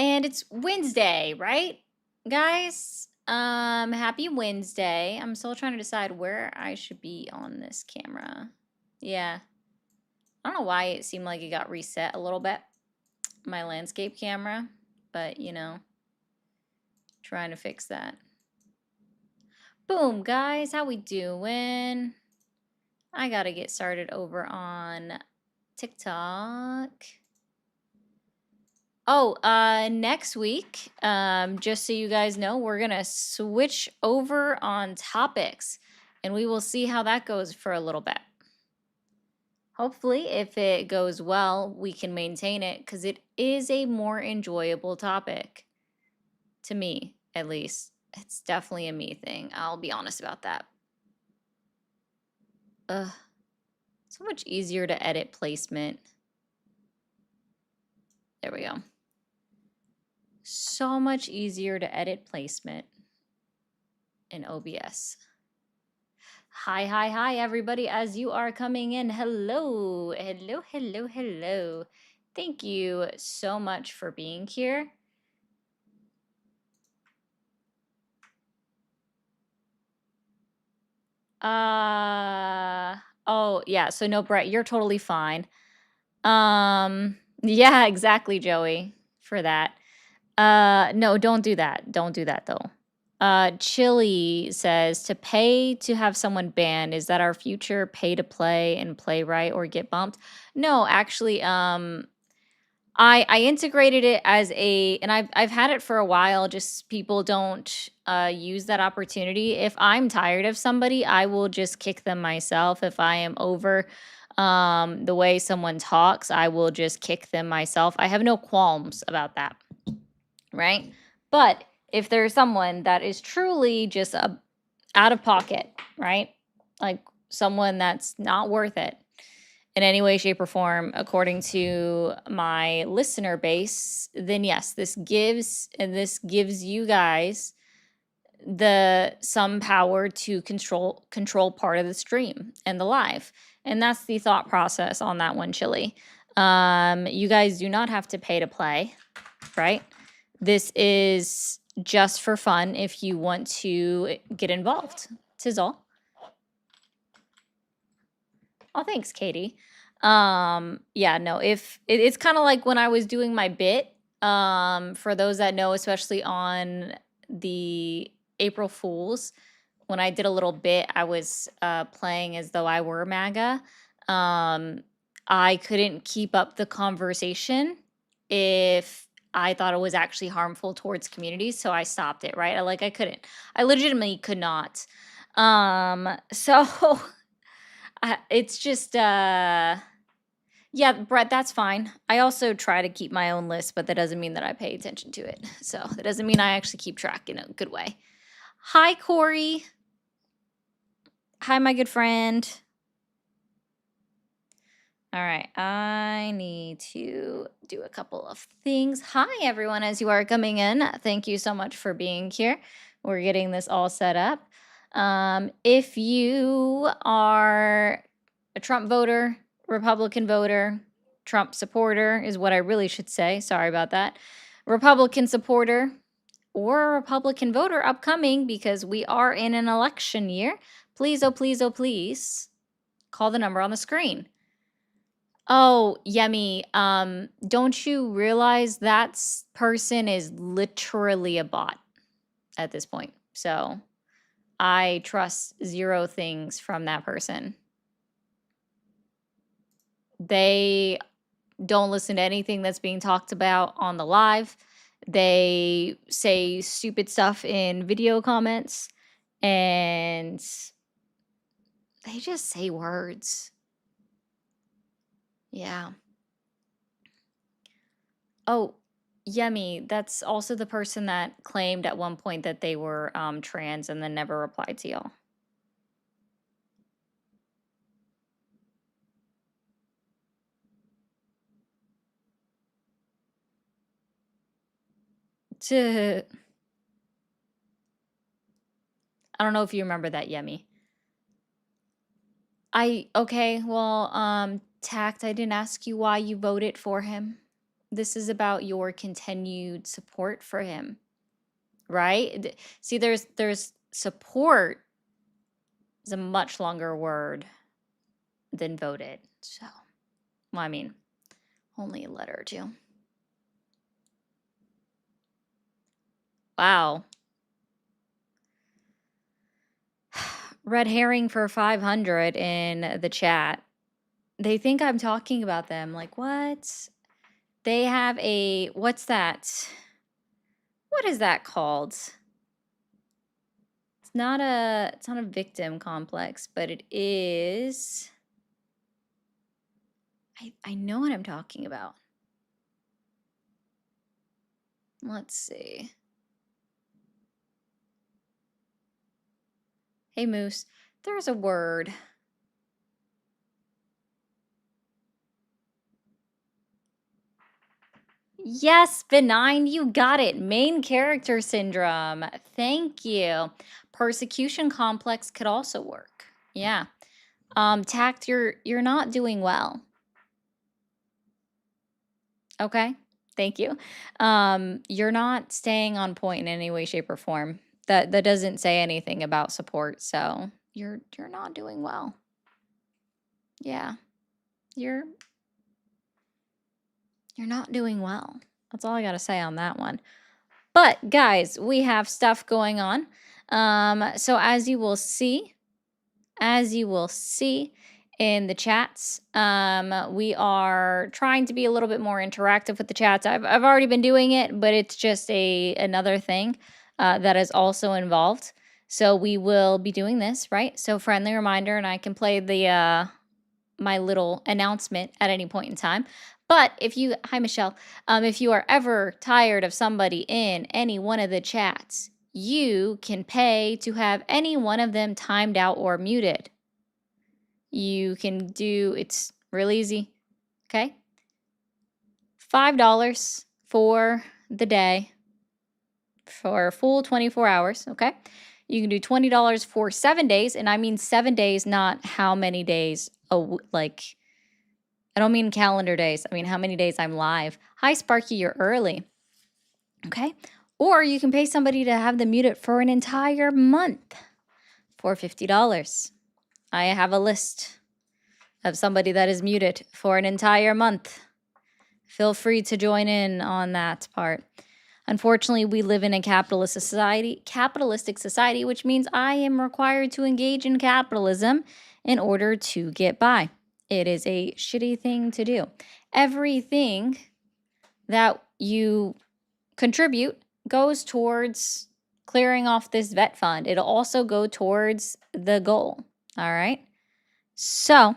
And it's Wednesday, right, guys? Happy Wednesday. I'm still trying to decide where I should be on this camera. Yeah. I don't know why it seemed like it got reset a little bit, my landscape camera, but trying to fix that. Boom, guys, how we doing? I gotta get started over on TikTok. Oh, next week, just so you guys know, we're gonna switch over on topics and we will see how that goes for a little bit. Hopefully, if it goes well, we can maintain it because it is a more enjoyable topic. To me, at least. It's definitely a me thing. I'll be honest about that. Ugh. So much easier to edit placement. There we go. So much easier to edit placement in OBS. Hi, everybody, as you are coming in. Hello. Thank you so much for being here. Oh, yeah, so no, Brett, you're totally fine. Yeah, exactly, Joey, for that. No, don't do that. Don't do that, though. Chili says to pay to have someone banned. Is that our future? Pay to play and play right or get bumped? No, actually, I integrated it as and I've had it for a while. Just people don't use that opportunity. If I'm tired of somebody, I will just kick them myself. If I am over the way someone talks, I will just kick them myself. I have no qualms about that, right? But if there's someone that is truly just out of pocket, right? Like someone that's not worth it in any way, shape, or form, according to my listener base, then yes, this gives you guys some power to control part of the stream and the live. And that's the thought process on that one, Chili. You guys do not have to pay to play, right? This is just for fun if you want to get involved. Tis all. Oh, thanks, Katie. Yeah, no, if it's kind of like when I was doing my bit, for those that know, especially on the April Fools, when I did a little bit, I was playing as though I were MAGA. I couldn't keep up the conversation if I thought it was actually harmful towards communities, so I stopped it, right? I couldn't. I legitimately could not. So it's just yeah, Brett, that's fine. I also try to keep my own list, but that doesn't mean that I pay attention to it. So that doesn't mean I actually keep track in a good way. Hi, Corey. Hi, my good friend. All right, I need to do a couple of things. Hi, everyone, as you are coming in. Thank you so much for being here. We're getting this all set up. If you are a Trump voter, Republican voter, Trump supporter is what I really should say. Sorry about that. Republican supporter or a Republican voter upcoming because we are in an election year. Please, oh, please, oh, please call the number on the screen. Oh, Yemi, don't you realize that person is literally a bot at this point? So I trust zero things from that person. They don't listen to anything that's being talked about on the live. They say stupid stuff in video comments and they just say words. Yeah. Oh, Yemi, that's also the person that claimed at one point that they were trans and then never replied to y'all. I don't know if you remember that, Yemi. Okay, well, Tact, I didn't ask you why you voted for him. This is about your continued support for him, right? See, there's support is a much longer word than voted. So, well, I mean, only a letter or two. Wow. Red herring for 500 in the chat. They think I'm talking about them. Like, what? They have a, what's that? What is that called? It's not a victim complex, but it is, I know what I'm talking about. Let's see. Hey, Moose, there's a word. Yes, benign, you got it. Main character syndrome. Thank you. Persecution complex could also work. Yeah. Tact, you're not doing well. Okay. Thank you. You're not staying on point in any way, shape, or form. That doesn't say anything about support, so you're not doing well. Yeah. You're not doing well. That's all I gotta say on that one. But guys, we have stuff going on. So as you will see in the chats, we are trying to be a little bit more interactive with the chats. I've already been doing it, but it's just another thing that is also involved. So we will be doing this, right? So friendly reminder, and I can play the my little announcement at any point in time. But hi Michelle, if you are ever tired of somebody in any one of the chats, you can pay to have any one of them timed out or muted. You can do, it's real easy, okay? $5 for the day for a full 24 hours, okay? You can do $20 for 7 days, and I mean 7 days, not how many days, like, I don't mean calendar days. I mean how many days I'm live. Hi, Sparky, you're early, okay? Or you can pay somebody to have them muted for an entire month for $50. I have a list of somebody that is muted for an entire month. Feel free to join in on that part. Unfortunately, we live in a capitalist society, which means I am required to engage in capitalism in order to get by. It is a shitty thing to do. Everything that you contribute goes towards clearing off this vet fund. It'll also go towards the goal. All right. So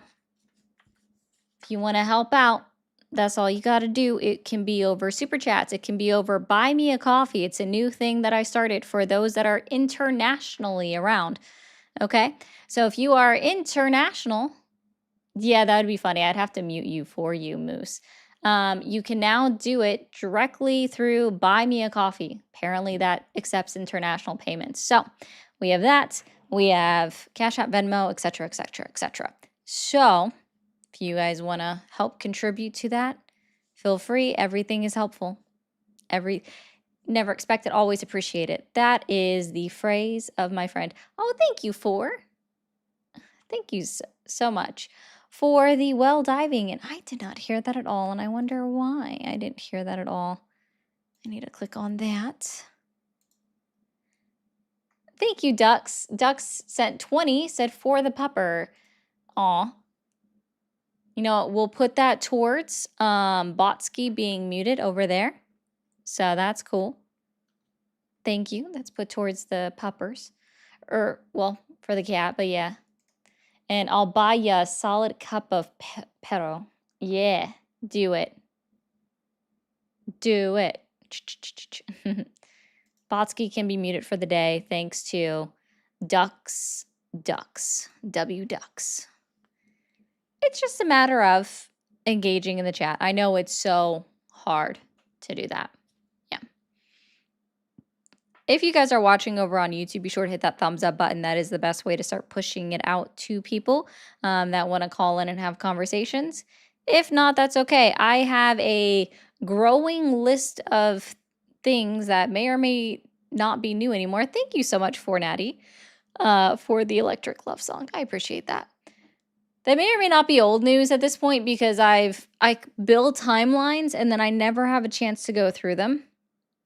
if you want to help out, that's all you got to do. It can be over Super Chats. It can be over Buy Me a Coffee. It's a new thing that I started for those that are internationally around. Okay. So if you are international, yeah, that would be funny. I'd have to mute you for you, Moose. You can now do it directly through Buy Me a Coffee. Apparently that accepts international payments. So we have that. We have Cash App, Venmo, etc., etc., etc. So if you guys want to help contribute to that, feel free. Everything is helpful. Never expect it, always appreciate it. That is the phrase of my friend. Oh, thank you Thank you so much for the well diving. And I did not hear that at all. And I wonder why I didn't hear that at all. I need to click on that. Thank you, Ducks. Ducks sent 20, said for the pupper. Aw. You know, we'll put that towards Botsky being muted over there. So that's cool. Thank you. That's put towards the puppers. Or, well, for the cat, but yeah. And I'll buy you a solid cup of pero. Yeah, do it. Do it. Botsky can be muted for the day thanks to Ducks. W Ducks. It's just a matter of engaging in the chat. I know it's so hard to do that. Yeah. If you guys are watching over on YouTube, be sure to hit that thumbs up button. That is the best way to start pushing it out to people that want to call in and have conversations. If not, that's okay. I have a growing list of things that may or may not be new anymore. Thank you so much, Fornatty, for the Electric Love song. I appreciate that. That may or may not be old news at this point because I build timelines and then I never have a chance to go through them.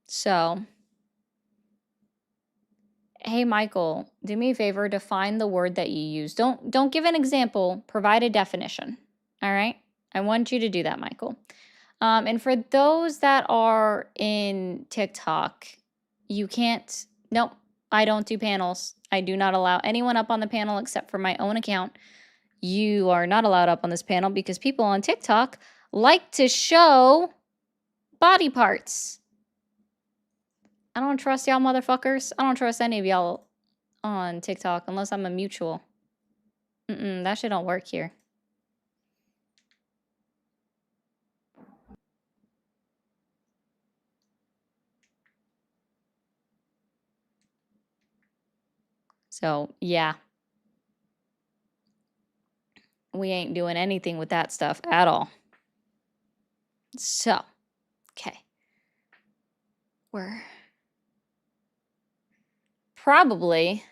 So, hey Michael, do me a favor, define the word that you use. Don't give an example, provide a definition. All right? I want you to do that, Michael. And for those that are in TikTok, you can't, nope, I don't do panels. I do not allow anyone up on the panel except for my own account. You are not allowed up on this panel because people on TikTok like to show body parts. I don't trust y'all motherfuckers. I don't trust any of y'all on TikTok unless I'm a mutual. That shit don't work here. So, yeah. We ain't doing anything with that stuff at all. So, okay. We're probably,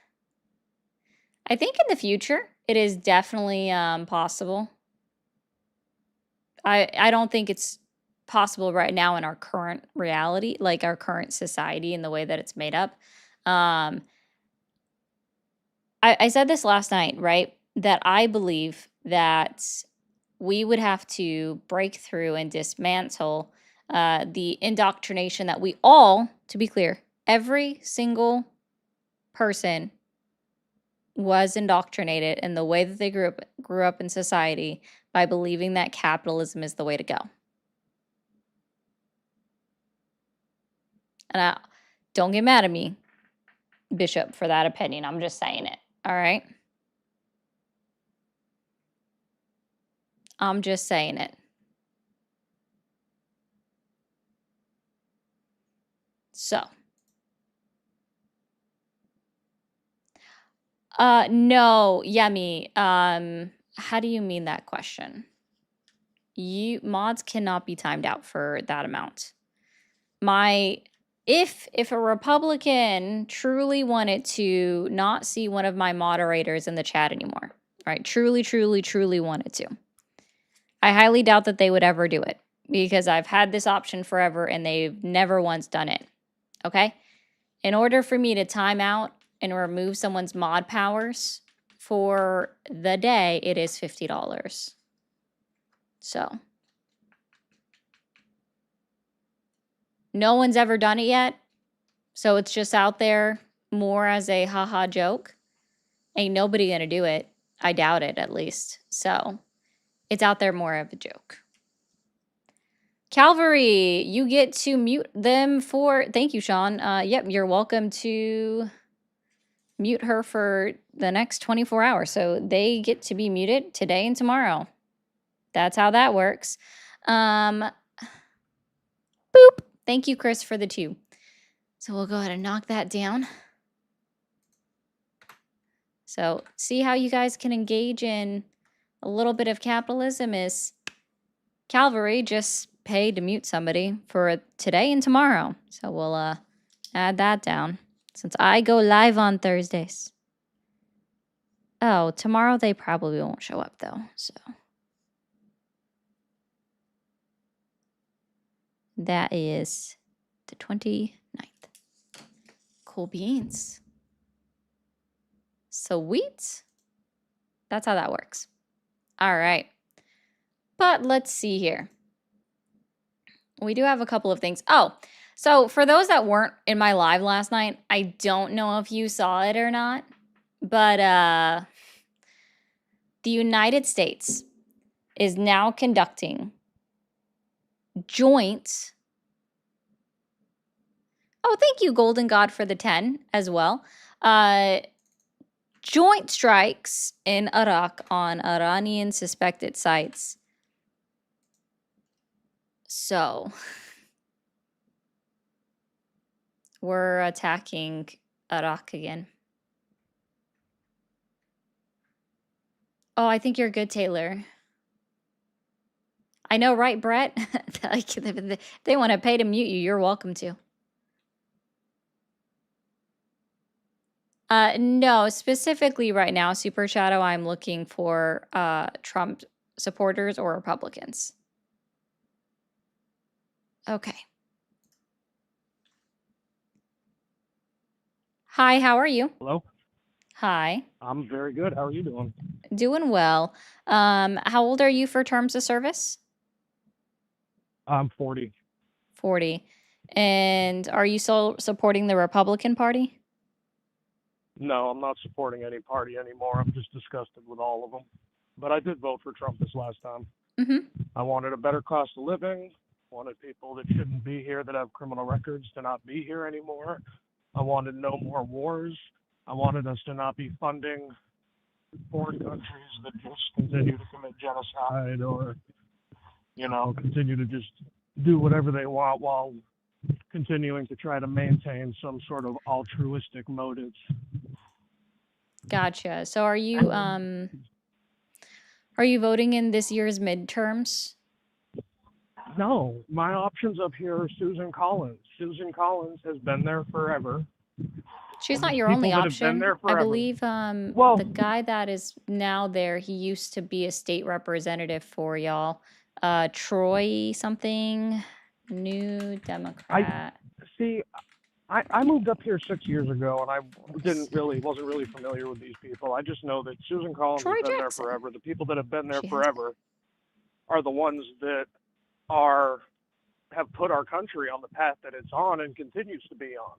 I think in the future, it is definitely possible. I don't think it's possible right now in our current reality, like our current society and the way that it's made up. I said this last night, right? That I believe that we would have to break through and dismantle the indoctrination that we all, to be clear, every single person was indoctrinated in the way that they grew up in society by believing that capitalism is the way to go. And don't get mad at me, Bishop, for that opinion. I'm just saying it. All right? I'm just saying it. So. No, Yummy. How do you mean that question? Mods cannot be timed out for that amount. If a Republican truly wanted to not see one of my moderators in the chat anymore, right? Truly wanted to. I highly doubt that they would ever do it because I've had this option forever and they've never once done it. Okay? In order for me to time out and remove someone's mod powers for the day, it is $50. So. No one's ever done it yet. So it's just out there more as a haha joke. Ain't nobody gonna do it. I doubt it, at least. So it's out there more of a joke. Calvary, you get to mute them for... Thank you, Sean. Yep, you're welcome to mute her for the next 24 hours. So they get to be muted today and tomorrow. That's how that works. Boop. Thank you, Chris, for the 2. So we'll go ahead and knock that down. So see how you guys can engage in a little bit of capitalism is Calvary just paid to mute somebody for today and tomorrow. So we'll add that down since I go live on Thursdays. Oh, tomorrow they probably won't show up though. So that is the 29th. Cool beans. Sweet. That's how that works. All right. But let's see here. We do have a couple of things. Oh, so for those that weren't in my live last night, I don't know if you saw it or not, but the United States is now conducting joint... Oh, thank you, Golden God, for the 10 as well. Joint strikes in Iraq on Iranian suspected sites. So, we're attacking Iraq again. Oh, I think you're good, Taylor. I know, right, Brett? Like, if they want to pay to mute you, you're welcome to. No, specifically right now, Super Shadow, I'm looking for Trump supporters or Republicans. Okay. Hi, how are you? Hello? Hi. I'm very good. How are you doing? Doing well. How old are you for terms of service? I'm 40. 40. And are you still supporting the Republican Party? No, I'm not supporting any party anymore. I'm just disgusted with all of them. But I did vote for Trump this last time. Mm-hmm. I wanted a better cost of living, wanted people that shouldn't be here that have criminal records to not be here anymore. I wanted no more wars. I wanted us to not be funding foreign countries that just continue to commit genocide or, continue to just do whatever they want while continuing to try to maintain some sort of altruistic motives. Gotcha. So are you voting in this year's midterms? No, my options up here are Susan Collins. Susan Collins has been there forever. She's And the not your only people that have been option. there I forever. believe Well, the guy that is now there, he used to be a state representative for y'all. Troy something, New I Democrat. see. I moved up here 6 years ago, and I wasn't really familiar with these people. I just know that Susan Collins has Troy been there Jackson. forever. The people that have been there She has been. forever are the ones that are have put our country on the path that it's on and continues to be on.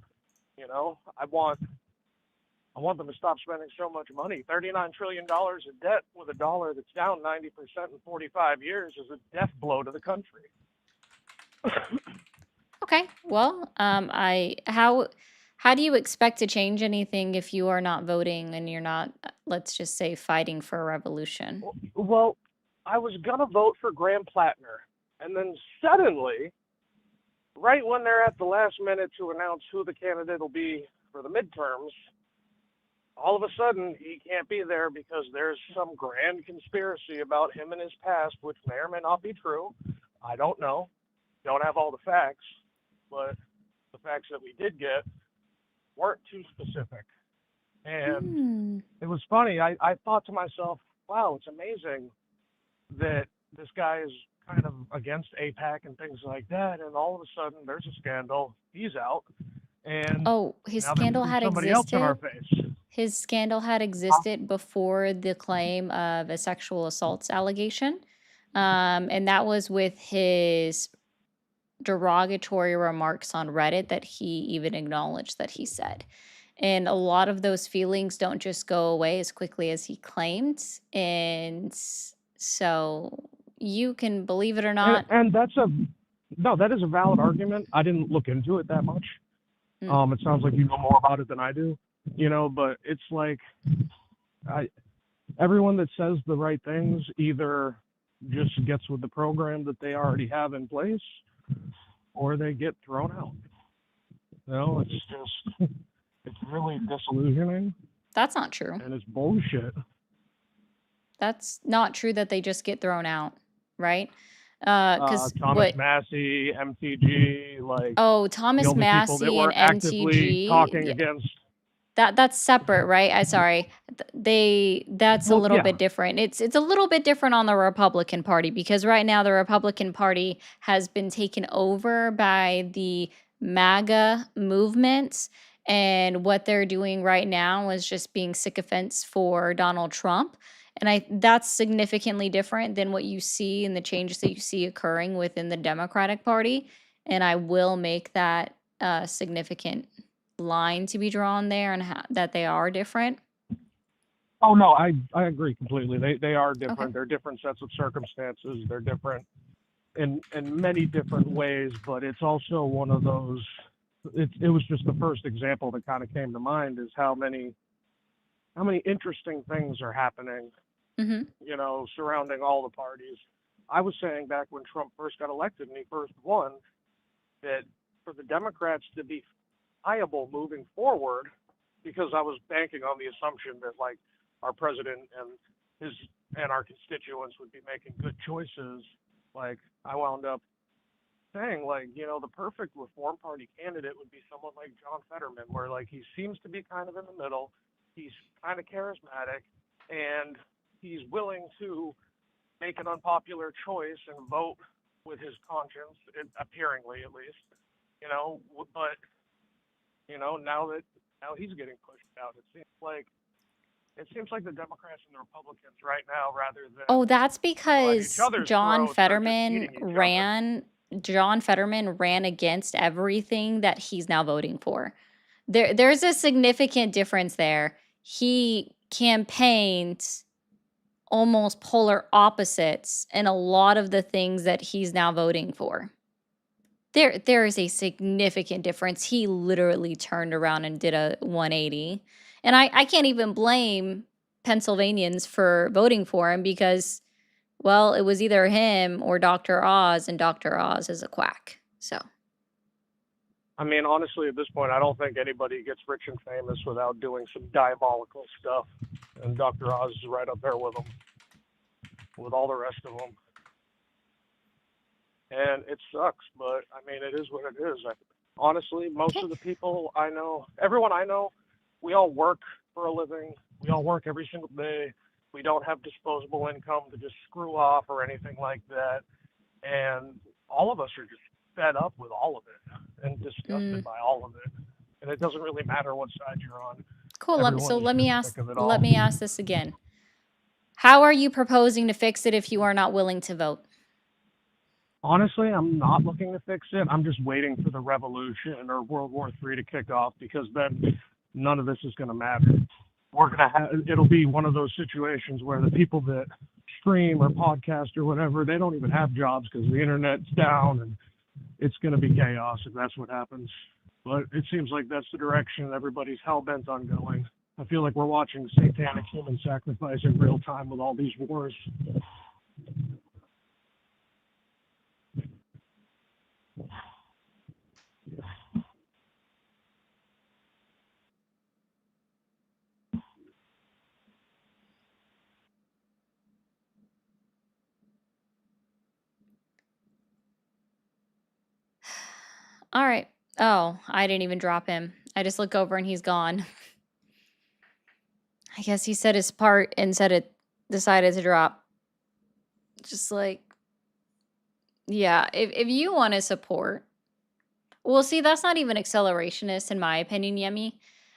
I want them to stop spending so much money. $39 trillion in debt with a dollar that's down 90% in 45 years is a death blow to the country. Okay. Well, how do you expect to change anything if you are not voting and you're not, let's just say, fighting for a revolution? Well, I was gonna vote for Graham Plattner, and then suddenly, right when they're at the last minute to announce who the candidate will be for the midterms, all of a sudden he can't be there because there's some grand conspiracy about him and his past, which may or may not be true. I don't know. Don't have all the facts, but the facts that we did get weren't too specific. And Hmm. it was funny. I thought to myself, wow, it's amazing that this guy is kind of against APAC and things like that. And all of a sudden, there's a scandal. He's out. And Oh, his now they're scandal putting had somebody else in our existed? face. His scandal had existed before the claim of a sexual assaults allegation. And that was with his derogatory remarks on Reddit that he even acknowledged that he said. And a lot of those feelings don't just go away as quickly as he claimed. And so you can believe it or And, not. and that's no, that is a valid argument. I didn't look into it that much. Mm, It sounds like you know more about it than I do, but it's like I, everyone that says the right things either just gets with the program that they already have in place or they get thrown out. It's just, it's really disillusioning that's not true. and it's bullshit. That's not true that they just get thrown out, right? Because Thomas what Massey, MTG, like Oh, the Thomas only people that Massey and were actively MTG, talking yeah, against, that's separate, right? I sorry. That's a well, little yeah, bit different. It's a little bit different on the Republican Party because right now the Republican Party has been taken over by the MAGA movement, and what they're doing right now is just being sycophants for Donald Trump. And that's significantly different than what you see and the changes that you see occurring within the Democratic Party. And I will make that significant line to be drawn there and that they are different. oh no, I agree completely. They are Okay. different. They're different sets of circumstances. They're different in many different ways, but it's also one of those. It was just the first example that kind of came to mind is how many interesting things are happening, Mm-hmm. surrounding all the parties. I was saying back when Trump first got elected and he first won that for the Democrats to be viable moving forward, because I was banking on the assumption that like our president and his and our constituents would be making good choices Like, I wound up saying, like, the perfect Reform Party candidate would be someone like John Fetterman, where, like, he seems to be kind of in the middle. He's kind of charismatic, and he's willing to make an unpopular choice and vote with his conscience, appearingly at least, but, now he's getting pushed out. It seems like the Democrats and the Republicans right now, rather than Oh, that's at each because other's throats, are just eating each other. John Fetterman ran against everything that he's now voting for. There's a significant difference there. He campaigned almost polar opposites in a lot of the things that he's now voting for. There is a significant difference. He literally turned around and did a 180. And I can't even blame Pennsylvanians for voting for him because, well, it was either him or Dr. Oz, and Dr. Oz is a quack. So, I mean, honestly, at this point, I don't think anybody gets rich and famous without doing some diabolical stuff. And Dr. Oz is right up there with them, with all the rest of them. And it sucks, but I mean, it is what it is. Honestly, most okay. of the people I know, everyone I know, we all work for a living. We all work every single day. We don't have disposable income to just screw off or anything like that. And all of us are just fed up with all of it and disgusted Mm, by all of it. And it doesn't really matter what side you're on. cool. Everyone So is just sick of it let all. me ask this again. How are you proposing to fix it if you are not willing to vote? Honestly, I'm not looking to fix it. I'm just waiting for the revolution or World War III to kick off, because then none of this is going to matter. It'll be one of those situations where the people that stream or podcast or whatever, they don't even have jobs because the internet's down, and it's going to be chaos if that's what happens. But it seems like that's the direction everybody's hell bent on going. I feel like we're watching satanic human sacrifice in real time with all these wars. All right. Oh, I didn't even drop him. I just look over and he's gone. I guess he said his part and said it decided to drop. Just like, yeah, if you want to support, well, see, that's not even accelerationist in my opinion, Yemi.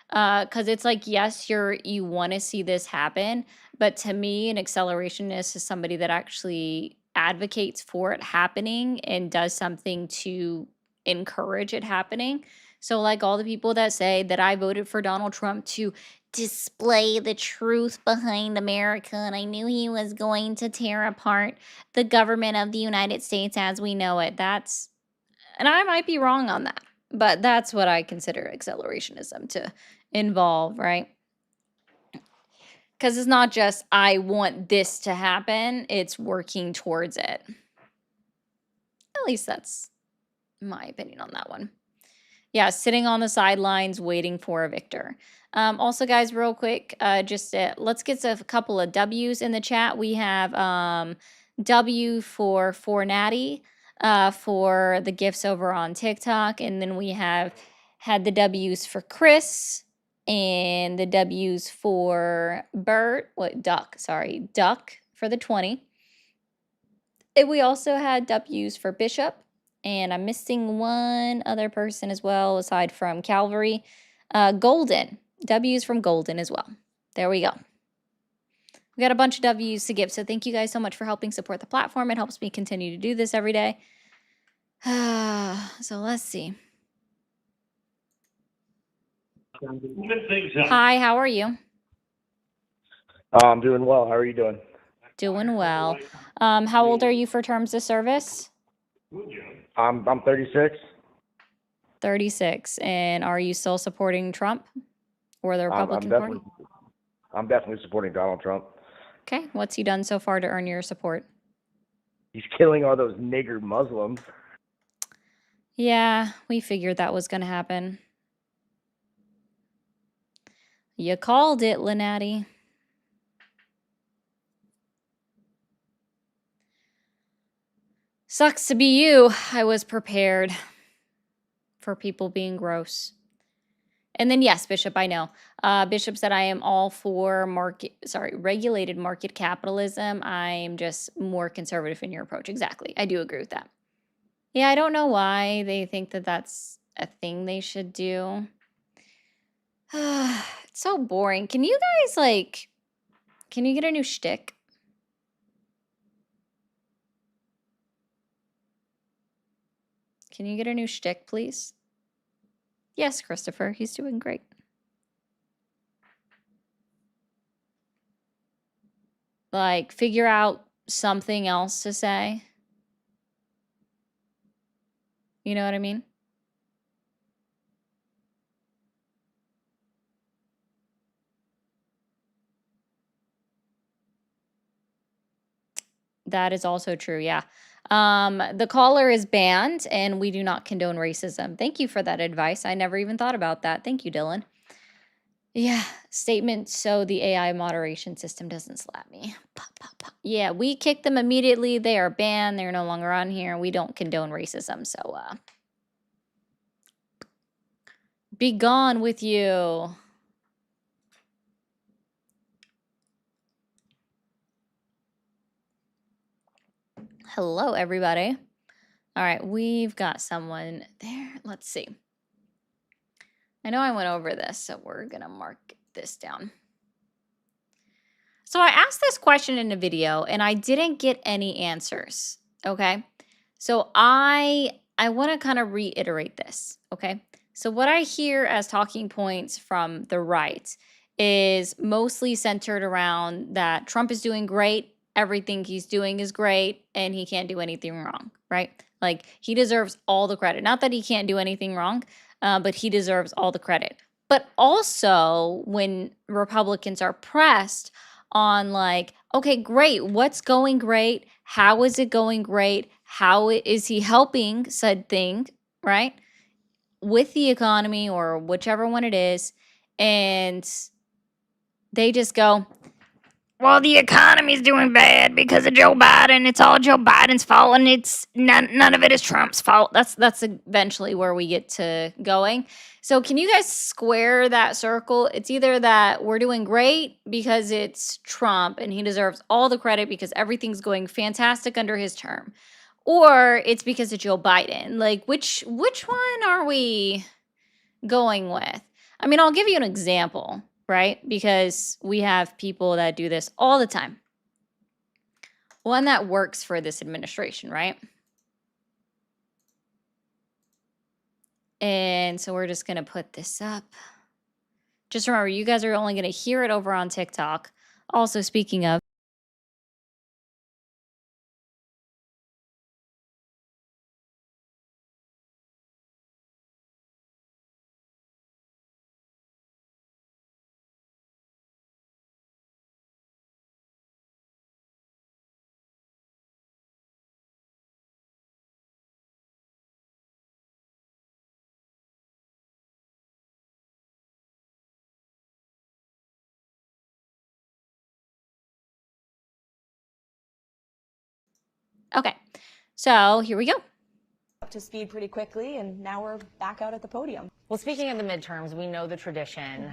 Because it's like, yes, you want to see this happen, but to me, an accelerationist is somebody that actually advocates for it happening and does something to encourage it happening. So, like all the people that say that I voted for Donald Trump to display the truth behind America, and I knew he was going to tear apart the government of the United States as we know it. And I might be wrong on that, but that's what I consider accelerationism to involve, right? Because it's not just, I want this to happen, it's working towards it. At least that's my opinion on that one. Yeah, sitting on the sidelines waiting for a victor. Also, guys, real quick, let's get a couple of W's in the chat. We have W for Natty, for the gifts over on TikTok, and then we have had the W's for Chris and the W's for Duck for the 20. And we also had W's for Bishop, and I'm missing one other person as well, aside from Calvary. Golden. W's from Golden as well. There we go. We got a bunch of W's to give, so thank you guys so much for helping support the platform. It helps me continue to do this every day. So let's see. Hi, how are you? I'm doing well. How are you doing? Doing well. How old are you for terms of service? I'm 36. 36. And are you still supporting Trump or the Republican Party? I'm definitely supporting Donald Trump. Okay. What's he done so far to earn your support? He's killing all those nigger Muslims. Yeah, we figured that was going to happen. You called it, Lynatti. Sucks to be you. I was prepared for people being gross. And then yes, Bishop, I know. Bishop said I am all for regulated market capitalism. I'm just more conservative in your approach. Exactly. I do agree with that. Yeah, I don't know why they think that that's a thing they should do. It's so boring. Can you guys can you get a new shtick? Can you get a new shtick, please? Yes, Christopher. He's doing great. Like, figure out something else to say. You know what I mean? That is also true, yeah. The caller is banned, and we do not condone racism. Thank you for that advice. I never even thought about that. Thank you, Dylan. Yeah, statement so the AI moderation system doesn't slap me. Pop, pop, pop. Yeah, we kicked them immediately. They are banned. They're no longer on here. We don't condone racism, so be gone with you. Hello, everybody. All right, we've got someone there. Let's see. I know I went over this, so we're going to mark this down. So I asked this question in a video and I didn't get any answers, okay? So I want to kind of reiterate this, okay? So what I hear as talking points from the right is mostly centered around that Trump is doing great, everything he's doing is great, and he can't do anything wrong, right? Like he deserves all the credit. Not that he can't do anything wrong, but he deserves all the credit. But also when Republicans are pressed on like, okay, great, what's going great? How is it going great? How is he helping said thing, right? With the economy or whichever one it is. And they just go, well, the economy's doing bad because of Joe Biden. It's all Joe Biden's fault, and it's none of it is Trump's fault. That's eventually where we get to going. So can you guys square that circle? It's either that we're doing great because it's Trump and he deserves all the credit because everything's going fantastic under his term, or it's because of Joe Biden. Like which one are we going with? I mean, I'll give you an example, right? Because we have people that do this all the time. One that works for this administration, right? And so we're just going to put this up. Just remember, you guys are only going to hear it over on TikTok. Also, speaking of, okay, so here we go. Up to speed pretty quickly, and now we're back out at the podium. Well, speaking of the midterms, we know the tradition.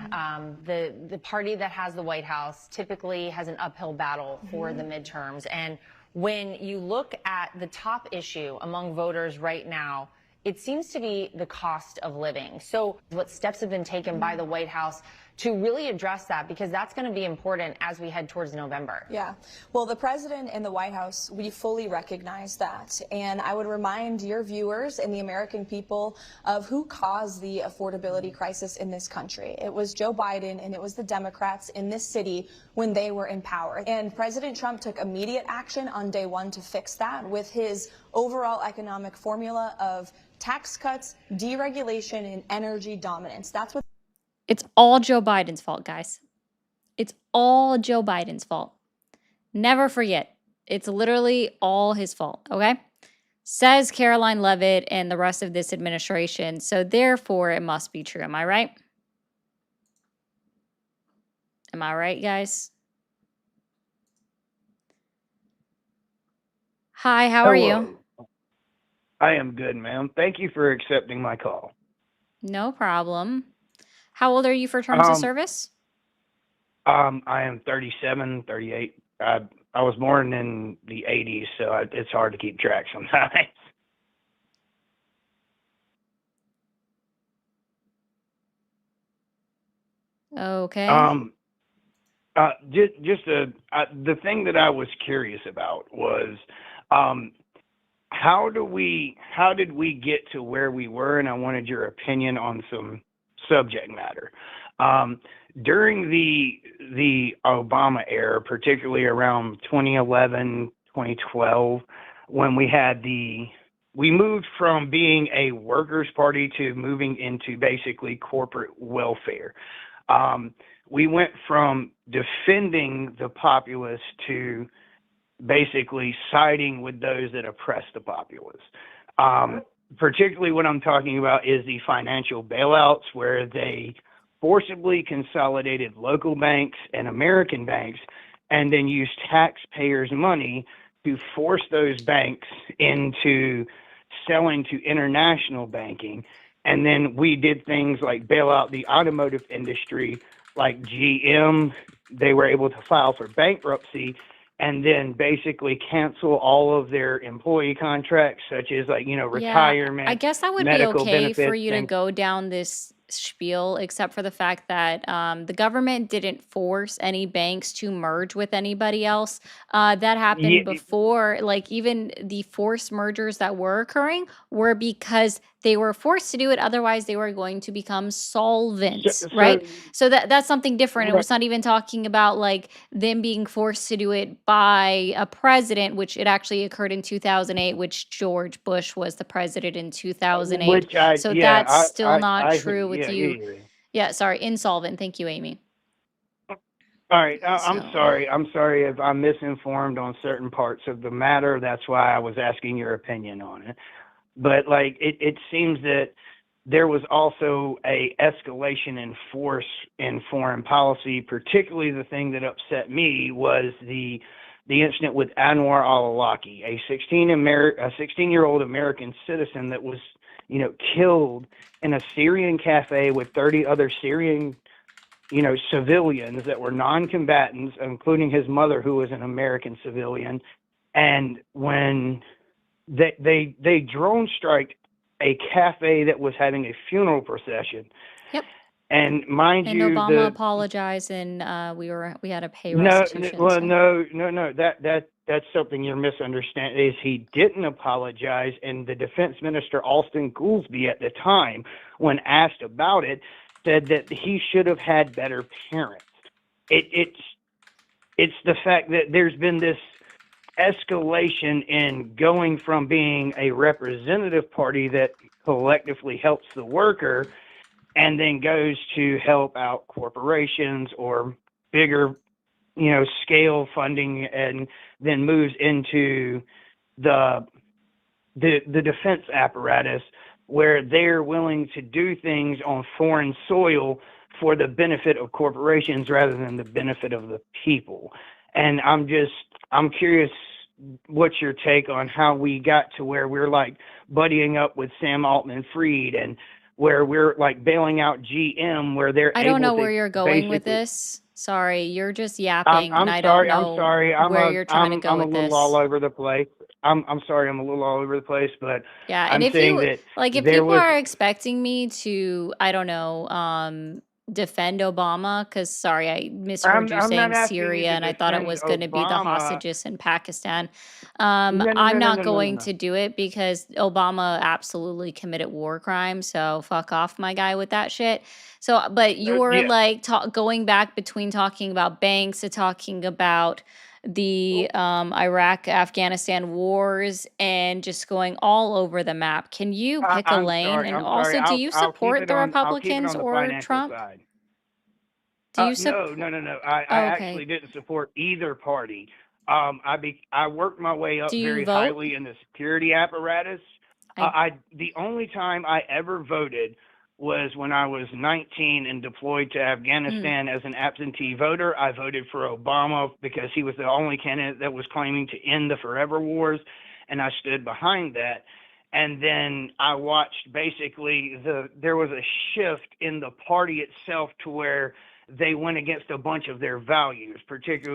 The party that has the White House typically has an uphill battle for the midterms. And when you look at the top issue among voters right now, it seems to be the cost of living. So what steps have been taken by the White House to really address that? Because that's going to be important as we head towards November. Yeah. Well, the president and the White House, we fully recognize that. And I would remind your viewers and the American people of who caused the affordability crisis in this country. It was Joe Biden and it was the Democrats in this city when they were in power. And President Trump took immediate action on day one to fix that with his overall economic formula of tax cuts, deregulation, and energy dominance. That's what It's all Joe Biden's fault, guys. It's all Joe Biden's fault. Never forget, it's literally all his fault, okay? Says Caroline Leavitt and the rest of this administration, so therefore it must be true. Am I right? Am I right, guys? Hi, how are you? I am good, ma'am. Thank you for accepting my call. No problem. How old are you for terms of Um, service? I am 37, 38. I was born in the 80s, so it's hard to keep track sometimes. Okay. Um, the thing that I was curious about was, um, how did we get to where we were? And I wanted your opinion on some subject matter. Um, During the Obama era, particularly around 2011, 2012, when we moved from being a workers' party to moving into basically corporate welfare. Um, we went from defending the populace to basically siding with those that oppress the populace. Particularly what I'm talking about is the financial bailouts where they forcibly consolidated local banks and American banks and then used taxpayers' money to force those banks into selling to international banking. And then we did things like bail out the automotive industry, like GM. They were able to file for bankruptcy and then basically cancel all of their employee contracts, such as like, Yeah, I retirement, guess that would be medical okay for benefits, you to things. go down this spiel, except for the fact that the government didn't force any banks to merge with anybody else. That happened Yeah, before, like even the forced mergers that were occurring were because they were forced to do it. Otherwise, they were going to become so, solvents, right? so So that's something different. It right, was not even talking about like them being forced to do it by a president, which it actually occurred in 2008, which George Bush was the president in 2008. which I, So yeah, that's still not I true think, with yeah, you. yeah, yeah. Yeah, sorry, insolvent. Thank you, Amy. All right, I'm So, sorry. I'm sorry if I'm misinformed on certain parts of the matter. That's why I was asking your opinion on it. But like, it seems that there was also a escalation in force in foreign policy. Particularly, the thing that upset me was the incident with Anwar al-Awlaki, a 16-year-old American citizen that was, killed in a Syrian cafe with 30 other Syrian, civilians that were non-combatants, including his mother, who was an American civilian. And when they drone strike a cafe that was having a funeral procession, yep. and mind And you, Obama apologized, and we had to pay restitution. well, So no, that's something you're misunderstanding. Is he didn't apologize, and the defense minister Alston Goolsbee at the time, when asked about it, said that he should have had better parents. It's the fact that there's been this escalation in going from being a representative party that collectively helps the worker and then goes to help out corporations or bigger, scale funding, and then moves into the the defense apparatus where they're willing to do things on foreign soil for the benefit of corporations rather than the benefit of the people. And I'm curious what's your take on how we got to where we're like buddying up with Sam Altman-Fried and where we're like bailing out GM where they're I don't able know to where you're going with basically. this. Sorry, you're just yapping, and I'm I don't sorry. I'm know sorry. where you're trying to go I'm a with little all this. over the place. I'm sorry. I'm a little all over the place, but Yeah, and I'm if saying you that like, if there people was. are expecting me to, I don't know, defend Obama, because sorry, I misheard you I'm not saying asking you Syria, to and I thought it defend was going to be the Obama. hostages in Pakistan. No, no, I'm no, no, not no, no, no, going no. to do it because Obama absolutely committed war crimes. So fuck off, my guy, with that shit. So, but you're Yeah. like going back between talking about banks to talking about the Iraq Afghanistan wars and just going all over the map. Can you pick a I'm lane? sorry. And I'm sorry. also, do you I'll keep support it the on. I'll keep it Republicans on the or financial Trump? side. Do you No, support? no, no, no. I actually Okay. didn't support either party. I worked my way Do up you very vote? highly in the security apparatus. I The only time I ever voted was when I was 19 and deployed to mm, Afghanistan as an absentee voter. I voted for Obama because he was the only candidate that was claiming to end the forever wars, and I stood behind that. And then I watched basically there was a shift in the party itself to where they went against a bunch of their values,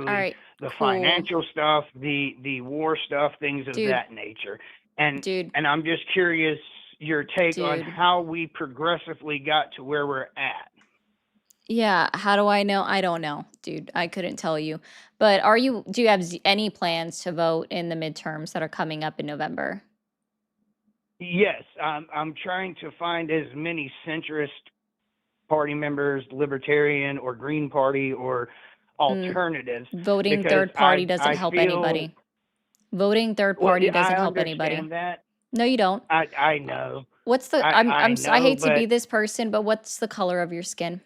All particularly right, the cool. financial stuff, the war stuff, things of Dude, that nature. And dude, I'm just curious your take on dude. how we progressively got to where we're at. Yeah, how do I know? I don't know, dude. I couldn't tell you. But do you have any plans to vote in the midterms that are coming up in November? Yes, I'm trying to find as many centrist party members, libertarian or Green Party or Mm, alternatives, voting because third party doesn't I help feel, anybody. Voting third well, party yeah, I doesn't help anybody. understand that. No, you don't. I know. What's the I I know, hate to be but this person, but what's the color of your skin?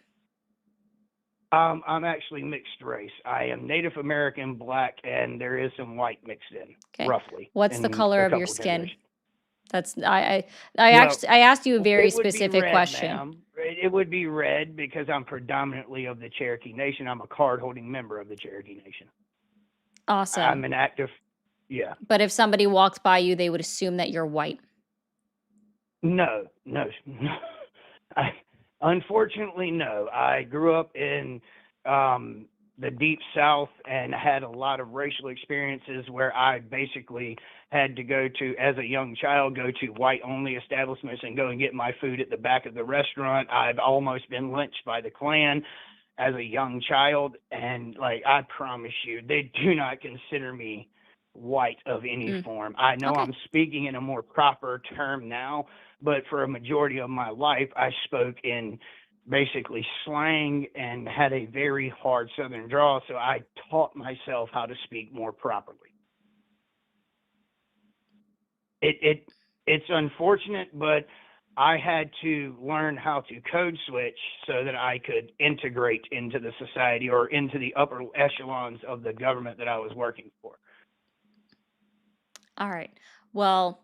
I'm actually mixed race. I am Native American, black, and there is some white mixed in, Okay. roughly, What's the in color a of your couple skin? generations. That's Well, I asked you a very it would be specific red, question. ma'am. It would be red because I'm predominantly of the Cherokee Nation. I'm a card-holding member of the Cherokee Nation. Awesome. I'm an active, yeah. But if somebody walked by you, they would assume that you're white. No, no. I, unfortunately, no. I grew up in the deep South and had a lot of racial experiences where I basically had to go to, as a young child, go to white-only establishments and go and get my food at the back of the restaurant. I've almost been lynched by the Klan as a young child, and like I promise you, they do not consider me white of any Mm, form. I know okay. I'm speaking in a more proper term now, but for a majority of my life, I spoke in basically slang and had a very hard Southern drawl, so I taught myself how to speak more properly. It's unfortunate, but I had to learn how to code switch so that I could integrate into the society or into the upper echelons of the government that I was working for. All right. Well,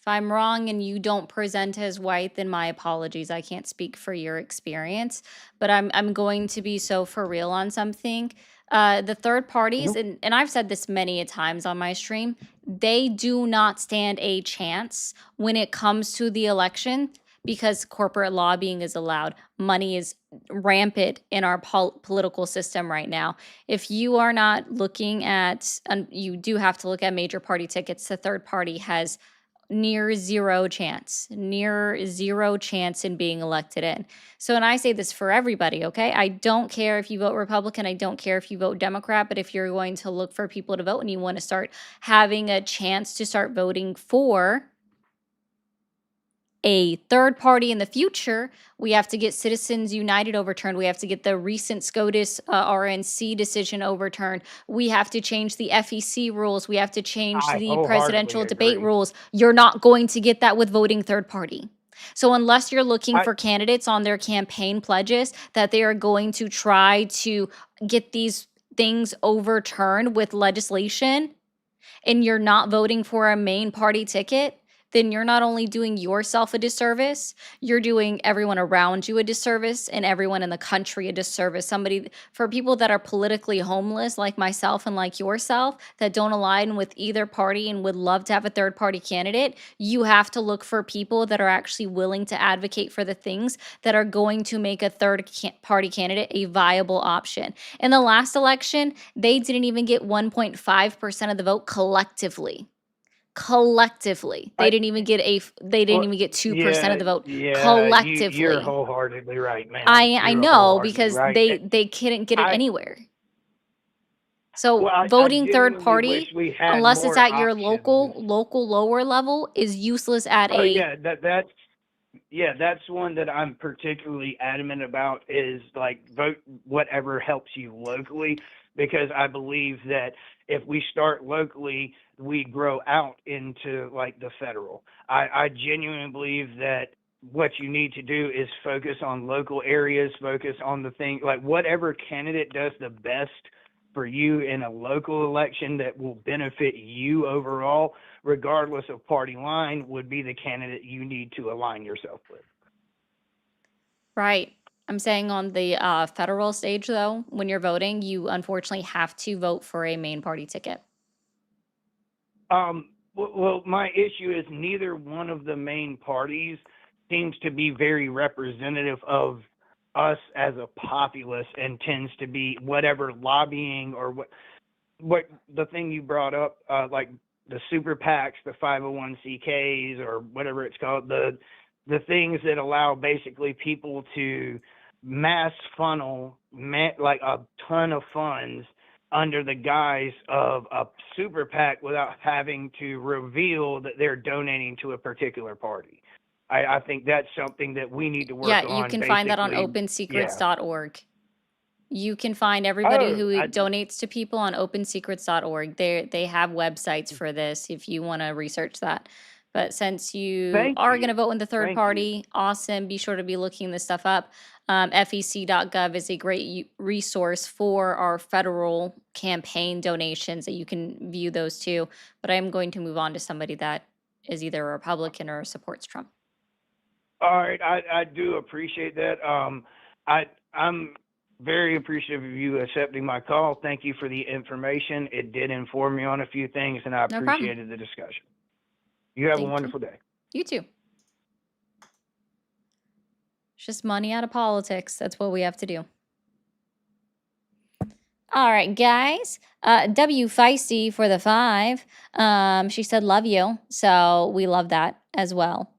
if I'm wrong and you don't present as white, then my apologies. I can't speak for your experience, but I'm going to be so for real on something. The third parties, Mhm. and I've said this many a times on my stream, they do not stand a chance when it comes to the election because corporate lobbying is allowed. Money is rampant in our political system right now. If you are not looking at, you do have to look at major party tickets. The third party has near zero chance in being elected in. So, and I say this for everybody, okay? I don't care if you vote Republican, I don't care if you vote Democrat, but if you're going to look for people to vote and you want to start having a chance to start voting for a third party in the future, we have to get Citizens United overturned. We have to get the recent SCOTUS RNC decision overturned. We have to change the FEC rules. We have to change I the wholeheartedly presidential debate agree. rules. You're not going to get that with voting third party. So, unless you're looking I for candidates on their campaign pledges that they are going to try to get these things overturned with legislation, and you're not voting for a main party ticket, then you're not only doing yourself a disservice, you're doing everyone around you a disservice and everyone in the country a disservice. For people that are politically homeless, like myself and like yourself, that don't align with either party and would love to have a third party candidate, you have to look for people that are actually willing to advocate for the things that are going to make a third party candidate a viable option. In the last election, they didn't even get 1.5% of the vote collectively. They I didn't even get they didn't well, even get 2% yeah, of the vote yeah, you're collectively. wholeheartedly right, ma'am. I You're know wholeheartedly because right. they couldn't get it I anywhere. So I voting third genuinely wish party, we had unless it's more at your options. local lower level, is useless at Oh a yeah, that's one that I'm particularly adamant about is like vote whatever helps you locally, because I believe that if we start locally, we grow out into like the federal. I genuinely believe that what you need to do is focus on local areas, focus on the thing, like whatever candidate does the best for you in a local election that will benefit you overall, regardless of party line, would be the candidate you need to align yourself with. right. I'm saying on the federal stage, though, when you're voting, you unfortunately have to vote for a main party ticket. Um, Well, my issue is neither one of the main parties seems to be very representative of us as a populace and tends to be whatever lobbying or what the thing you brought up, like the super PACs, the 501ck's or whatever it's called, the things that allow basically people to mass funnel like a ton of funds under the guise of a super PAC without having to reveal that they're donating to a particular party. I think that's something that we need to work Yeah, on. you can find that on Yeah. opensecrets.org. You can find everybody who I donates to people on opensecrets.org. They have websites for this if you want to research that. But since you Thank are you. going to vote in the third Thank you. party, awesome. Be sure to be looking this stuff up. FEC.gov is a great resource for our federal campaign donations that you can view those too. But I'm going to move on to somebody that is either a Republican or supports Trump. All right, I do appreciate that. I'm very appreciative of you accepting my call. Thank you for the information. It did inform me on a few things, and I No problem. appreciated the discussion. You have Thank a you. wonderful day. You too. It's just money out of politics. That's what we have to do. All right, guys. W Feisty for the 5. She said, love you. So we love that as well.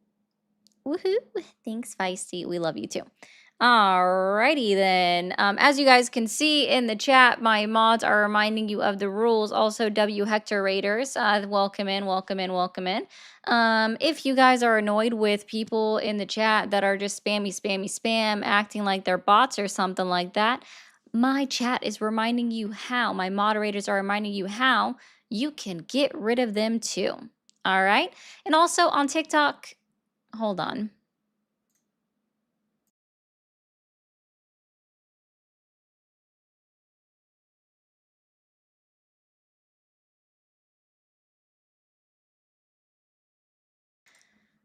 Woohoo. Thanks, Feisty. We love you too. Alrighty then. As you guys can see in the chat, my mods are reminding you of the rules. Also, W Hector Raiders, welcome in, welcome in, welcome in. If you guys are annoyed with people in the chat that are just spam, acting like they're bots or something like that, my chat is reminding you how, my moderators are reminding you how you can get rid of them too. All right. And also on TikTok, hold on.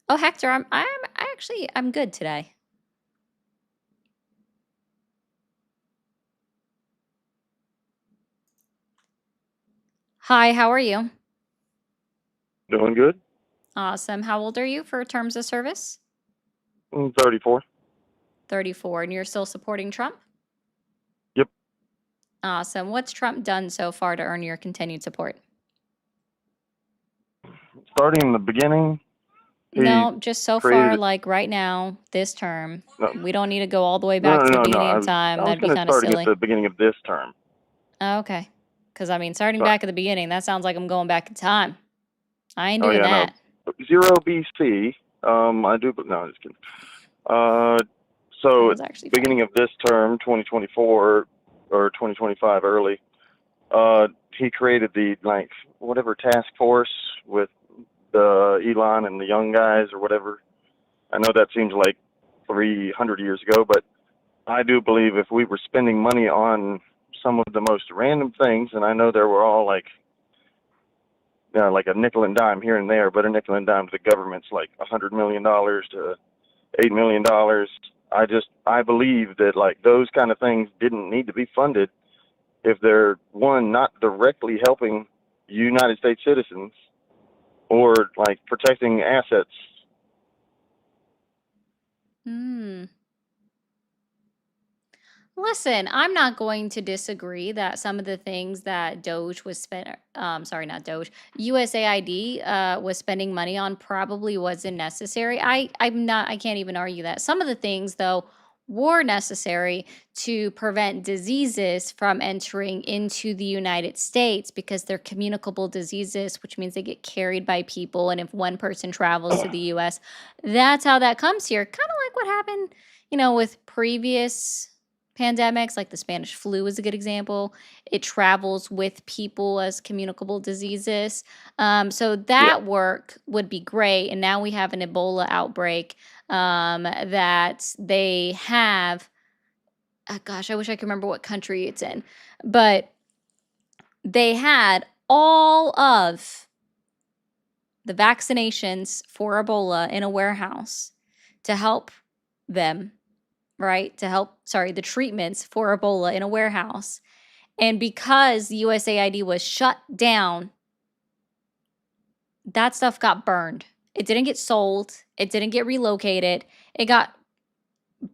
Oh, Hector, I'm good today. Hi, how are you? Doing good. Awesome. How old are you for terms of service? 34. 34. And you're still supporting Trump? Yep. Awesome. What's Trump done so far to earn your continued support? Starting in the beginning, No, just so far, created- like right now, this term. No. We don't need to go all the way back to the beginning of time. I was That'd be kind of kind of starting silly. at the beginning of this term. Oh, okay. Because, I mean, starting Sorry. back at the beginning, that sounds like I'm going back in time. I ain't doing yeah, that. No. 0 BC. I do, but no, I'm just kidding. So That was actually beginning of this term, 2024 or 2025 early, he created the whatever task force with the Elon and the young guys or whatever. I know that seems like 300 years ago, but I do believe if we were spending money on some of the most random things, and I know there were all like a nickel and dime here and there, but a nickel and dime to the government's like $100 million to $8 million. I believe that like those kind of things didn't need to be funded if they're not directly helping United States citizens or like protecting assets. Listen, I'm not going to disagree that some of the things that Doge was USAID was spending money on probably wasn't necessary. I can't even argue that. Some of the things though were necessary to prevent diseases from entering into the United States because they're communicable diseases, which means they get carried by people. And if one person travels to the US, that's how that comes here. Kind of like what happened, with previous pandemics, like the Spanish flu is a good example. It travels with people as communicable diseases. So that work would be great. And now we have an Ebola outbreak that they have. Gosh, I wish I could remember what country it's in. But they had all of the vaccinations for Ebola in a warehouse to help them. Right? The treatments for Ebola in a warehouse. And because the USAID was shut down, that stuff got burned. It didn't get sold. It didn't get relocated. It got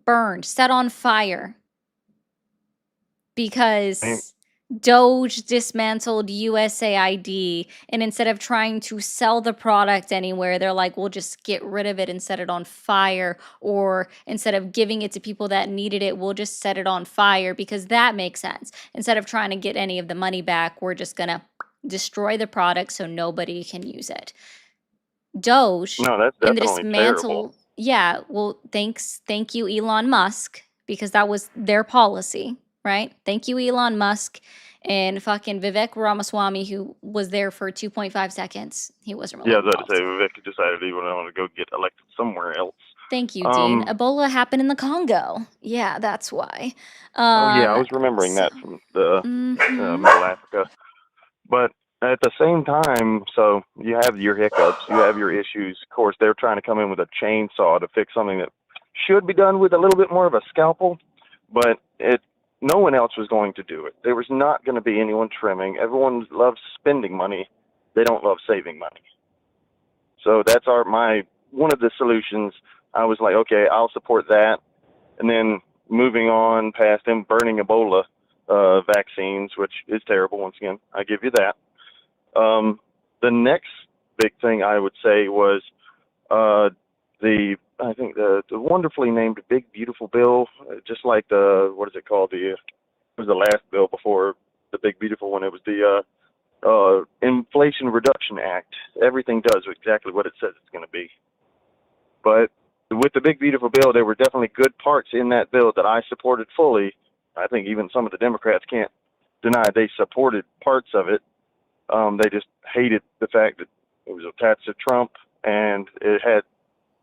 burned, set on fire because Doge dismantled USAID, and instead of trying to sell the product anywhere, they're like, we'll just get rid of it and set it on fire. Or instead of giving it to people that needed it, we'll just set it on fire, because that makes sense. Instead of trying to get any of the money back, we're just going to destroy the product so nobody can use it. Doge No, that's and the definitely terrible. dismantle. Yeah, well, thank you, Elon Musk, because that was their policy, right? Thank you, Elon Musk, and fucking Vivek Ramaswamy, who was there for 2.5 seconds. He wasn't really Yeah, I was about to say involved. Vivek decided he wanted to go get elected somewhere else. Thank you, Dean. Um, Ebola happened in the Congo. Yeah, that's why. oh yeah, I was remembering that from the Middle Africa. But at the same time, so you have your hiccups, you have your issues. Of course, they're trying to come in with a chainsaw to fix something that should be done with a little bit more of a scalpel, but no one else was going to do it. There was not going to be anyone trimming. Everyone loves spending money. They don't love saving money. So that's one of the solutions. I was like, okay, I'll support that. And then moving on past them burning Ebola vaccines, which is terrible. Once again, I give you that. The next big thing I would say was I think the wonderfully named Big Beautiful Bill, just like what is it called? It was the last bill before the Big Beautiful one. It was the Inflation Reduction Act. Everything does exactly what it says it's going to be. But with the Big Beautiful Bill, there were definitely good parts in that bill that I supported fully. I think even some of the Democrats can't deny they supported parts of it. They just hated the fact that it was attached to Trump, and it had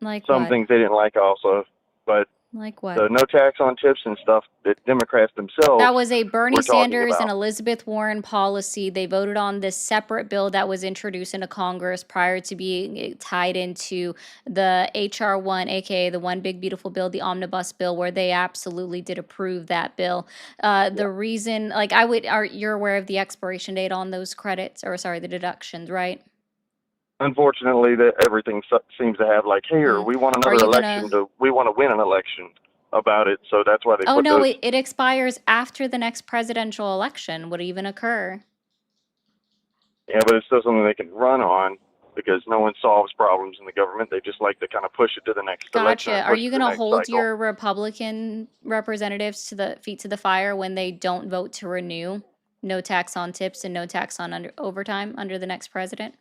Like some what? things they didn't like also. But Like what? the no tax on tips and stuff that Democrats themselves That was a Bernie were talking Sanders and about. Elizabeth Warren policy. They voted on this separate bill that was introduced into Congress prior to being tied into the HR 1, aka the One Big Beautiful Bill, the Omnibus Bill, where they absolutely did approve that bill. The reason, like, you're aware of the expiration date on those credits, or sorry, the deductions, right? Unfortunately, that everything seems to have like, here, we want Are another you election. gonna? We want to win an election about it. So that's why they Oh put no, those. it expires after the next presidential election would even occur. Yeah, but it's still something they can run on because no one solves problems in the government. They just like to kind of push it to the next election. Gotcha. And Are push you it to going the to next hold cycle. your Republican representatives to the feet to the fire when they don't vote to renew no tax on tips and no tax on overtime under the next president?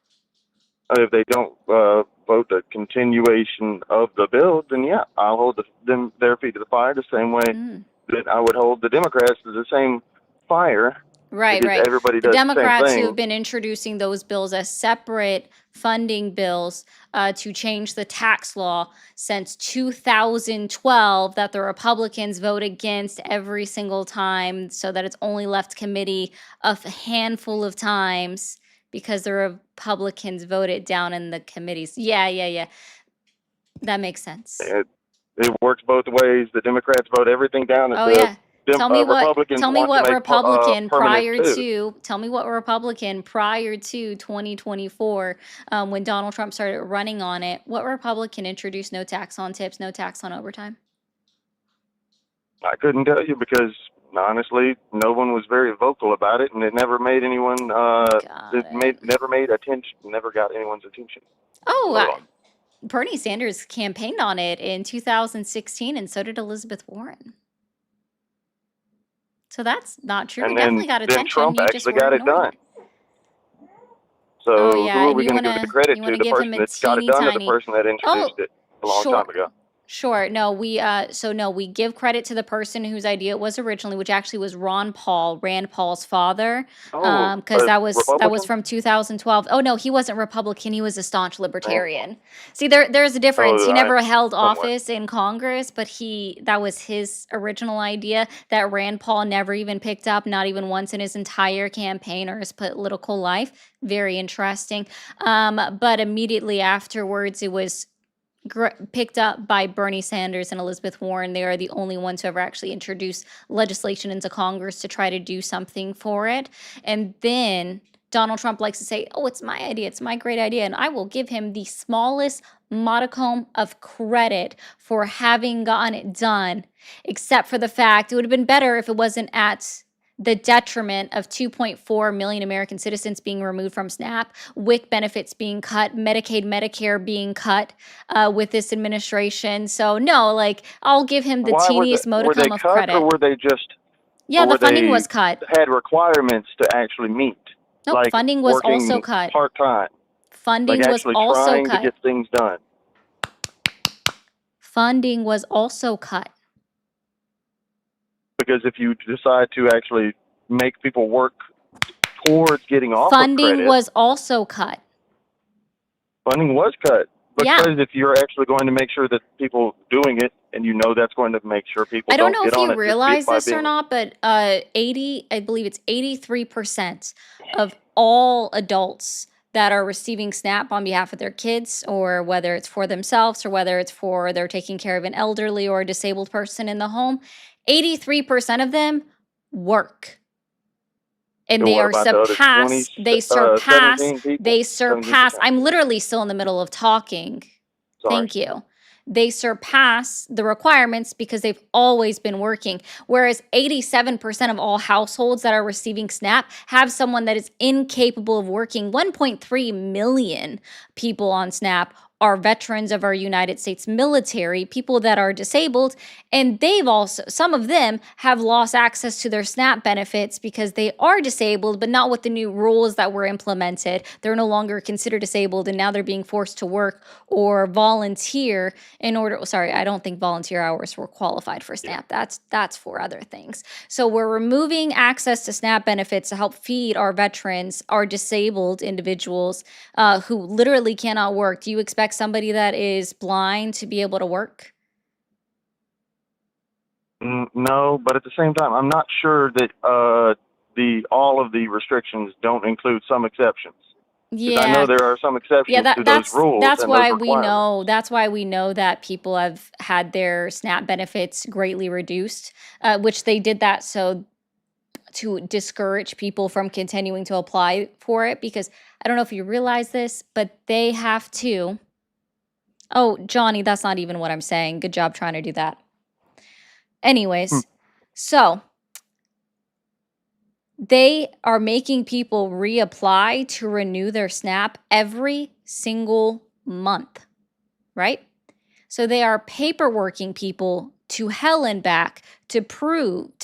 If they don't vote the continuation of the bill, then yeah, I'll hold them their feet to the fire the same way that I would hold the Democrats to the same fire. Right, Because right. everybody The does the same Democrats who have thing. been introducing those bills as separate funding bills to change the tax law since 2012 that the Republicans vote against every single time, so that it's only left committee a handful of times because the Republicans vote it down in the committees. Yeah. That makes sense. It works both ways. The Democrats vote everything down at Oh the yeah. Tell me Republicans tell me want to what make Republican permanent prior too. to tell me what Republican prior to 2024 when Donald Trump started running on it, what Republican introduced no tax on tips, no tax on overtime? I couldn't tell you because honestly, no one was very vocal about it, and it never made anyone. Never made attention. Never got anyone's attention. Oh, Bernie Sanders campaigned on it in 2016, and so did Elizabeth Warren. So that's not true. And It definitely got attention. then Trump You actually just were got it ignoring done. it. So Oh yeah, who are and we you going to give wanna the credit you to? wanna The give person him a that's got it teeny done, or the tiny. person that introduced it a long Sure. time ago? Sure. No, we give credit to the person whose idea it was originally, which actually was Rand Paul's father, because that was Republican? from 2012. Oh no, he wasn't Republican. He was a staunch libertarian. See, there's a difference. He never held office in Congress, but that was his original idea that Rand Paul never even picked up, not even once in his entire campaign or his political life. Very interesting. But immediately afterwards, it was picked up by Bernie Sanders and Elizabeth Warren. They are the only ones who ever actually introduced legislation into Congress to try to do something for it. And then Donald Trump likes to say, oh, it's my idea, it's my great idea. And I will give him the smallest modicum of credit for having gotten it done, except for the fact it would have been better if it wasn't at the detriment of 2.4 million American citizens being removed from SNAP, WIC benefits being cut, Medicaid, Medicare being cut with this administration. So no, like I'll give him the Why teeniest were they modicum of cut, credit. or were they just, Yeah, or the were funding they was cut. had requirements to actually meet, Nope, like funding was also working cut. part-time, Funding like was actually also trying to cut. get things done? Funding was also cut. Because if you decide to actually make people work towards getting off of Funding credit, was also cut. funding was cut. Yeah. Because if you're actually going to make sure that people doing it, and you know that's going to make sure people I don't know get if on you it just realize by this or being- not, but I believe it's 83% of all adults that are receiving SNAP on behalf of their kids, or whether it's for themselves or whether it's for they're taking care of an elderly or a disabled person in the home, 83% of them work. And So they what are about the other surpassed. 20, They 17 people? They 17%. surpass. I'm literally still in the middle of talking. Sorry. Thank you. They surpass the requirements because they've always been working. Whereas 87% of all households that are receiving SNAP have someone that is incapable of working. 1.3 million people on SNAP are veterans of our United States military, people that are disabled, and some of them have lost access to their SNAP benefits because they are disabled, but not with the new rules that were implemented. They're no longer considered disabled, and now they're being forced to work or volunteer I don't think volunteer hours were qualified for SNAP. That's for other things. So we're removing access to SNAP benefits to help feed our veterans, our disabled individuals who literally cannot work. Do you expect somebody that is blind to be able to work? No, but at the same time, I'm not sure that all of the restrictions don't include some exceptions. 'Cause Yeah. I know there are some exceptions to those rules. That's and why those we know. requirements. That's why we know that people have had their SNAP benefits greatly reduced, which they did that so to discourage people from continuing to apply for it. Because I don't know if you realize this, but they have to. Oh, Johnny, that's not even what I'm saying. Good job trying to do that. Anyways, so they are making people reapply to renew their SNAP every single month, right? So they are paperworking people to hell and back to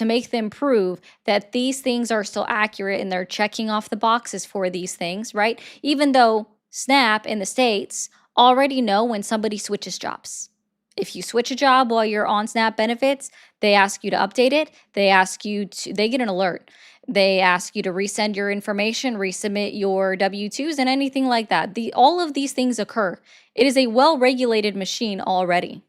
make them prove that these things are still accurate and they're checking off the boxes for these things, right? Even though SNAP in the States already know when somebody switches jobs. If you switch a job while you're on SNAP benefits, they ask you to update it. They get an alert. They ask you to resend your information, resubmit your W-2s, and anything like that. All of these things occur. It is a well-regulated machine already.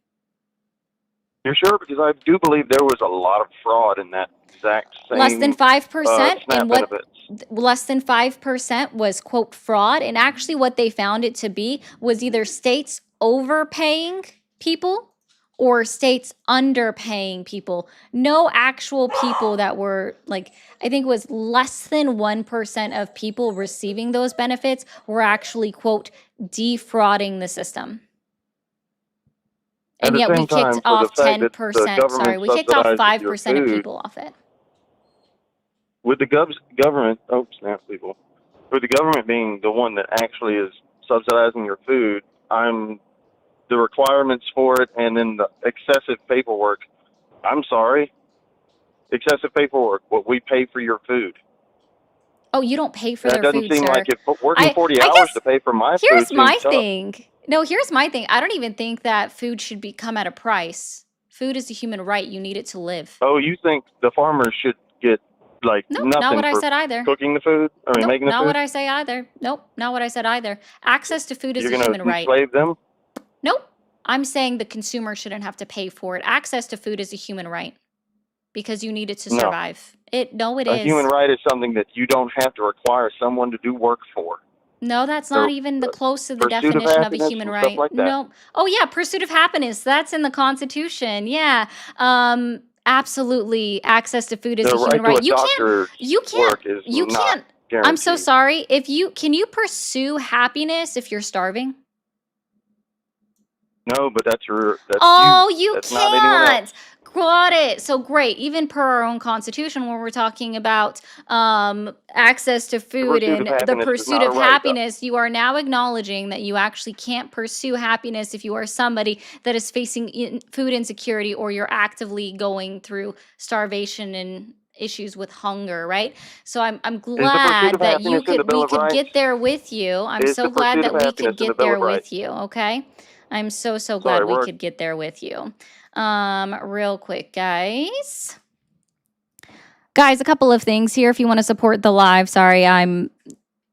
You're sure? Because I do believe there was a lot of fraud in that exact same Less than 5%, SNAP and what benefits. less than 5% was, quote, fraud. And actually what they found it to be was either states overpaying people or states underpaying people. No actual people that were I think it was less than 1% of people receiving those benefits were actually, quote, defrauding the system. And yet we kicked off 10%. Sorry, we kicked off 5% of people off it. With the government, people. With the government being the one that actually is subsidizing your food, the requirements for it and then the excessive paperwork. I'm sorry. Excessive paperwork, what we pay for your food. Oh, you don't pay for That their doesn't food, seem sir. like it. Working 40 I hours guess to pay for my food. Here's my seems tough. thing. No, here's my thing. I don't even think that food should come at a price. Food is a human right. You need it to live. Oh, you think the farmers should get No, nothing not what I for said either. cooking the food? Nope, making the not food? what I say either. Nope, not what I said either. Access to food is You're a going human to right. enslave them? Nope. I'm saying the consumer shouldn't have to pay for it. Access to food is a human right because you need it to No. survive. It is. A human right is something that you don't have to require someone to do work for. No, that's not The even the close to the pursuit of definition of a happiness human and stuff right. like that. No. Oh yeah, pursuit of happiness. That's in the Constitution. Yeah. Absolutely. Access to food is The a human right right. to a doctor's You can't work is you not. can't Guaranteed. I'm so sorry. Can you pursue happiness if you're starving? No, but that's Oh, you. you That's not anyone else. can't. Got it. So great. Even per our own constitution, when we're talking about access to food pursuit of and the happiness is pursuit not a of right, though. happiness, you are now acknowledging that you actually can't pursue happiness if you are somebody that is facing food insecurity or you're actively going through starvation and issues with hunger, right? So I'm Is the pursuit glad of that you happiness in the could Bill we of could Rights? get there with you. I'm Is so the glad pursuit that of we happiness could in the get Bill there of Rights? with you, okay? I'm so Sorry, glad we we're could get there with you. Real quick, guys. Guys, a couple of things here if you want to support the live. Sorry,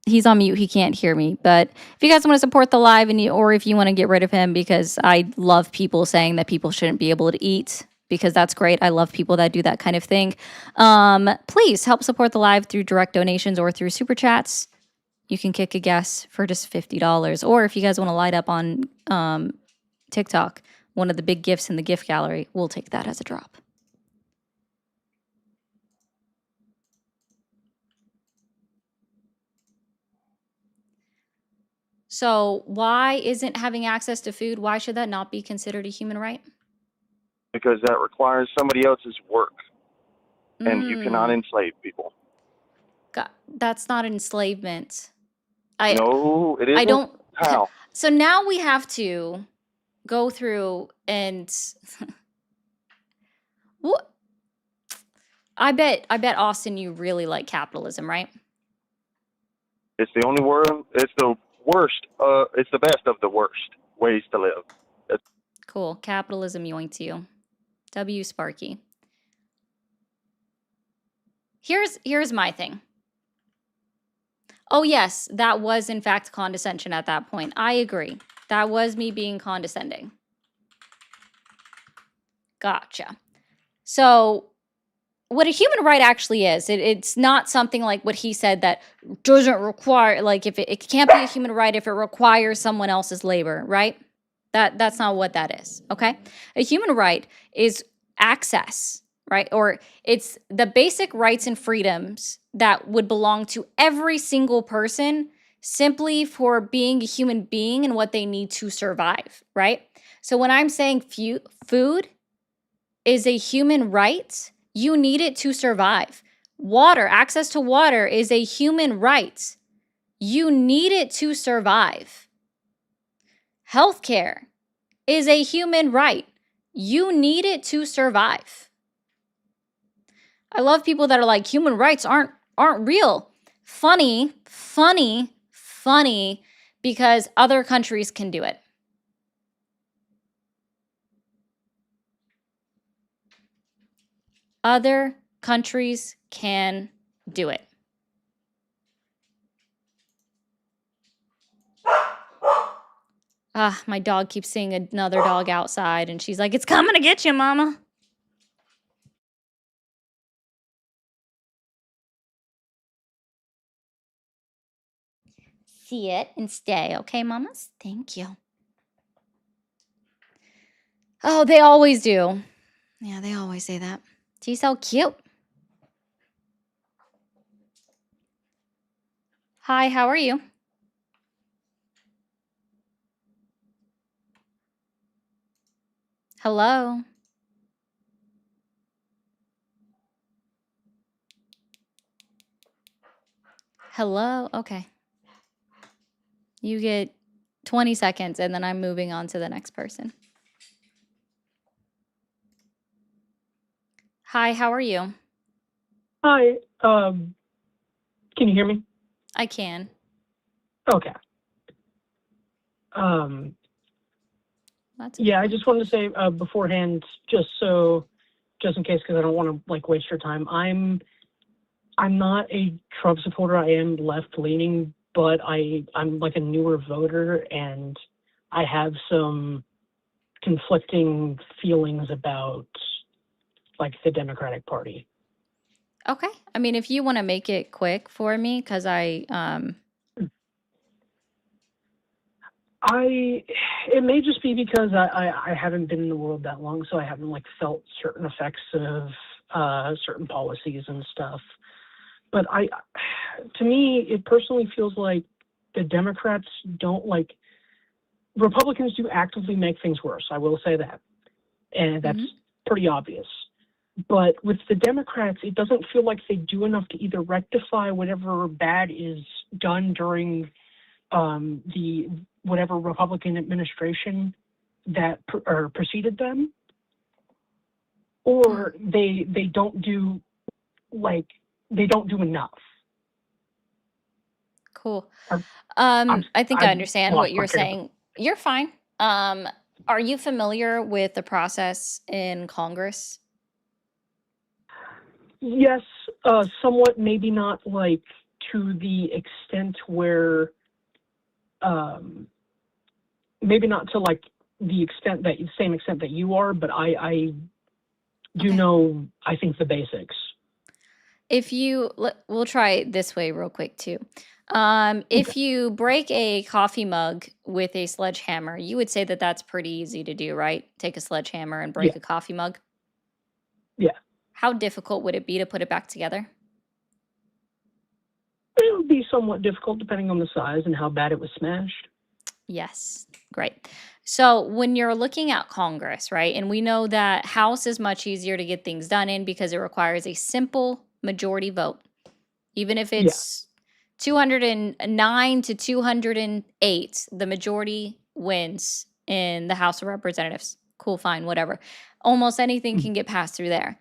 he's on mute. He can't hear me. But if you guys want to support the live or if you want to get rid of him, because I love people saying that people shouldn't be able to eat, because that's great. I love people that do that kind of thing. Please help support the live through direct donations or through super chats. You can kick a guess for just $50. Or if you guys want to light up on TikTok, one of the big gifts in the gift gallery, we'll take that as a drop. So why isn't having access to food, why should that not be considered a human right? Because that requires somebody else's work, and you cannot enslave people. God, that's not enslavement. No, it isn't. I don't. How? So now we have to go through and what? I bet Austin, you really like capitalism, right? It's the only word. It's the worst. It's the best of the worst ways to live. Cool. Capitalism yoinked you. W Sparky. Here's my thing. Oh yes, that was in fact condescension at that point. I agree. That was me being condescending. Gotcha. So what a human right actually is, it's not something like what he said that doesn't require, like if it can't be a human right if it requires someone else's labor, right? That's not what that is, okay? A human right is access, right? Or it's the basic rights and freedoms that would belong to every single person simply for being a human being and what they need to survive, right? So when I'm saying food is a human right, you need it to survive. Water, access to water is a human right. You need it to survive. Healthcare is a human right. You need it to survive. I love people that are like, human rights aren't real. Funny, because other countries can do it. Other countries can do it. My dog keeps seeing another dog outside, and she's like, it's coming to get you, mama. See it and stay, okay, mamas? Thank you. Oh, they always do. Yeah, they always say that. She's so cute. Hi, how are you? Hello? Hello? Okay. You get 20 seconds, and then I'm moving on to the next person. Hi, how are you? Hi, can you hear me? I can. Okay. That's Yeah, I just wanted to say beforehand, just in case, because I don't want to like waste your time. I'm not a Trump supporter. I am left leaning, but I'm like a newer voter, and I have some conflicting feelings about like the Democratic Party. okay. I mean, if you want to make it quick for me, because it may just be because I haven't been in the world that long, so I haven't like felt certain effects of certain policies and stuff. But to me, it personally feels like the Democrats don't like, Republicans do actively make things worse. I will say that. And that's pretty obvious. But with the Democrats, it doesn't feel like they do enough to either rectify whatever bad is done during the whatever Republican administration that preceded them, or they don't do enough. Cool. Or- I think I I've understand lost what you're my train of saying. You're fine. Are you familiar with the process in Congress? Yes, somewhat, maybe not like to the extent where, maybe not to like the same extent that you are, but I do Okay. know, I think, the basics. We'll try it this way real quick too. If you break a coffee mug with a sledgehammer, you would say that that's pretty easy to do, right? Take a sledgehammer and break Yeah. a coffee mug. Yeah. How difficult would it be to put it back together? It would be somewhat difficult depending on the size and how bad it was smashed. Yes, great. So when you're looking at Congress, right, and we know that House is much easier to get things done in because it requires a simple majority vote. Even if Yeah. it's 209 to 208, the majority wins in the House of Representatives. Cool, fine, whatever. Almost anything Mhm. can get passed through there.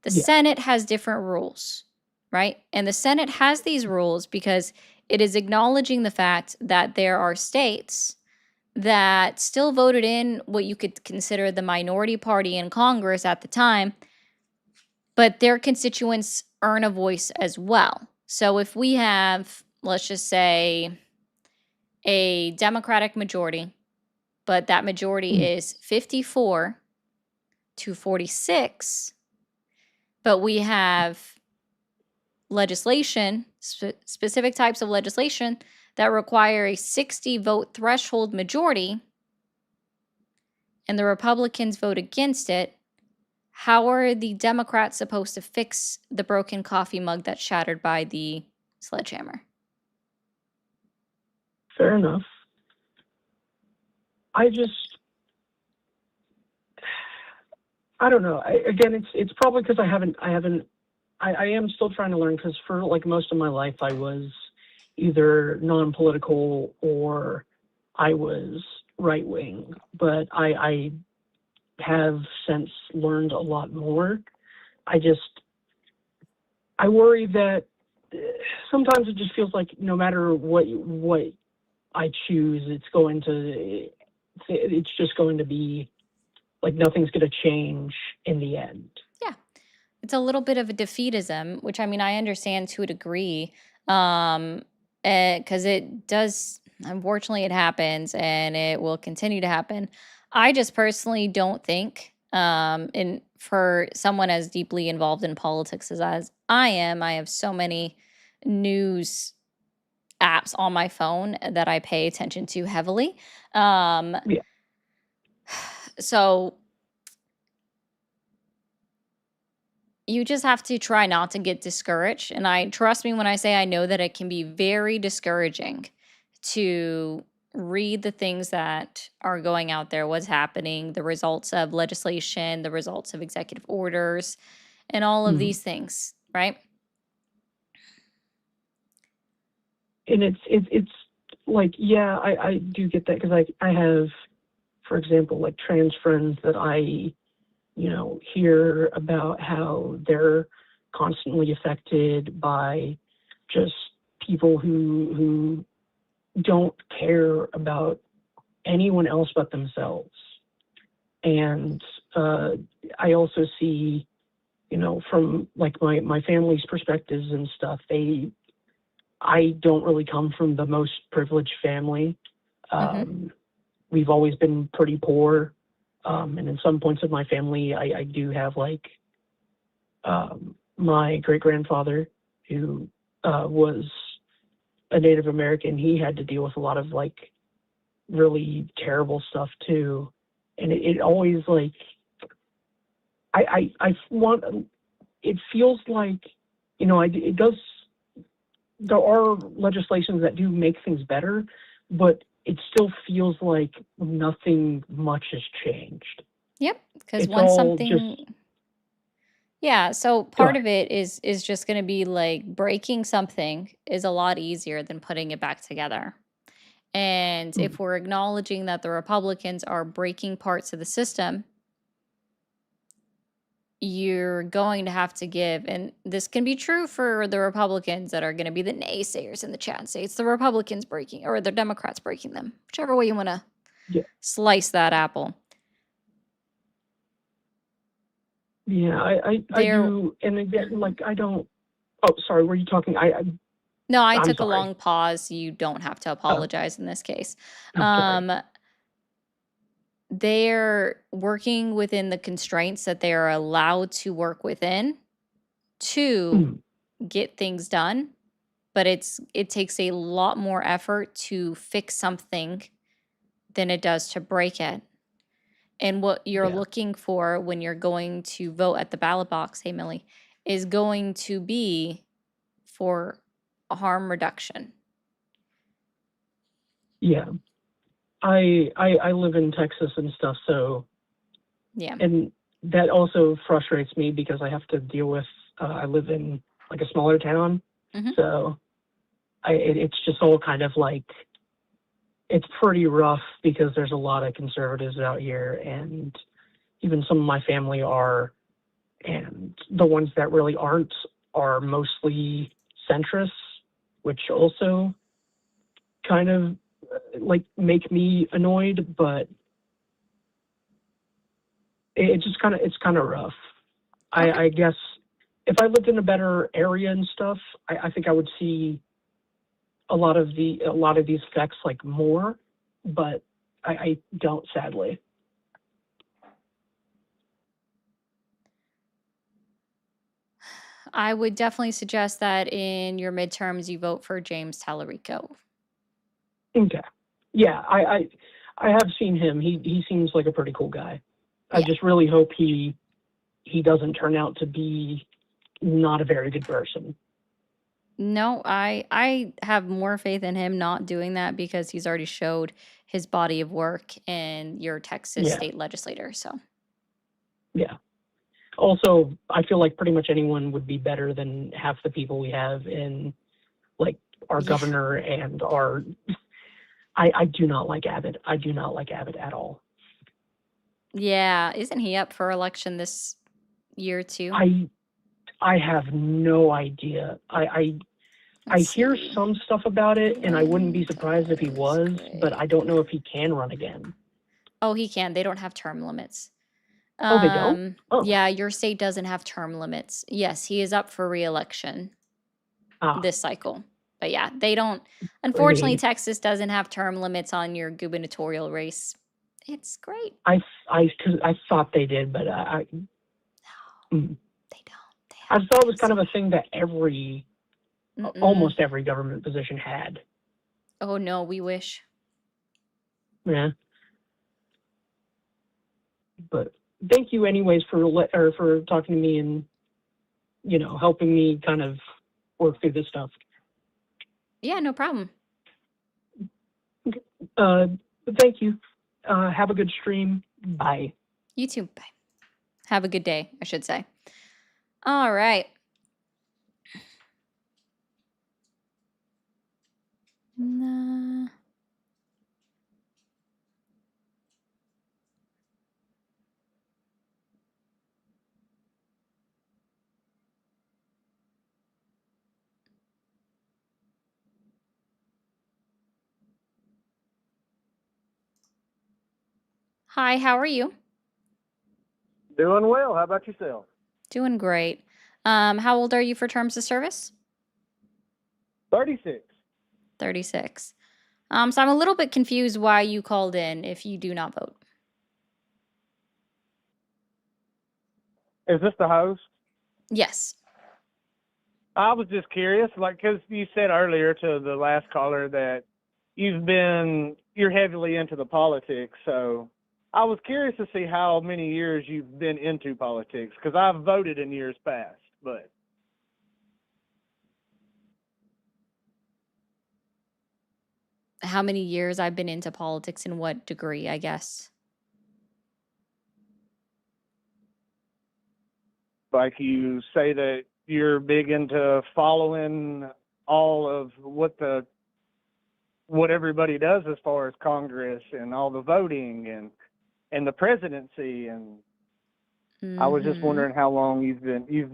The Yeah. Senate has different rules, right? And the Senate has these rules because it is acknowledging the fact that there are states that still voted in what you could consider the minority party in Congress at the time, but their constituents earn a voice as well. So if we have, let's just say, a Democratic majority, but that majority Mhm. is 54 to 46, but we have legislation, specific types of legislation that require a 60 vote threshold majority, and the Republicans vote against it, how are the Democrats supposed to fix the broken coffee mug that's shattered by the sledgehammer? Fair enough. I don't know. Again, it's probably because I am still trying to learn, because for like most of my life I was either non-political or I was right wing, but I have since learned a lot more. I worry that sometimes it just feels like no matter what I choose, it's just going to be like nothing's going to change in the end. Yeah. It's a little bit of a defeatism, which I mean, I understand to a degree, because it does, unfortunately, it happens and it will continue to happen. I just personally don't think, and for someone as deeply involved in politics as I am, I have so many news apps on my phone that I pay attention to heavily. Yeah. So you just have to try not to get discouraged. And I trust me when I say I know that it can be very discouraging to read the things that are going out there, what's happening, the results of legislation, the results of executive orders, and all of Mhm. these things, right? And it's like, yeah, I do get that, because I have, for example, like trans friends that I hear about how they're constantly affected by just people who don't care about anyone else but themselves. And I also see, from like my family's perspectives and stuff, I don't really come from the most privileged family. We've always been pretty poor. And in some points of my family, I do have like my great grandfather, who was a Native American. He had to deal with a lot of like really terrible stuff too. And it always like, I want, it feels like it does. There are legislations that do make things better, but it still feels like nothing much has changed. Yep, because It's once all just something, yeah, so go part ahead. of it is just going to be like breaking something is a lot easier than putting it back together. And Mm, if we're acknowledging that the Republicans are breaking parts of the system, you're going to have to give, and this can be true for the Republicans that are going to be the naysayers in the chat and say it's the Republicans breaking or the Democrats breaking them, whichever way you want to yeah, slice that apple. yeah, I They're do, and again, like I don't. Oh, sorry, were you talking? No, I I'm took a sorry. long pause. You don't have to Oh, apologize in this case. I'm sorry. Um, they're working within the constraints that they are allowed to work within to Mm, get things done, but it takes a lot more effort to fix something than it does to break it. And what you're yeah, looking for when you're going to vote at the ballot box, hey Millie, is going to be for harm reduction. yeah. I live in Texas and stuff, so Yeah. and that also frustrates me because I have to deal with. I live in like a smaller town, hmm so it's just all kind of like it's pretty rough because there's a lot of conservatives out here, and even some of my family are, and the ones that really aren't are mostly centrists, which also kind of like make me annoyed, but it just it's kind of rough. Okay. I guess if I lived in a better area and stuff, I think I would see a lot of these effects like more, but I don't, sadly. I would definitely suggest that in your midterms you vote for James Tallarico. Okay. Yeah, I have seen him. He seems like a pretty cool guy. I Yeah. just really hope he doesn't turn out to be not a very good person. No, I have more faith in him not doing that because he's already showed his body of work in your Texas Yeah, state legislator. So, yeah. Also, I feel like pretty much anyone would be better than half the people we have in like our yeah. governor and our. I do not like Abbott. I do not like Abbott at all. Yeah, isn't he up for election this year too? I have no idea. I Let's hear see. some stuff about it, and I wouldn't be surprised if he That is was, but I great. don't know if he can run again. Oh, he can. They don't have term limits. Oh, they don't? Oh, Yeah, your state doesn't have term limits. Yes, he is up for re-election ah, this cycle. But yeah, they don't. Unfortunately, great. Texas doesn't have term limits on your gubernatorial race. It's great. Cause I thought they did, but No, mm. they don't. They I have thought it was limits. kind of a thing that Mm-mm. almost every government position had. Oh no, we wish. Yeah. But thank you anyways for talking to me and, helping me kind of work through this stuff. Yeah, no problem. Uh, thank you. Have a good stream. Bye. You too. Bye. Have a good day, I should say. All right. Nah. Hi, how are you? Doing well. How about yourself? Doing great. How old are you for terms of service? 36. 36. So I'm a little bit confused why you called in if you do not vote. Is this the host? Yes. I was just curious, like, because you said earlier to the last caller that you're heavily into the politics. So I was curious to see how many years you've been into politics, because I've voted in years past, but. how many years I've been into politics and what degree, I guess. Like you say that you're big into following all of what everybody does as far as Congress and all the voting and the presidency, and I was just Mhm. wondering how long you've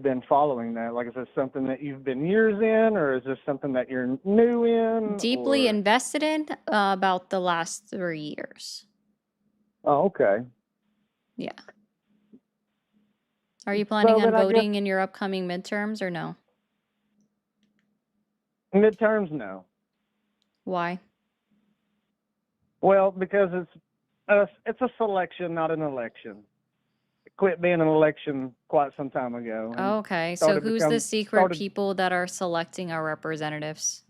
been following that. Like, is this something that you've been years in, or is this something that you're new in, Deeply or? invested in about the last 3 years. Oh, okay. Yeah. Are you planning So on then I guess voting in your upcoming midterms or no? midterms, no. Why? Well, because it's a selection, not an election. It quit being an election quite some time ago, and Okay, so started who's the become secret started. people that are selecting our representatives?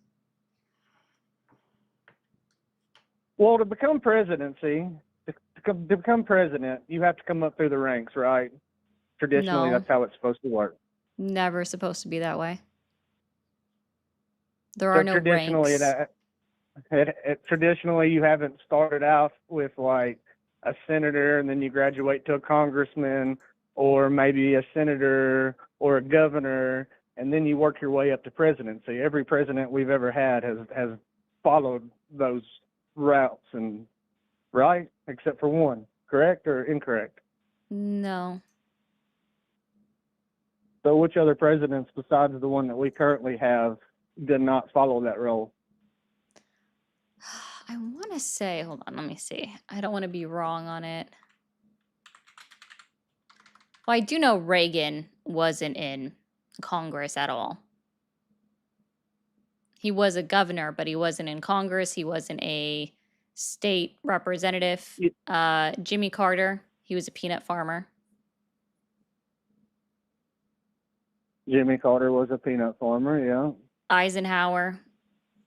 Well, to become presidency, to become president, you have to come up through the ranks, right? Traditionally, No, that's how it's supposed to work. never supposed to be that way. There So are no ranks. traditionally, you haven't started out with like a senator and then you graduate to a congressman, or maybe a senator or a governor, and then you work your way up to presidency. Every president we've ever had has followed those routes, and right, except for one. Correct or incorrect? No. So which other presidents besides the one that we currently have did not follow that role? I want to say, hold on, let me see. I don't want to be wrong on it. Well, I do know Reagan wasn't in Congress at all. He was a governor, but he wasn't in Congress. He wasn't a state representative. Jimmy Carter, he was a peanut farmer. Jimmy Carter was a peanut farmer, yeah. Eisenhower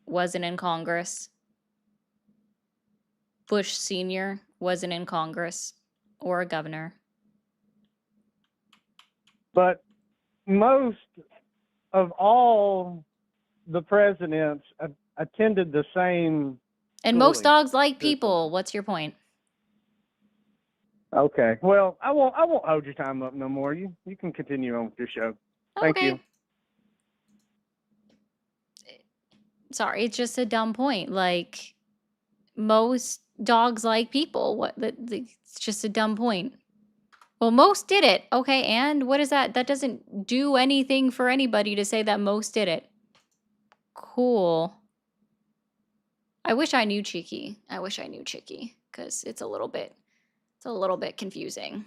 wasn't in Congress. Bush Sr. wasn't in Congress or a governor. But most of all the presidents attended the same And most schooling dogs like system. people. What's your point? Okay. Well, I won't hold your time up no more. You can continue on with your show. Thank Okay. you. Sorry, it's just a dumb point. Like, most dogs like people. It's just a dumb point. Well, most did it. Okay, and what is that? That doesn't do anything for anybody to say that most did it. Cool. I wish I knew Cheeky. I wish I knew Chicky, because it's a little bit confusing.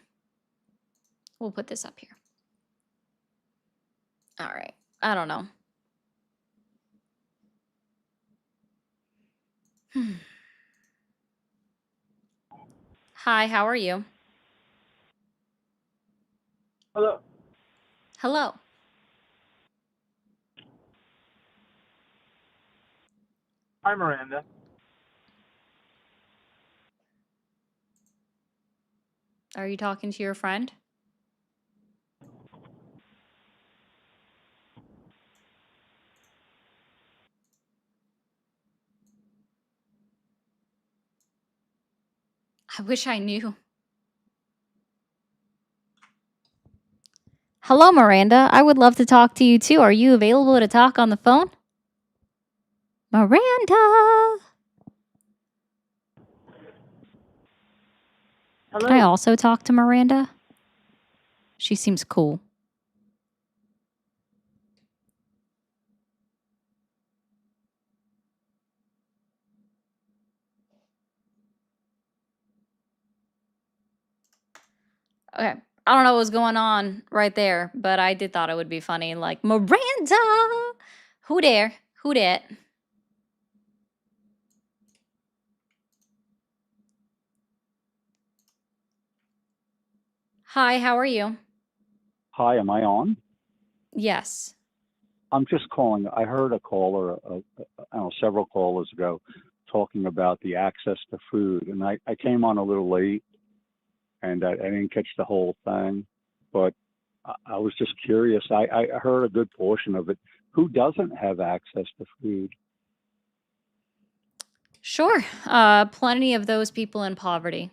We'll put this up here. All right. I don't know. Hi, how are you? Hello. Hello. Hi, Miranda. Are you talking to your friend? I wish I knew. Hello, Miranda. I would love to talk to you too. Are you available to talk on the phone? Miranda! Hello. Can I also talk to Miranda? She seems cool. Okay. I don't know what was going on right there, but I did thought it would be funny. Like, Miranda! Who there? Who dat? Hi, how are you? Hi, am I on? Yes. I'm just calling. I heard a caller, I don't know, several callers ago talking about the access to food. And I came on a little late and I didn't catch the whole thing, but I was just curious. I heard a good portion of it. Who doesn't have access to food? Sure. Plenty of those people in poverty.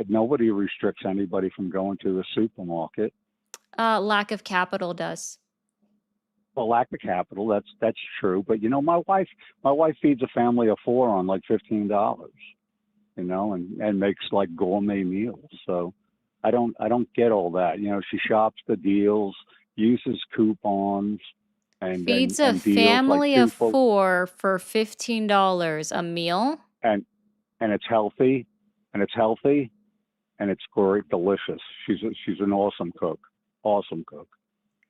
Nobody restricts anybody from going to the supermarket. Lack of capital does. Well, lack of capital, that's true. But my wife feeds a family of 4 on like $15, and makes like gourmet meals. So I don't get all that. She shops the deals, uses coupons, and Feeds and, a and deals like family of 4 for $15 a meal. and it's healthy, and it's great, delicious. She's an awesome cook. Awesome cook.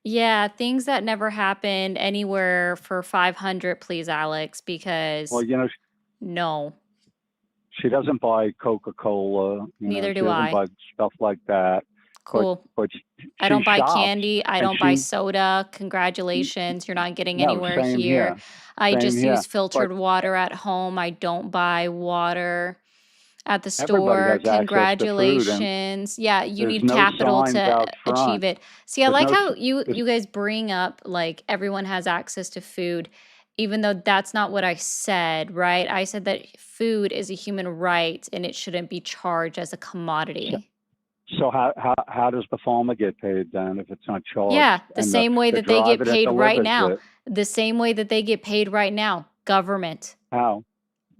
Yeah, things that never happened anywhere for 500, please, Alex, Well, because no, she doesn't buy Coca-Cola, neither she do doesn't I. buy stuff like that. But Cool. but I she don't buy shops, candy. I and don't buy she soda. Congratulations, you're not getting no, anywhere same here. here, I same just here. use But filtered water at home. I don't buy water at the everybody store. has access to food, and Congratulations. Yeah, you there's need no capital signs to out achieve front. it. See, I There's like no how s- you there's, you guys bring up like everyone has access to food, even though that's not what I said, right? I said that food is a human right and it shouldn't be charged as a so, commodity. so how does the farmer get paid then if it's not Yeah, charged, the and same way the that they get driver that paid right delivers now. it? The same way that they get paid right now. Government. How?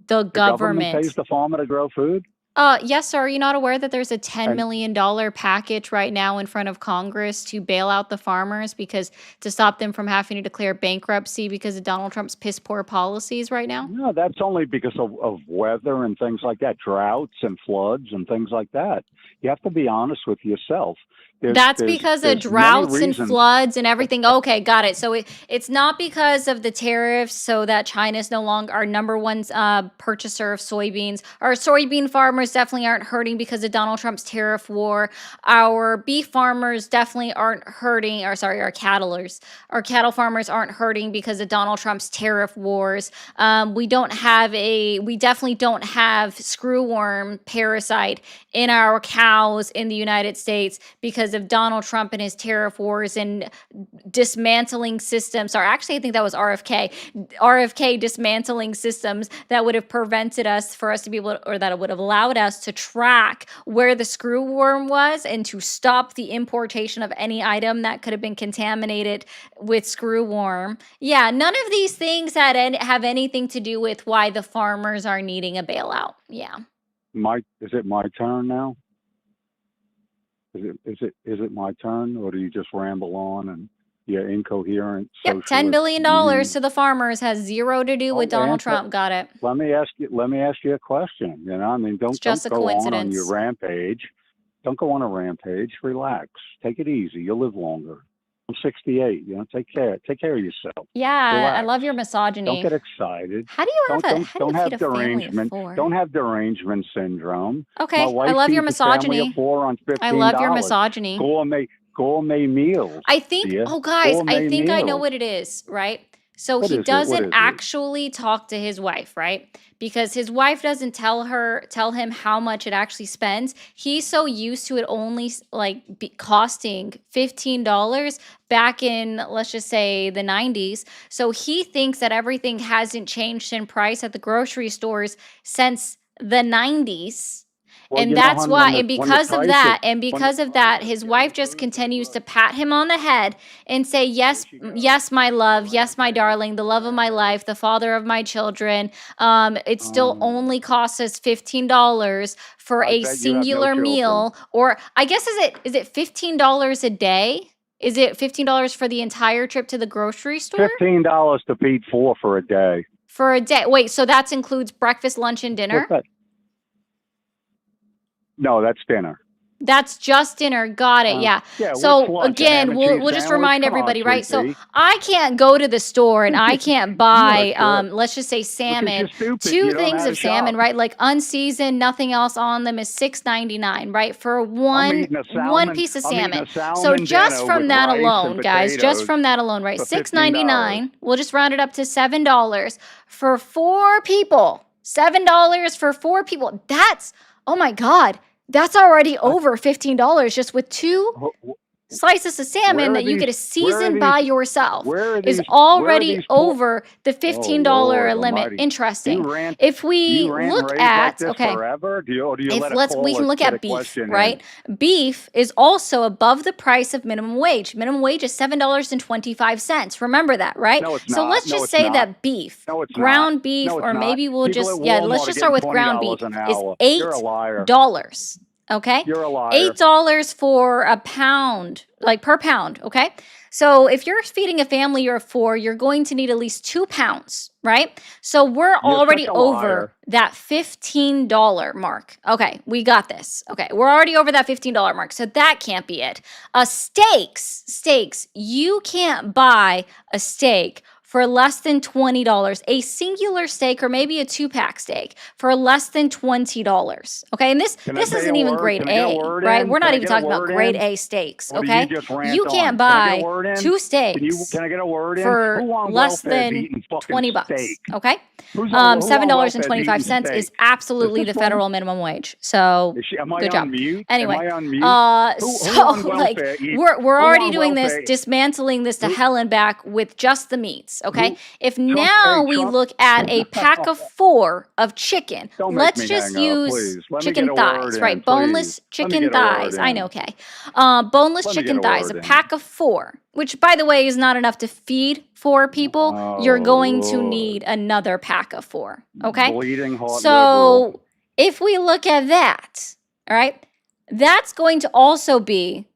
The The government pays government. the farmer to grow food? Yes, sir. Are you not aware that there's a $10 And million package right now in front of Congress to bail out the farmers because to stop them from having to declare bankruptcy because of Donald Trump's piss poor policies right now? no, that's only because of weather and things like that, droughts and floods and things like that. You have to be honest with yourself. That's because of There's many droughts and reasons. floods and everything. Okay, got it. So it's not because of the tariffs, so that China's no longer our number one purchaser of soybeans. Our soybean farmers definitely aren't hurting because of Donald Trump's tariff war. Our beef farmers definitely aren't hurting, or sorry, our cattle farmers aren't hurting because of Donald Trump's tariff wars. We definitely don't have screwworm parasite in our cows in the United States because of Donald Trump and his tariff wars and dismantling systems. Or actually, I think that was RFK dismantling systems that would have prevented us for us to be able to, or that would have allowed us to track where the screwworm was and to stop the importation of any item that could have been contaminated with screwworm. Yeah, none of these things have anything to do with why the farmers are needing a bailout. Yeah. Is it my turn now? Is it my turn, or do you just ramble on and you're incoherent Yep, $10 socialist billion views? to the farmers has zero to do with Oh, Donald answer. Trump. Got it. Let me ask you a question. I mean, It's don't just a go on your coincidence. rampage. Don't go on a rampage. Relax. Take it easy. You'll live longer. I'm 68. Take care of yourself. Yeah, I Relax. love your Don't misogyny. get excited. How do you Don't have don't how do you don't feed have a family of derangement. 4? Don't have derangement syndrome. My Okay, I wife love your feeds a family of misogyny. 4 on I love your $15. misogyny. Gourmet meals, I think, dear. oh guys, I Gourmet think I know meals. what it is, right? So What he is it? What doesn't is it? actually talk to his wife, right? Because his wife doesn't tell him how much it actually spends. He's so used to it only costing $15 back in, let's just say, the 90s. So he thinks that everything hasn't changed in price at the grocery stores since the 90s. Well, And you know, that's hon, why, when and the because of prices that, when the his wife just continues to pat him on the head and say, yes, yes, my love, yes, my darling, the love of my life, the father of my children. It still only costs us $15 for I a bet you have no singular children. meal, or I guess is it $15 a day? Is it $15 for the entire trip to the grocery store? $15 to feed 4 for a day. For a day. Wait, so that includes breakfast, lunch, and dinner? What's that? No, that's dinner. That's just dinner. Got it. Yeah. Yeah. What's So lunch? A ham again, and we'll cheese just sandwich? remind Come on, everybody, right? sweet So pea. I can't go to the store and I can't buy let's just say Because salmon. you're stupid. Two You don't know things how to of salmon, shop. right? Like unseasoned, nothing else on them is $6.99, right? For I'm one eating a one salmon. piece of I'm eating salmon. a salmon So just dinner from with that rice alone, and guys, just potatoes from that alone, right? for $6.99. $15. We'll just round it up to $7 for 4 people. $7 for 4 people. That's, oh my God. That's already over $15 just with 2. slices of salmon Where are that you get to these? Where are season by these? yourself Where are is these? Where are already these? Poor, over the oh $15 Lord limit. Almighty! Do Interesting. you rant? If Do we you rant and look rave like at, this okay, forever? Do you, or do you let if a we can caller look get a at beef, question in? right? Beef is also above the price of minimum wage. Minimum wage is $7.25. Remember that, right? No, it's So not. let's No, just it's say not. that beef, No, it's not. ground beef, No, it's or not. maybe we'll People just, at yeah, Walmart let's are just start getting with ground beef, $20 an is hour. You're a liar. $8. Okay? You're a liar. $8 for a pound, like per pound, okay? So if you're feeding a family of 4, you're going to need at least 2 pounds, right? So we're You're already such a over liar. that $15 mark. Okay, we got this. Okay, we're already over that $15 mark. So that can't be it. Steaks, you can't buy a steak for less than $20, a singular steak or maybe a 2-pack steak for less than $20. Okay, and this Can I say isn't a even word? grade Can I get a A, word right? in? We're Can not I even get a talking about word grade in? A steaks, Or do you okay? just rant You on? can't Can I get a buy word in? 2 Can I steaks get a word in? for Who on less welfare is than eating fucking 20 bucks, steak? okay? Who on welfare is $7.25 eating is steak? absolutely Is the this woman? federal minimum wage. So Am I good job. on mute? Anyway, Am I on mute? Who so on like welfare eats? we're Who already on doing this, welfare? dismantling this to Who? hell and back with just the meats, okay? Who? If Trump? now Hey, we Trump. look at a pack of 4 of chicken, Don't make let's me just hang up, use please. Let me chicken get a word thighs, in, right? please. Boneless Let me chicken get a word thighs. I in. know, okay. Boneless Let me get chicken a thighs, a word in. pack of 4, which by the way is not enough to feed 4 people. You're Oh going to Lord. need another pack of 4, okay? Bleeding heart liberal. So if we look at that, all right, that's going to also be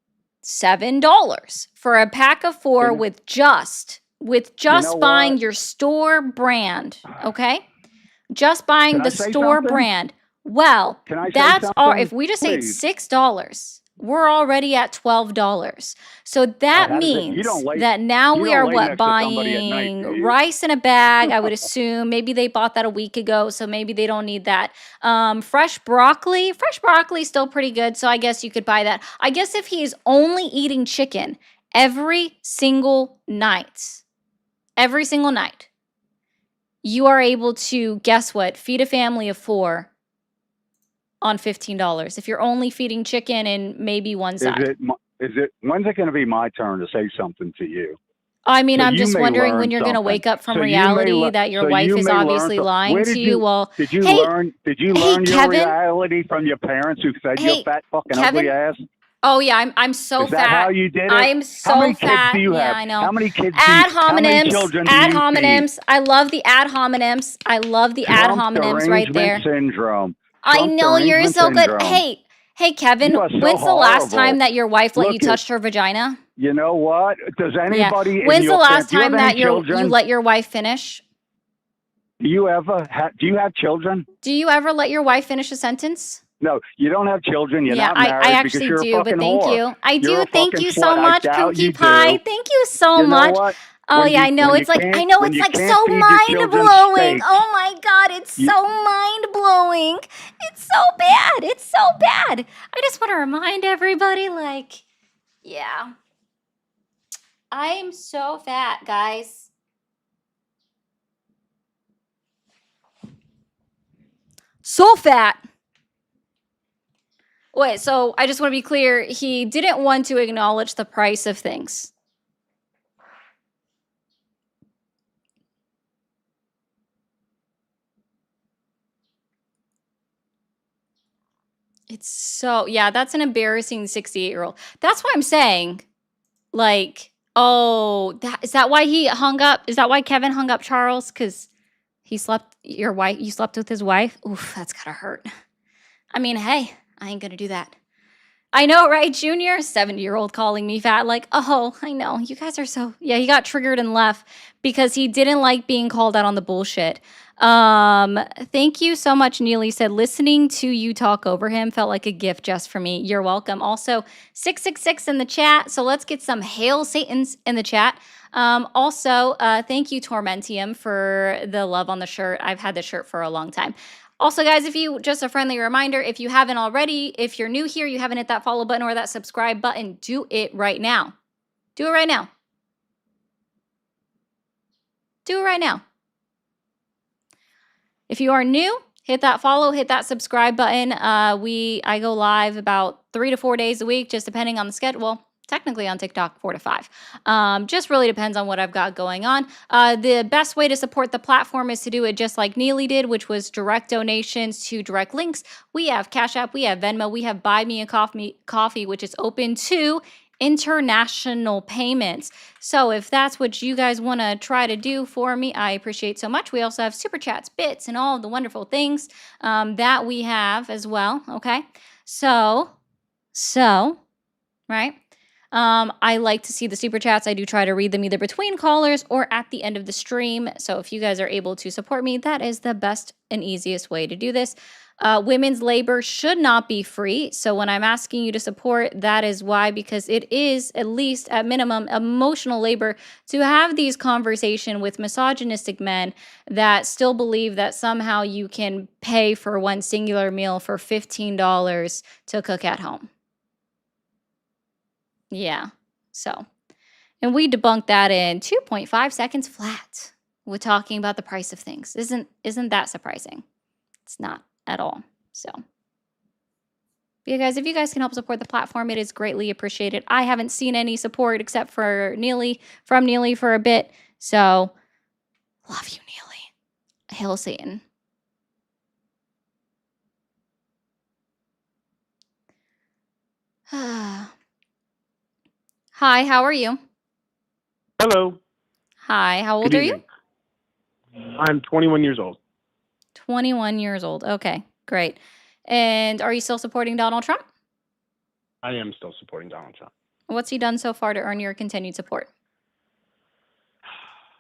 $7 for a pack of 4 You know, with just you know buying what? your store brand, okay? Just buying Can I the say store something? brand. Well, Can I say that's our, if something? we just say Please. $6, we're already at $12. So that How does it? means that now You we don't are lay what, next to somebody at night, do buying you? rice in a bag, I would assume. Maybe they bought that a week ago, so maybe they don't need that. Fresh broccoli is still pretty good, so I guess you could buy that. I guess if he's only eating chicken every single night, you are able to, guess what, feed a family of 4 on $15 if you're only feeding chicken and maybe one side. When's it going to be my turn to say something to you? I mean, So I'm you just may wondering learn when you're going to something. wake up from So you may reality learn. that your So wife you is may learn. obviously lying Where to did you. Well, did you hey, learn? Did you hey, learn your Kevin, reality from your parents who fed your hey, fat fucking ugly Kevin. ass? Oh yeah, I'm so Is that how fat. you did it? I'm How many so kids fat. do you Yeah, have? I know. How many kids do Ad you? How many hominems. children do Ad you feed? hominems. I love the ad hominems. I love the ad Trump hominems right there. derangement syndrome. I Trump know you're derangement so good. syndrome. Hey, Kevin, You are so when's the last time horrible. that your wife let you Look at touch her vagina? you know what? Does Yeah. anybody in When's the your family? last Do you have time any that you children? let your wife finish? Do you ever? Do you have children? Do you ever let your wife finish a sentence? No, you don't have children. You're Yeah, not I married because actually you're a do, fucking but thank whore. you. I You're do. a Thank fucking you slut. so much, I doubt Pookie you Pie. do. Thank you so You know much. what? Oh When yeah, I know. when It's like I can't know when it's you like can't so feed your mind children blowing. steak, Oh my god, it's you, so mind blowing. It's so bad. It's so bad. I just want to remind everybody, like, yeah, I'm so fat, guys. So fat. Wait, so I just want to be clear. He didn't want to acknowledge the price of things. It's so, yeah, that's an embarrassing 68-year-old. That's why I'm saying, like, oh, is that why he hung up? Is that why Kevin hung up Charles? Because you slept with his wife? Oof, that's gotta hurt. I mean, hey, I ain't gonna do that. I know, right, Junior? 70-year-old calling me fat. Like, oh, I know. You guys are so... Yeah, he got triggered and left because he didn't like being called out on the bullshit. Thank you so much, Neely said. Listening to you talk over him felt like a gift just for me. You're welcome. Also, 666 in the chat. So let's get some Hail Satans in the chat. Also, thank you, Tormentium, for the love on the shirt. I've had this shirt for a long time. Also, guys, just a friendly reminder, if you haven't already, if you're new here, you haven't hit that follow button or that subscribe button, do it right now. Do it right now. Do it right now. If you are new, hit that follow, hit that subscribe button. I go live about 3 to 4 days a week, just depending on the schedule. technically on TikTok 4 to 5. Just really depends on what I've got going on. The best way to support the platform is to do it just like Neely did, which was direct donations to direct links. We have Cash App, we have Venmo, we have Buy Me a Coffee, which is open to international payments. So if that's what you guys want to try to do for me, I appreciate so much. We also have super chats, bits, and all the wonderful things that we have as well. Okay, so right. I like to see the super chats. I do try to read them either between callers or at the end of the stream. So if you guys are able to support me, that is the best and easiest way to do this. Women's labor should not be free. So when I'm asking you to support, that is why, because it is at least at minimum emotional labor to have these conversations with misogynistic men that still believe that somehow you can pay for one singular meal for $15 to cook at home. Yeah. So, and we debunked that in 2.5 seconds flat. We're talking about the price of things. Isn't that surprising? It's not at all. So, yeah, guys, if you guys can help support the platform, it is greatly appreciated. I haven't seen any support except for Neely for a bit. So, love you, Neely. Hail Satan. Hi, how are you? Hello. Hi, how old Good are you? evening. I'm 21 years old. 21 years old. Okay, great. And are you still supporting Donald Trump? I am still supporting Donald Trump. What's he done so far to earn your continued support?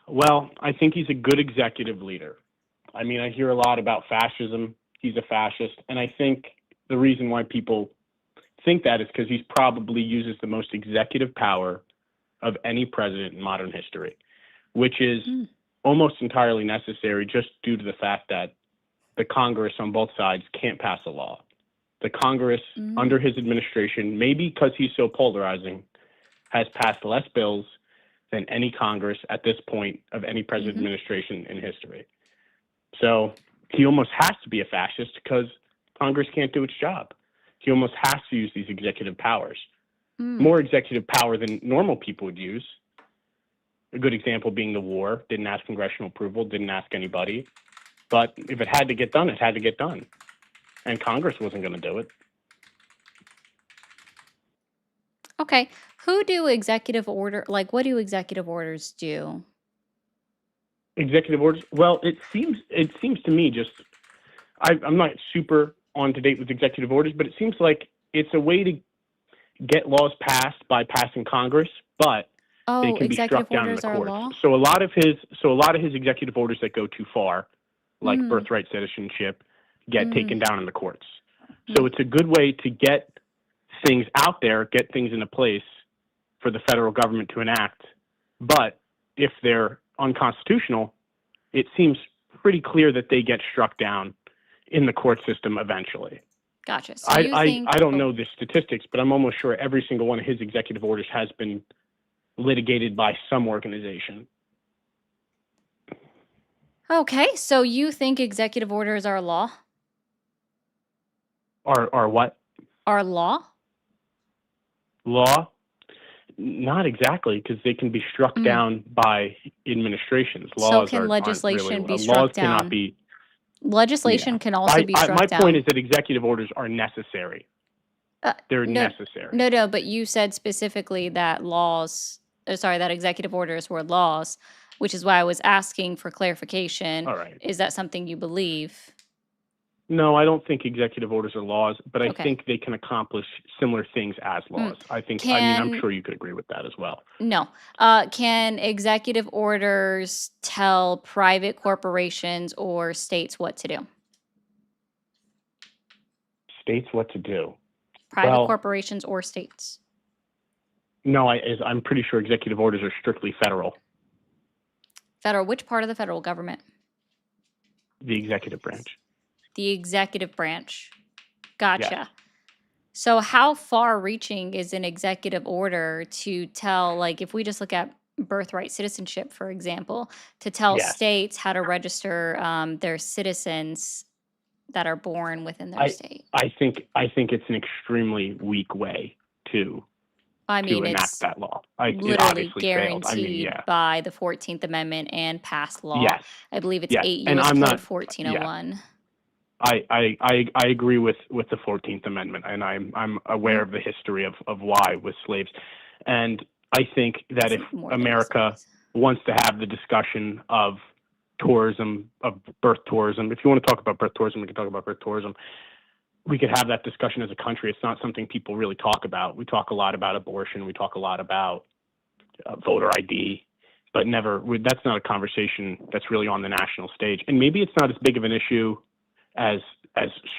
Well, I think he's a good executive leader. I mean, I hear a lot about fascism. He's a fascist. And I think the reason why people think that is because he probably uses the most executive power of any president in modern history, which is almost entirely necessary just due to the fact that the Congress on both sides can't pass a law. The Congress under his administration, maybe because he's so polarizing, has passed less bills than any Congress at this point of any president administration in history. So he almost has to be a fascist because Congress can't do its job. He almost has to use these executive powers. More executive power than normal people would use. A good example being the war. Didn't ask congressional approval, didn't ask anybody. But if it had to get done, it had to get done. And Congress wasn't going to do it. Okay. Who do executive order, like what do executive orders do? Executive orders? Well, it seems to me just, I'm not super on to date with executive orders, but it seems like it's a way to get laws passed by passing Congress, but they can be struck down in the courts. Law? So a lot of his executive orders that go too far, like birthright citizenship, get taken down in the courts. So it's a good way to get things out there, get things into place for the federal government to enact. But if they're unconstitutional, it seems pretty clear that they get struck down in the court system eventually. Gotcha. So I don't know the statistics, but I'm almost sure every single one of his executive orders has been litigated by some organization. Okay, so you think executive orders are law? Are what? Are law? Law? Not exactly, because they can be struck down by administrations. Laws so can legislation be struck laws down? Cannot be. Can also be struck down. My point is that executive orders are necessary. They're necessary. No, but you said specifically that that executive orders were laws, which is why I was asking for clarification. All right. Is that something you believe? No, I don't think executive orders are laws, but I Okay. think they can accomplish similar things as laws. I'm sure you could agree with that as well. No. Can executive orders tell private corporations or states what to do? States what to do? Private corporations or states? No, I'm pretty sure executive orders are strictly federal. Federal. Which part of the federal government? The executive branch. The executive branch. Gotcha. Yes. So how far-reaching is an executive order to tell, like, if we just look at birthright citizenship, for example, to tell Yes. states how to register their citizens that are born within their state? I think it's an extremely weak way to I to mean, enact it's that law. It literally obviously failed. I mean, guaranteed yeah, by the 14th Amendment and past law. yes, I believe it's yes, 8 and U.S. I'm Code not. Yeah, 1401. I agree with the 14th Amendment, and I'm aware Mhm. of the history of why with slaves, and I think that if It's more than America slaves. wants to have the discussion of tourism, of birth tourism, if you want to talk about birth tourism, we can talk about birth tourism. We could have that discussion as a country. It's not something people really talk about. We talk a lot about abortion. We talk a lot about voter ID, but that's not a conversation that's really on the national stage. And maybe it's not as big of an issue as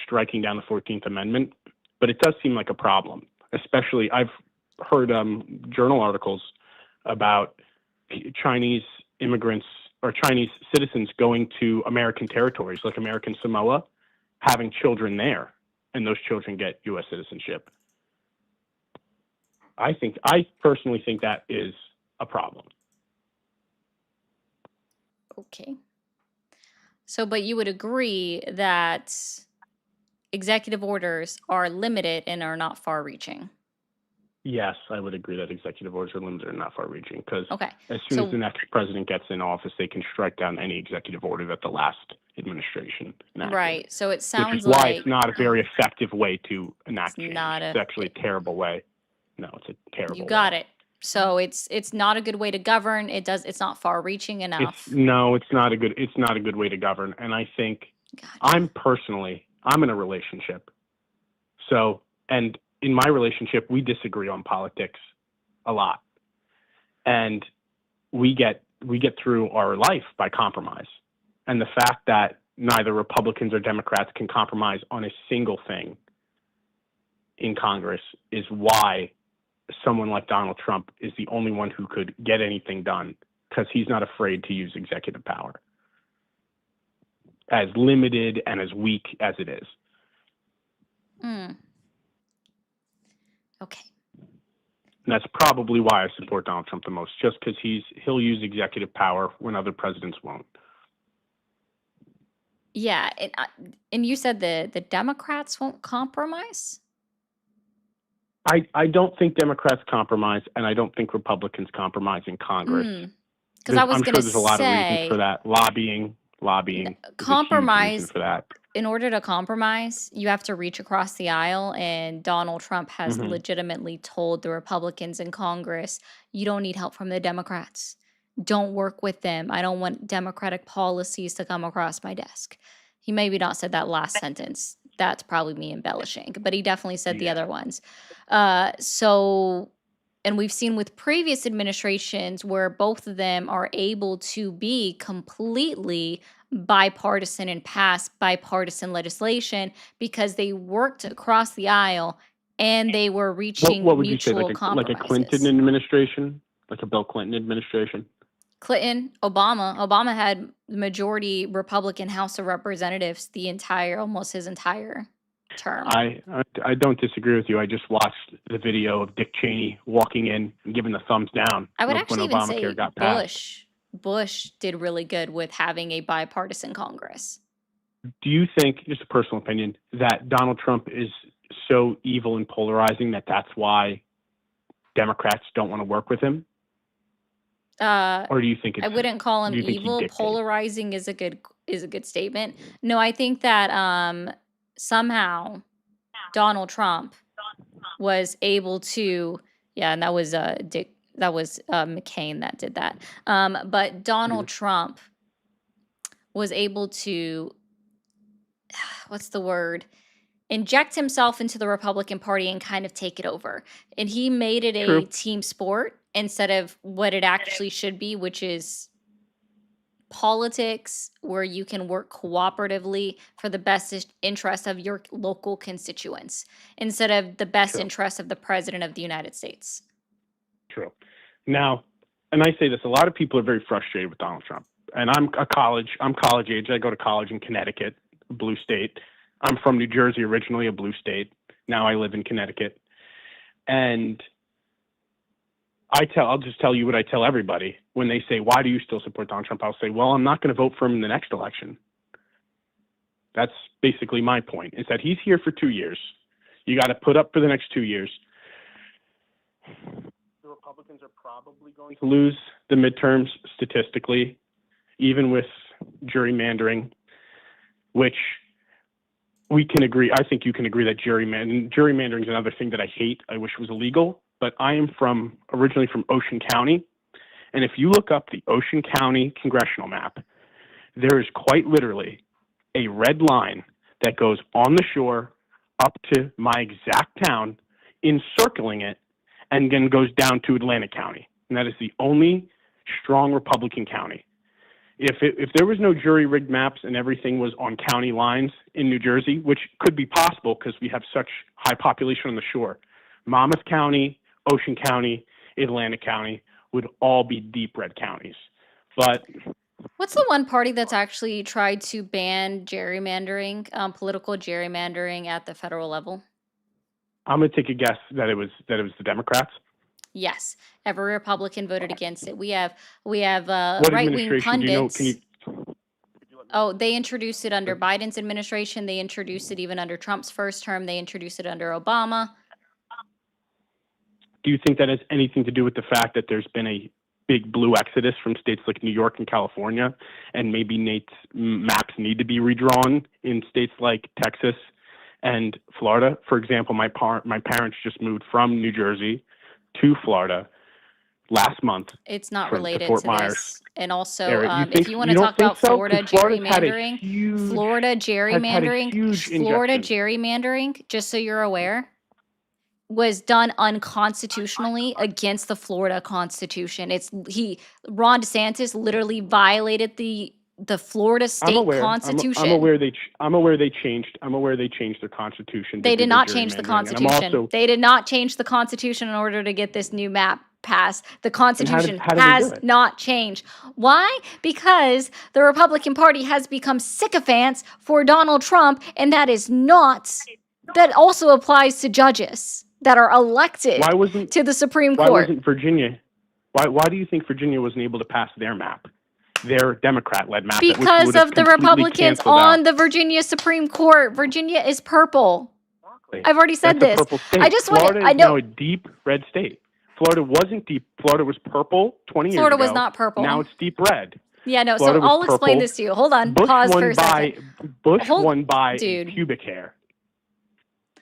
striking down the 14th Amendment, but it does seem like a problem. Especially, I've heard journal articles about Chinese immigrants or Chinese citizens going to American territories like American Samoa, having children there, and those children get U.S. citizenship. I personally think that is a problem. Okay. So, but you would agree that executive orders are limited and are not far reaching. Yes, I would agree that executive orders are limited and not far-reaching because Okay. as soon as So, the next president gets in office, they can strike down any executive order that the last administration enacted. right. So it Which is sounds why like it's not a very effective way to it's enact change. not It's actually it, a terrible way. No, it's a you terrible got way. it. So it's not a good way to govern. It's not far reaching enough. It's not a good way to govern. And I think Gotcha. I'm in a relationship. So, and in my relationship, we disagree on politics a lot. And we get through our life by compromise. And the fact that neither Republicans or Democrats can compromise on a single thing in Congress is why someone like Donald Trump is the only one who could get anything done, because he's not afraid to use executive power, as limited and as weak as it is. Mm. Okay. And that's probably why I support Donald Trump the most, just because he'll use executive power when other presidents won't. Yeah, and you said the Democrats won't compromise? I don't think Democrats compromise, and I don't think Republicans compromise in Congress. Because I was I'm going sure to there's a lot of reasons for say that. Lobbying is a huge reason compromise, for that. in order to compromise, you have to reach across the aisle, and Donald Trump has Mhm. legitimately told the Republicans in Congress, you don't need help from the Democrats. Don't work with them. I don't want Democratic policies to come across my desk. He maybe not said that last sentence. That's probably me embellishing, but he definitely said the Yeah. other ones. And we've seen with previous administrations where both of them are able to be completely bipartisan and pass bipartisan legislation because they worked across the aisle and they were reaching What would you say, mutual like a Clinton compromises. administration, like a Bill Clinton administration? Clinton, Obama had the majority Republican House of Representatives almost his entire term. I don't disagree with you. I just watched the video of Dick Cheney walking in and giving the thumbs down I would when actually even Obamacare say got passed. Bush did really good with having a bipartisan Congress. Do you think, just a personal opinion, that Donald Trump is so evil and polarizing that that's why Democrats don't want to work with him? Or do you think I wouldn't call him do you think he evil. dictates? Polarizing is a good statement. No, I think that somehow Donald Trump was able to, yeah, and that was McCain that did that. But Donald Trump was able to, what's the word? Inject himself into the Republican Party and kind of take it over. And he made it a True. team sport instead of what it actually should be, which is politics where you can work cooperatively for the best interest of your local constituents instead of the best True. interest of the president of the United States. True. Now, and I say this, a lot of people are very frustrated with Donald Trump. And I'm college age. I go to college in Connecticut, a blue state. I'm from New Jersey originally, a blue state. Now I live in Connecticut. And I'll just tell you what I tell everybody when they say, why do you still support Donald Trump? I'll say, well, I'm not going to vote for him in the next election. That's basically my point, is that he's here for 2 years. You got to put up for the next 2 years. Republicans are probably going to lose the midterms statistically, even with gerrymandering, which we can agree. I think you can agree that gerrymandering is another thing that I hate. I wish was illegal. But I am originally from Ocean County, and if you look up the Ocean County congressional map, there is quite literally a red line that goes on the shore up to my exact town, encircling it, and then goes down to Atlantic County. And that is the only strong Republican county. If there was no jury-rigged maps and everything was on county lines in New Jersey, which could be possible because we have such high population on the shore, Monmouth County, Ocean County, Atlantic County would all be deep red counties. But What's the one party that's actually tried to ban gerrymandering, political gerrymandering at the federal level? I'm going to take a guess that it was the Democrats. Yes, every Republican voted against it. We have What right-wing administration do you know? pundits. Oh, they introduced it under Biden's administration. They introduced it even under Trump's first term. They introduced it under Obama. Do you think that has anything to do with the fact that there's been a big blue exodus from states like New York and California, and maybe Nate's maps need to be redrawn in states like Texas and Florida? For example, my parents just moved from New Jersey to Florida last month. It's not to related Fort to Myers this. And also, area. if you want to don't talk think about so? Florida 'Cause Florida's had a gerrymandering, huge- Florida has had a gerrymandering, huge Florida injection. gerrymandering, just so you're aware, was done unconstitutionally against the Florida Constitution. Ron DeSantis literally violated the Florida I'm state aware. constitution. I'm aware they changed. I'm aware they changed their constitution. to They do did the not change the gerrymandering. And I'm Constitution. also, They did not change the Constitution in order to get this new map passed. The And Constitution how did they has do it? not changed. Why? Because the Republican Party has become sycophants for Donald Trump, and that also applies to judges that are elected why wasn't to the Supreme why Court. wasn't Virginia? Why do you think Virginia wasn't able to pass their map, their Democrat-led map? which Because would have of the completely Republicans canceled on out? the Virginia Supreme Court. Virginia is purple. I've already said That's a this. purple state. I just want Florida I is now know a deep red state. Florida wasn't deep. Florida was purple 20 years Florida ago. was not purple. Now it's deep red. Yeah, no. Florida So was I'll explain purple. this to you. Hold on. Bush Pause won for a second. Bush Hold- won by dude. a pubic hair.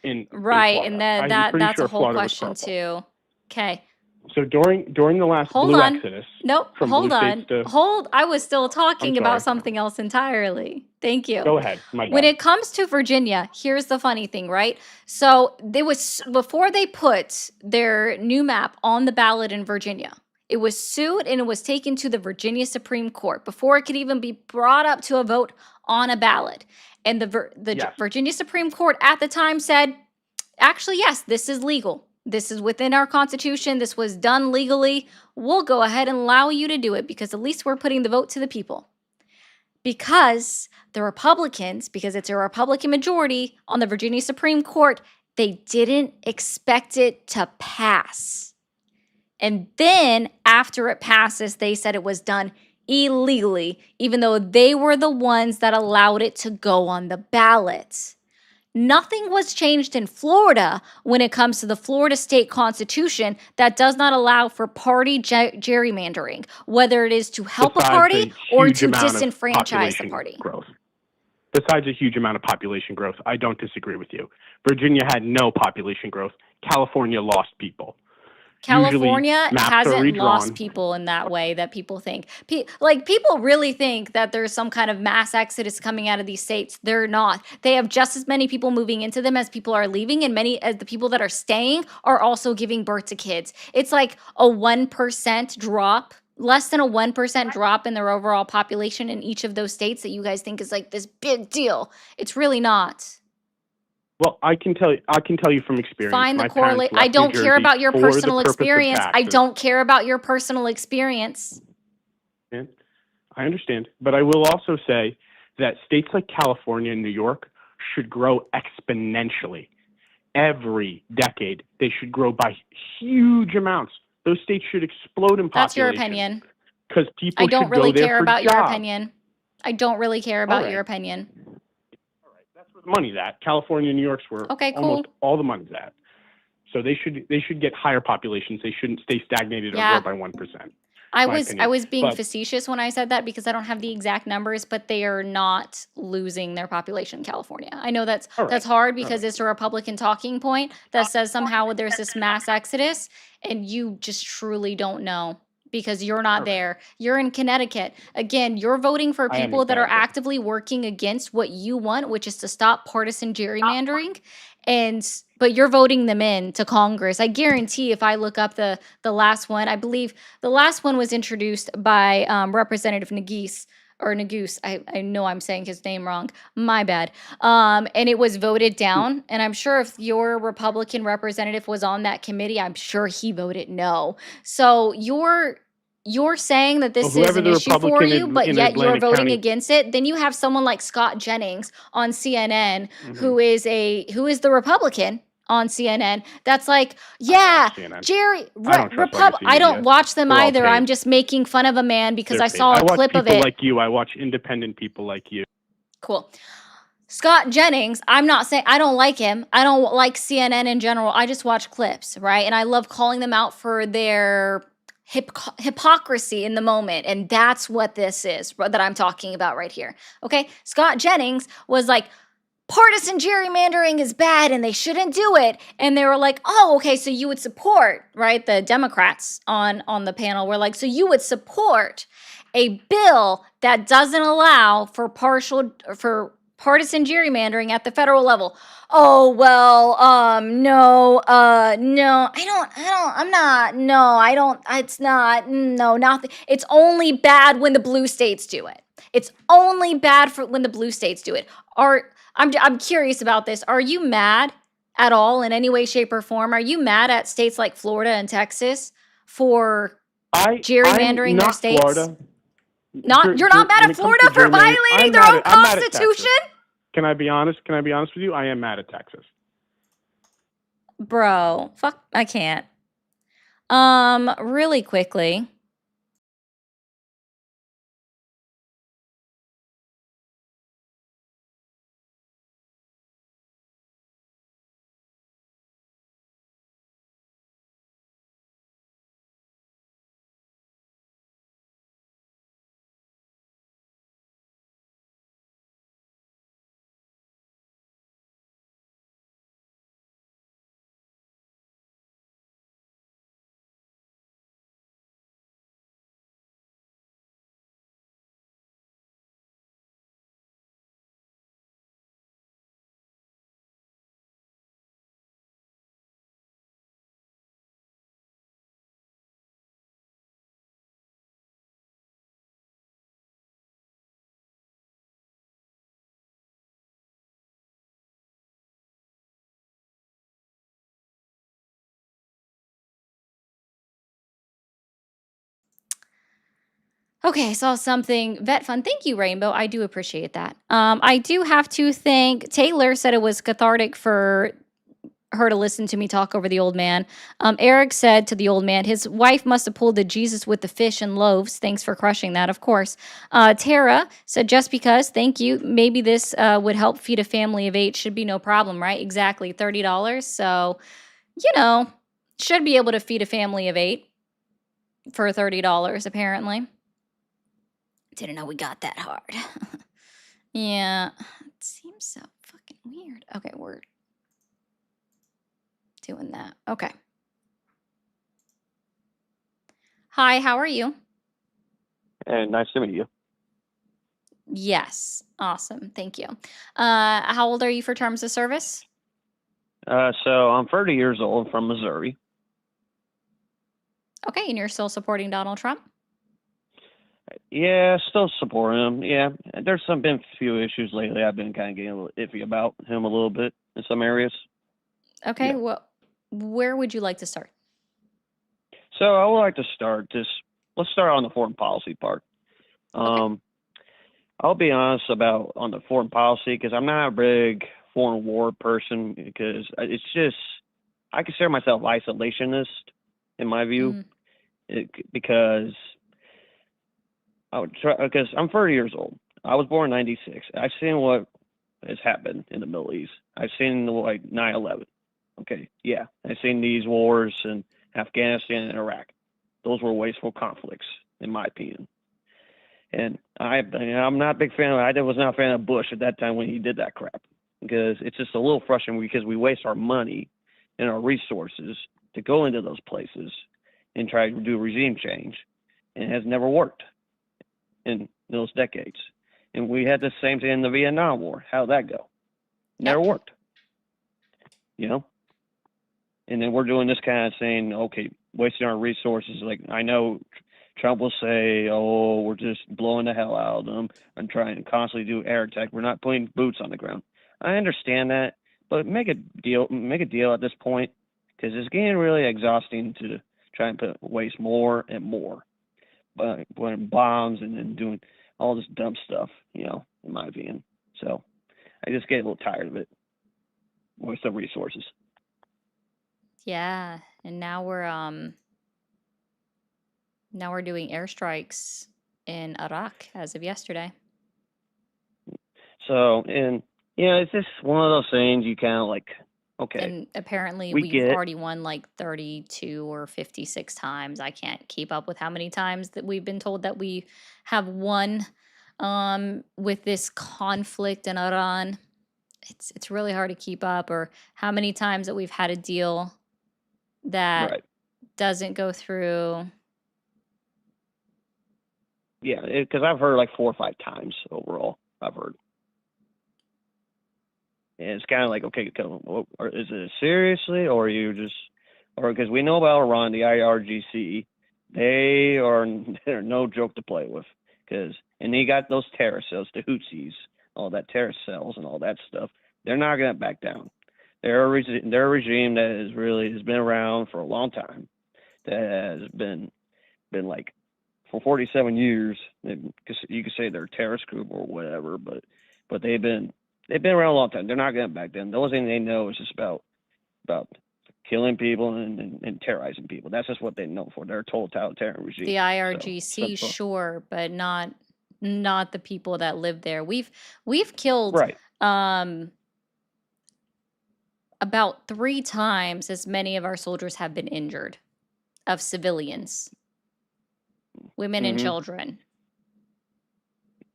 In Right, Florida. and I'm that's pretty a sure whole Florida was question purple. too. Okay. So during the last Hold blue on. exodus, Nope. From Hold blue on. states to- Hold. I was still talking I'm about sorry. something else entirely. Thank you. go ahead. My When bad. it comes to Virginia, here's the funny thing, right? So they was before they put their new map on the ballot in Virginia, it was sued and it was taken to the Virginia Supreme Court before it could even be brought up to a vote on a ballot. And the Yes. Virginia Supreme Court at the time said, actually, yes, this is legal. This is within our Constitution. This was done legally. We'll go ahead and allow you to do it because at least we're putting the vote to the people. Because the Republicans, because it's a Republican majority on the Virginia Supreme Court, they didn't expect it to pass. And then after it passes, they said it was done illegally, even though they were the ones that allowed it to go on the ballot. Nothing was changed in Florida when it comes to the Florida state constitution that does not allow for party gerrymandering, whether it is to help a Besides party a or huge to amount of disenfranchise the population party. growth. Besides a huge amount of population growth, I don't disagree with you. Virginia had no population growth. California lost people. California Usually, maps are hasn't lost redrawn. people in that way that people think. People really think that there's some kind of mass exodus coming out of these states. They're not. They have just as many people moving into them as people are leaving, and many as the people that are staying are also giving birth to kids. It's like a 1% drop, less than a 1% drop in their overall population in each of those states that you guys think is like this big deal. It's really not. Well, I can tell you from experience. Find the my parents correlate. left I New don't care Jersey about your for the personal purpose of experience. I taxes. don't care about your personal experience. I understand. But I will also say that states like California and New York should grow exponentially. Every decade, they should grow by huge amounts. Those states should explode in population. That's your opinion. Because people I don't should really go there care for about your jobs. opinion. I don't really care about All your right. opinion. That's where the money's at. California and New York's where Okay, cool. almost all the money's at. So they should get higher populations. They shouldn't stay stagnated or Yeah. grow by 1%. I my was opinion. being But facetious when I said that because I don't have the exact numbers, but they are not losing their population in California. I know that's all right, hard all because right. it's a Republican talking point that says somehow there's this mass exodus, and you just truly don't know because you're not All right. there. You're in Connecticut. Again, you're voting for I am in people that are Connecticut. actively working against what you want, which is to stop partisan gerrymandering. But you're voting them in to Congress. I guarantee if I look up the last one, I believe the last one was introduced by Representative Nagoose. I know I'm saying his name wrong. My bad. And it was voted down. And I'm sure if your Republican representative was on that committee, I'm sure he voted no. So you're saying that Well, this is whoever an the issue for Republican you, but in yet you're Atlantic voting County, against it. Then you have someone like Scott Jennings on CNN, Mhm. who is the Republican on CNN. That's like, I yeah, watch CNN. Jerry, I don't trust legacy I don't media. watch them They're all either. I'm paid. just making fun of a man because They're I paid. saw I a watch clip of people it. like you. I watch independent people like you. Cool. Scott Jennings, I'm not saying I don't like him. I don't like CNN in general. I just watch clips, right? And I love calling them out for their hypocrisy in the moment. And that's what this is that I'm talking about right here. Okay? Scott Jennings was like, partisan gerrymandering is bad and they shouldn't do it. And they were like, oh, okay, so you would support, right? The Democrats on the panel were like, so you would support a bill that doesn't allow for partisan gerrymandering at the federal level. Oh, well, no, it's not, no, nothing. It's only bad when the blue states do it. It's only bad when the blue states do it. I'm curious about this. Are you mad at all in any way, shape, or form? Are you mad at states like Florida and Texas for gerrymandering I'm their not states? Florida. You're not mad When at it comes to Florida for gerrymandering, violating their own I'm mad at Texas. constitution? Can I be honest? Can I be honest with you? I am mad at Texas. Bro, fuck, I can't. Really quickly. Okay, saw something. Vet Fun. Thank you, Rainbow. I do appreciate that. I do have to thank Taylor, said it was cathartic for her to listen to me talk over the old man. Eric said to the old man, his wife must have pulled the Jesus with the fish and loaves. Thanks for crushing that, of course. Tara said, just because, thank you. Maybe this would help feed a family of 8. Should be no problem, right? Exactly, $30. So, should be able to feed a family of 8 for $30, apparently. Didn't know we got that hard. Yeah, it seems so fucking weird. Okay, we're doing that. Okay. Hi, how are you? And nice to meet you. Yes, awesome. Thank you. How old are you for terms of service? So I'm 30 years old from Missouri. Okay, and you're still supporting Donald Trump? Yeah, still supporting him. Yeah, there's been a few issues lately. I've been kind of getting a little iffy about him a little bit in some areas. Okay, Yeah. well, where would you like to start? So I would like to let's start on the foreign policy part. Okay. I'll be honest on the foreign policy because I'm not a big foreign war person because it's just, I consider myself isolationist in my view because because I'm 30 years old. I was born in 96. I've seen what has happened in the Middle East. I've seen like 9/11. Okay, yeah, I've seen these wars in Afghanistan and Iraq. Those were wasteful conflicts, in my opinion. And I'm not a big fan of. I was not a fan of Bush at that time when he did that crap, because it's just a little frustrating because we waste our money and our resources to go into those places and try to do regime change, and it has never worked in those decades. And we had the same thing in the Vietnam War. How'd that go? Never Yep. worked. You know. And then we're doing this kind of saying, okay, wasting our resources. Like, I know Trump will say, oh, we're just blowing the hell out of them and trying to constantly do air attack. We're not putting boots on the ground. I understand that, but make a deal at this point, because it's getting really exhausting to try and waste more and more, but putting bombs and then doing all this dumb stuff, you know, in my opinion. So I just get a little tired of it. Waste of resources. Yeah, and now we're doing airstrikes in Iraq as of yesterday. So, and yeah, it's just one of those things you kind of like, okay, And apparently we we've get, already won like 32 or 56 times. I can't keep up with how many times that we've been told that we have won with this conflict in Iran. It's really hard to keep up, or how many times that we've had a deal that right. doesn't go through. Yeah, because I've heard like 4 or 5 times overall. I've heard. And it's kind of like, okay, is it seriously, or are you just, or because we know about Iran, the IRGC, they're no joke to play with. And you got those terrorist cells, the Houthis, all that terrorist cells and all that stuff. They're not going to back down. They're a regime that has been around for a long time. That has been like for 47 years. You could say they're a terrorist group or whatever, but they've been around a long time. They're not going to back down. The only thing they know is just about killing people and terrorizing people. That's just what they know for. They're a totalitarian regime. The IRGC, So, sure, but not the people that live there. We've killed right. about 3 times as many of our soldiers have been injured, of civilians, women and Mhm. children.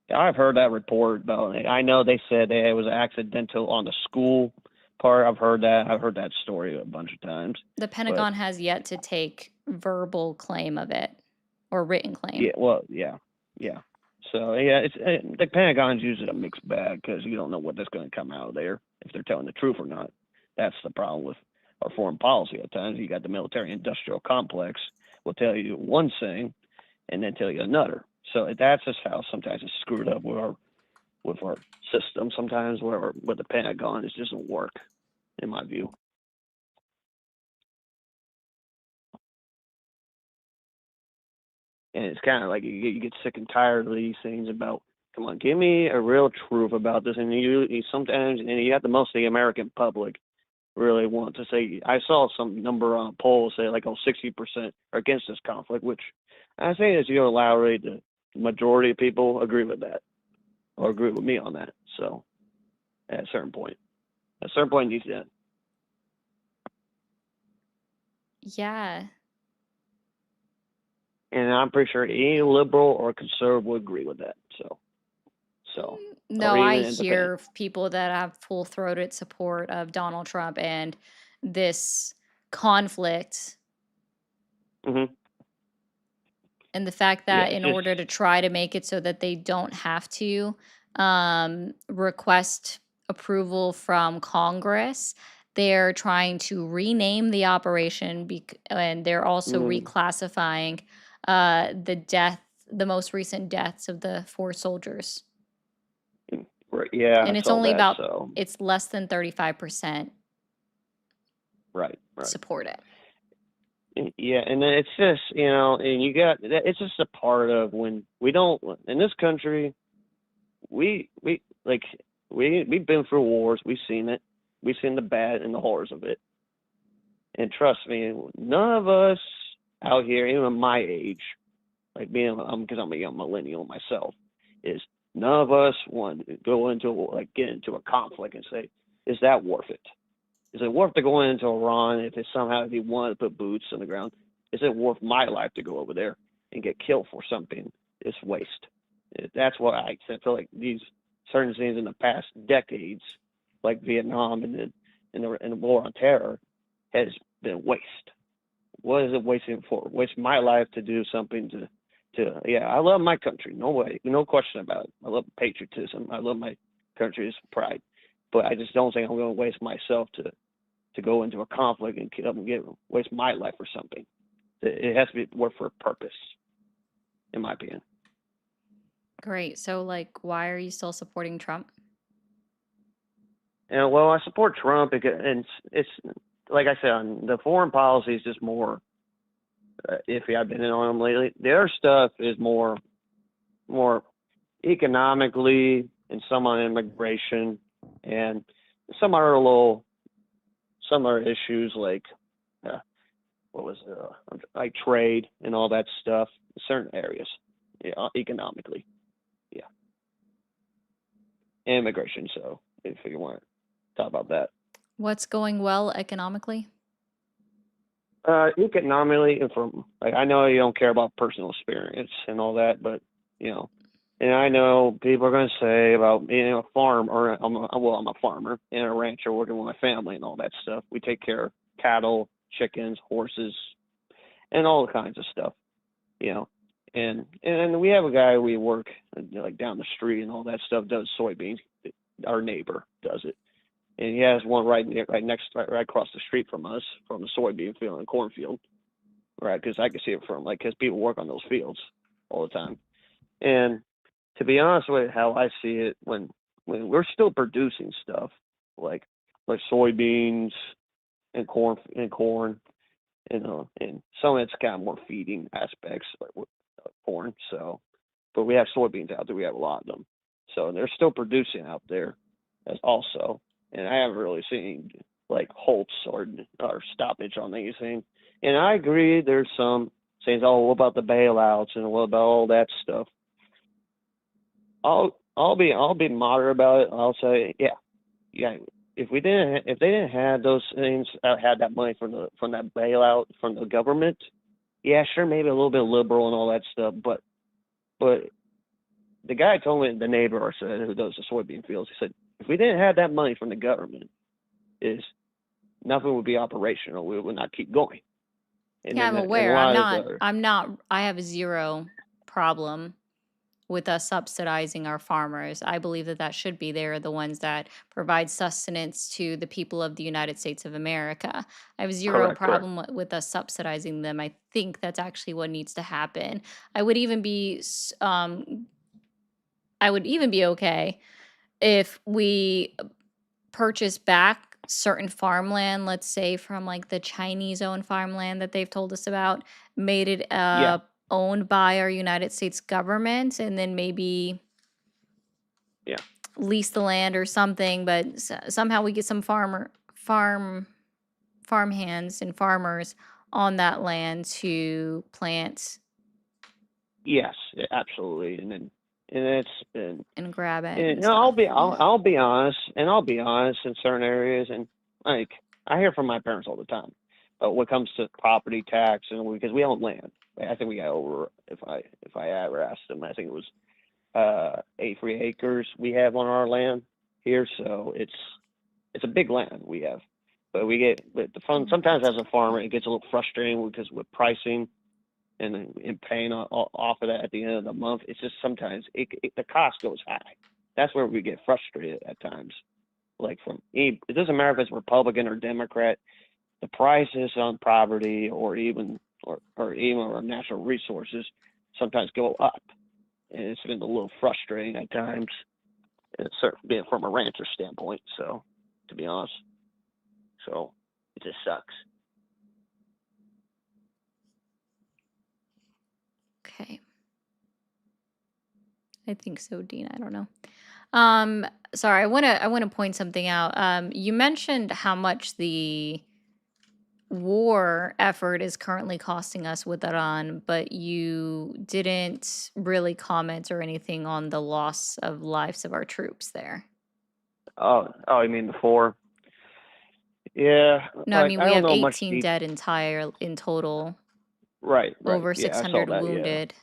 I've heard that report about it. I know they said it was accidental on the school part. I've heard that story a bunch of times. The Pentagon has yet to take verbal claim of it, or written claim. Yeah, well, yeah. So yeah, it's the Pentagon's usually a mixed bag because you don't know what's going to come out of there, if they're telling the truth or not. That's the problem with our foreign policy at times. You got the military-industrial complex will tell you one thing and then tell you another. So that's just how sometimes it's screwed up with our system. Sometimes where with the Pentagon, it just doesn't work, in my view. And it's kind of like you get sick and tired of these things about, come on, give me a real truth about this. And you sometimes, and you got most of the American public really want to say, I saw some number on a poll say like, 60% are against this conflict, which I say is, already the majority of people agree with that, or agree with me on that. So at a certain point it needs to end. Yeah. And I'm pretty sure any liberal or conservative would agree with that. So No, or I even independent. hear of people that have full-throated support of Donald Trump and this conflict, hmm and the fact Yeah, that it's in just order to try to make it so that they don't have to request approval from Congress, they're trying to rename the operation, and they're also reclassifying the most recent deaths of the 4 soldiers. right, yeah, And I it's saw only that. about, So it's less than 35% right. support it. Yeah, and then it's just, and you got it's just a part of when we don't in this country, we've been through wars, we've seen it, we've seen the bad and the horrors of it, and trust me, none of us out here, even my age, like because I'm a young millennial myself, is none of us want to get into a conflict and say, is that worth it? Is it worth to go into Iran if it somehow if he wanted to put boots on the ground? Is it worth my life to go over there and get killed for something? It's waste. That's why I feel like these certain things in the past decades, like Vietnam and the war on terror, has been waste. What is it wasting for? Waste my life to do something to yeah, I love my country, no way, no question about it. I love patriotism. I love my country's pride, but I just don't think I'm going to waste myself to go into a conflict and waste my life for something. It has to be work for a purpose, in my opinion. Great. So, like, why are you still supporting Trump? And well, I support Trump because, and it's like I said, on the foreign policy is just more iffy. I've been in on them lately. The other stuff is more economically and some on immigration and some other issues like like trade and all that stuff in certain areas, yeah, economically, yeah, and immigration. So if you want to talk about that, What's going well economically? economically, and from like I know you don't care about personal experience and all that, but you know, and I know people are going to say about being a farm or I'm a farmer and a rancher working with my family and all that stuff. We take care of cattle, chickens, horses, and all kinds of stuff, you know. And we have a guy we work like down the street and all that stuff does soybeans. Our neighbor does it, and he has one right across the street from us from the soybean field and cornfield, right? Because I can see it from because people work on those fields all the time. And to be honest with how I see it, when we're still producing stuff like soybeans and corn and some of it's kind of more feeding aspects like with corn. So, but we have soybeans out there. We have a lot of them. So they're still producing out there as also. And I haven't really seen like halts or stoppage on anything. And I agree. There's some saying, "Oh, what about the bailouts and what about all that stuff?" I'll be moderate about it. I'll say, yeah. If they didn't have those things, had that money from that bailout from the government, yeah, sure, maybe a little bit liberal and all that stuff. But the guy told me, the neighbor said who does the soybean fields, he said if we didn't have that money from the government, nothing would be operational. We would not keep going. And Yeah, I'm then aware. other I have zero problem with us subsidizing our farmers. I believe that should be. They're the ones that provide sustenance to the people of the United States of America. I have zero correct. problem with us subsidizing them. I think that's actually what needs to happen. I would even be okay if we purchase back certain farmland, let's say from like the Chinese owned farmland that they've told us about, made it Yeah, owned by our United States government, and then maybe yeah. lease the land or something, but somehow we get some farm hands and farmers on that land to plant Yes, absolutely. And it's been and grab it and and no, stuff. I'll be honest, and I'll be honest in certain areas, and like I hear from my parents all the time, but when it comes to property tax and because we own land, I think we got over if I ever asked them, I think it was 83 acres we have on our land here, so it's a big land we have, but the fun sometimes as a farmer it gets a little frustrating because with pricing and paying off of that at the end of the month, it's just sometimes the cost goes high. That's where we get frustrated at times. Like it doesn't matter if it's Republican or Democrat, the prices on property or even our natural resources sometimes go up, and it's been a little frustrating at times. It's being from a rancher standpoint. So, to be honest, so it just sucks. Okay. I think so, Dean. I don't know. Sorry, I wanna point something out. You mentioned how much the war effort is currently costing us with Iran, but you didn't really comment or anything on the loss of lives of our troops there. Oh, you mean the four? Yeah, No, I like mean I we don't have know much 18 deep. dead in total, Right, right. over Yeah, I saw 600 that. Yeah, wounded.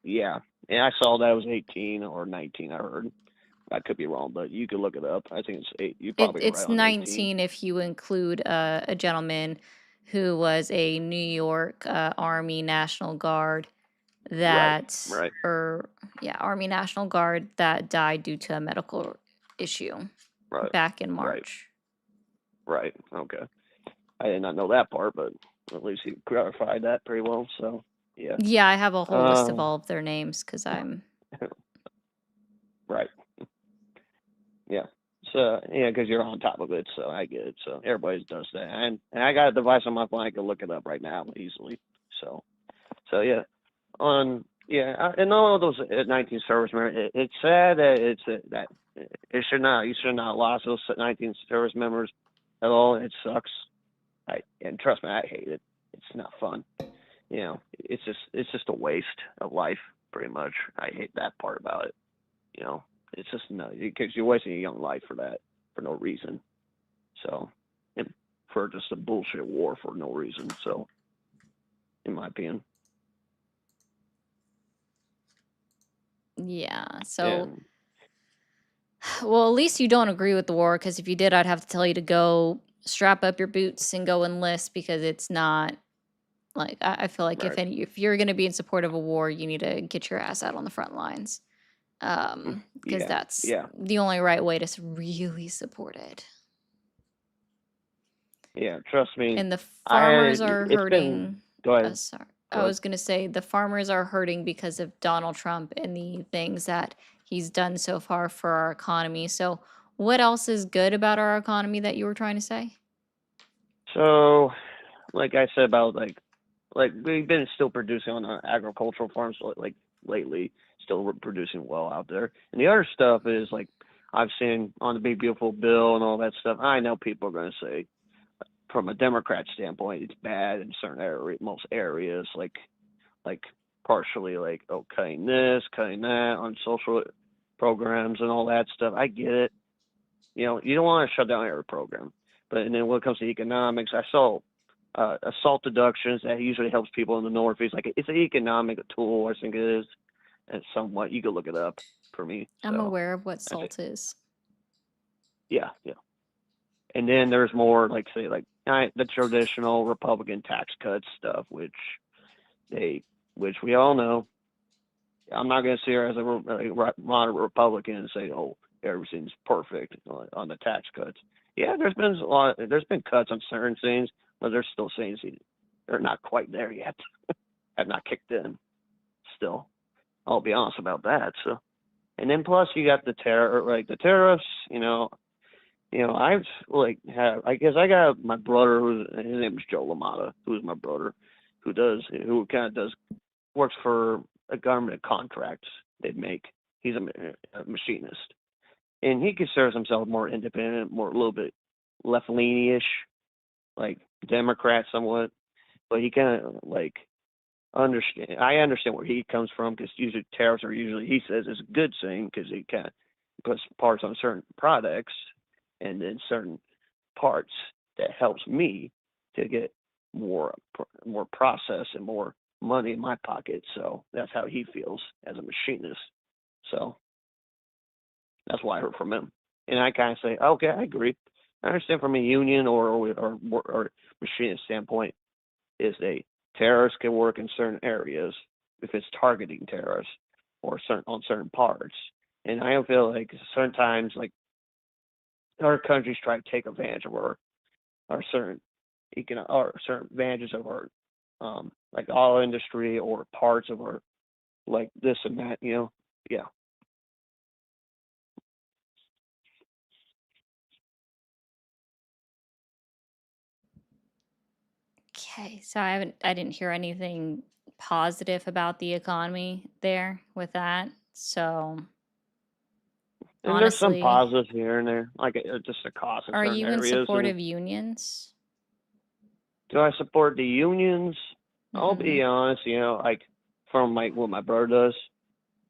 yeah. And I saw that it was 18 or 19. I heard. I could be wrong, but you could look it up. I think it's eight. You're probably right It's on 18. 19 if you include a gentleman who was a New York Army National Guard Right, that, right, or yeah, Army National Guard that died due to a medical issue right, back in right, March. right. Okay. I did not know that part, but at least you clarified that pretty well. So yeah. Yeah, I have a whole list of Um. all of their names because I'm. Right. Yeah. So yeah, because you're on top of it, so I get it. So everybody does that, and I got a device on my phone I can look it up right now easily. So yeah, and all of those 19 service members. It's sad that that it should not. You should not have lost those 19 service members at all. It sucks. And trust me, I hate it. It's not fun. You know, it's just a waste of life, pretty much. I hate that part about it. You know, it's just no, because you're wasting a young life for that for no reason. So, and for just a bullshit war for no reason. So, in my opinion, Yeah. So, and well, at least you don't agree with the war because if you did, I'd have to tell you to go strap up your boots and go enlist because it's not like I feel like right, if you're going to be in support of a war, you need to get your ass out on the front lines. Because yeah, that's yeah, the only right way to really support it. yeah. Trust me, And the farmers are it's been. hurting. Go ahead, Sorry, go I ahead. was gonna say the farmers are hurting because of Donald Trump and the things that he's done so far for our economy. So, what else is good about our economy that you were trying to say? So, like I said about like we've been still producing on agricultural farms like lately, still we're producing well out there. And the other stuff is like I've seen on the Big Beautiful Bill and all that stuff. I know people are going to say, from a Democrat standpoint, it's bad in certain most areas, like partially like cutting this, cutting that on social programs and all that stuff. I get it. You know, you don't want to shut down every program, but and then when it comes to economics, I saw assault deductions that usually helps people in the Northeast. Like it's an economic tool, I think it is, and somewhat you could look it up for me. I'm So aware of what I think, salt is. yeah, yeah. And then there's more like say like the traditional Republican tax cuts stuff, which we all know. I'm not going to sit here as a moderate Republican and say, oh, everything's perfect on the tax cuts. Yeah, there's been cuts on certain things, but there's still things they're not quite there yet. Have not kicked in. Still, I'll be honest about that. So, and then plus you got the tariffs. I've I guess I got my brother his name is Joe LaMotta, who's my brother, who kind of works for a government contracts they make. He's a machinist, and he considers himself more independent, a little bit left leaning-ish, like Democrat somewhat. But he kind of understand. I understand where he comes from because usually tariffs are he says is a good thing because he kind of puts parts on certain products and then certain parts that helps me to get more process and more money in my pocket. So that's how he feels as a machinist. So that's why I heard from him, and I kind of say, okay, I agree. I understand from a union or machinist standpoint is terrorists can work in certain areas if it's targeting terrorists or on certain parts. And I feel like certain times, like other countries try to take advantage of our certain certain advantages of our like auto industry or parts of our like this and that. Yeah. Okay, so I didn't hear anything positive about the economy there with that. So And there's some honestly, positives here and there, like just the cost in are certain you in areas. support And of unions? do I support the unions? I'll Mm-hmm. be honest, like from what my brother does,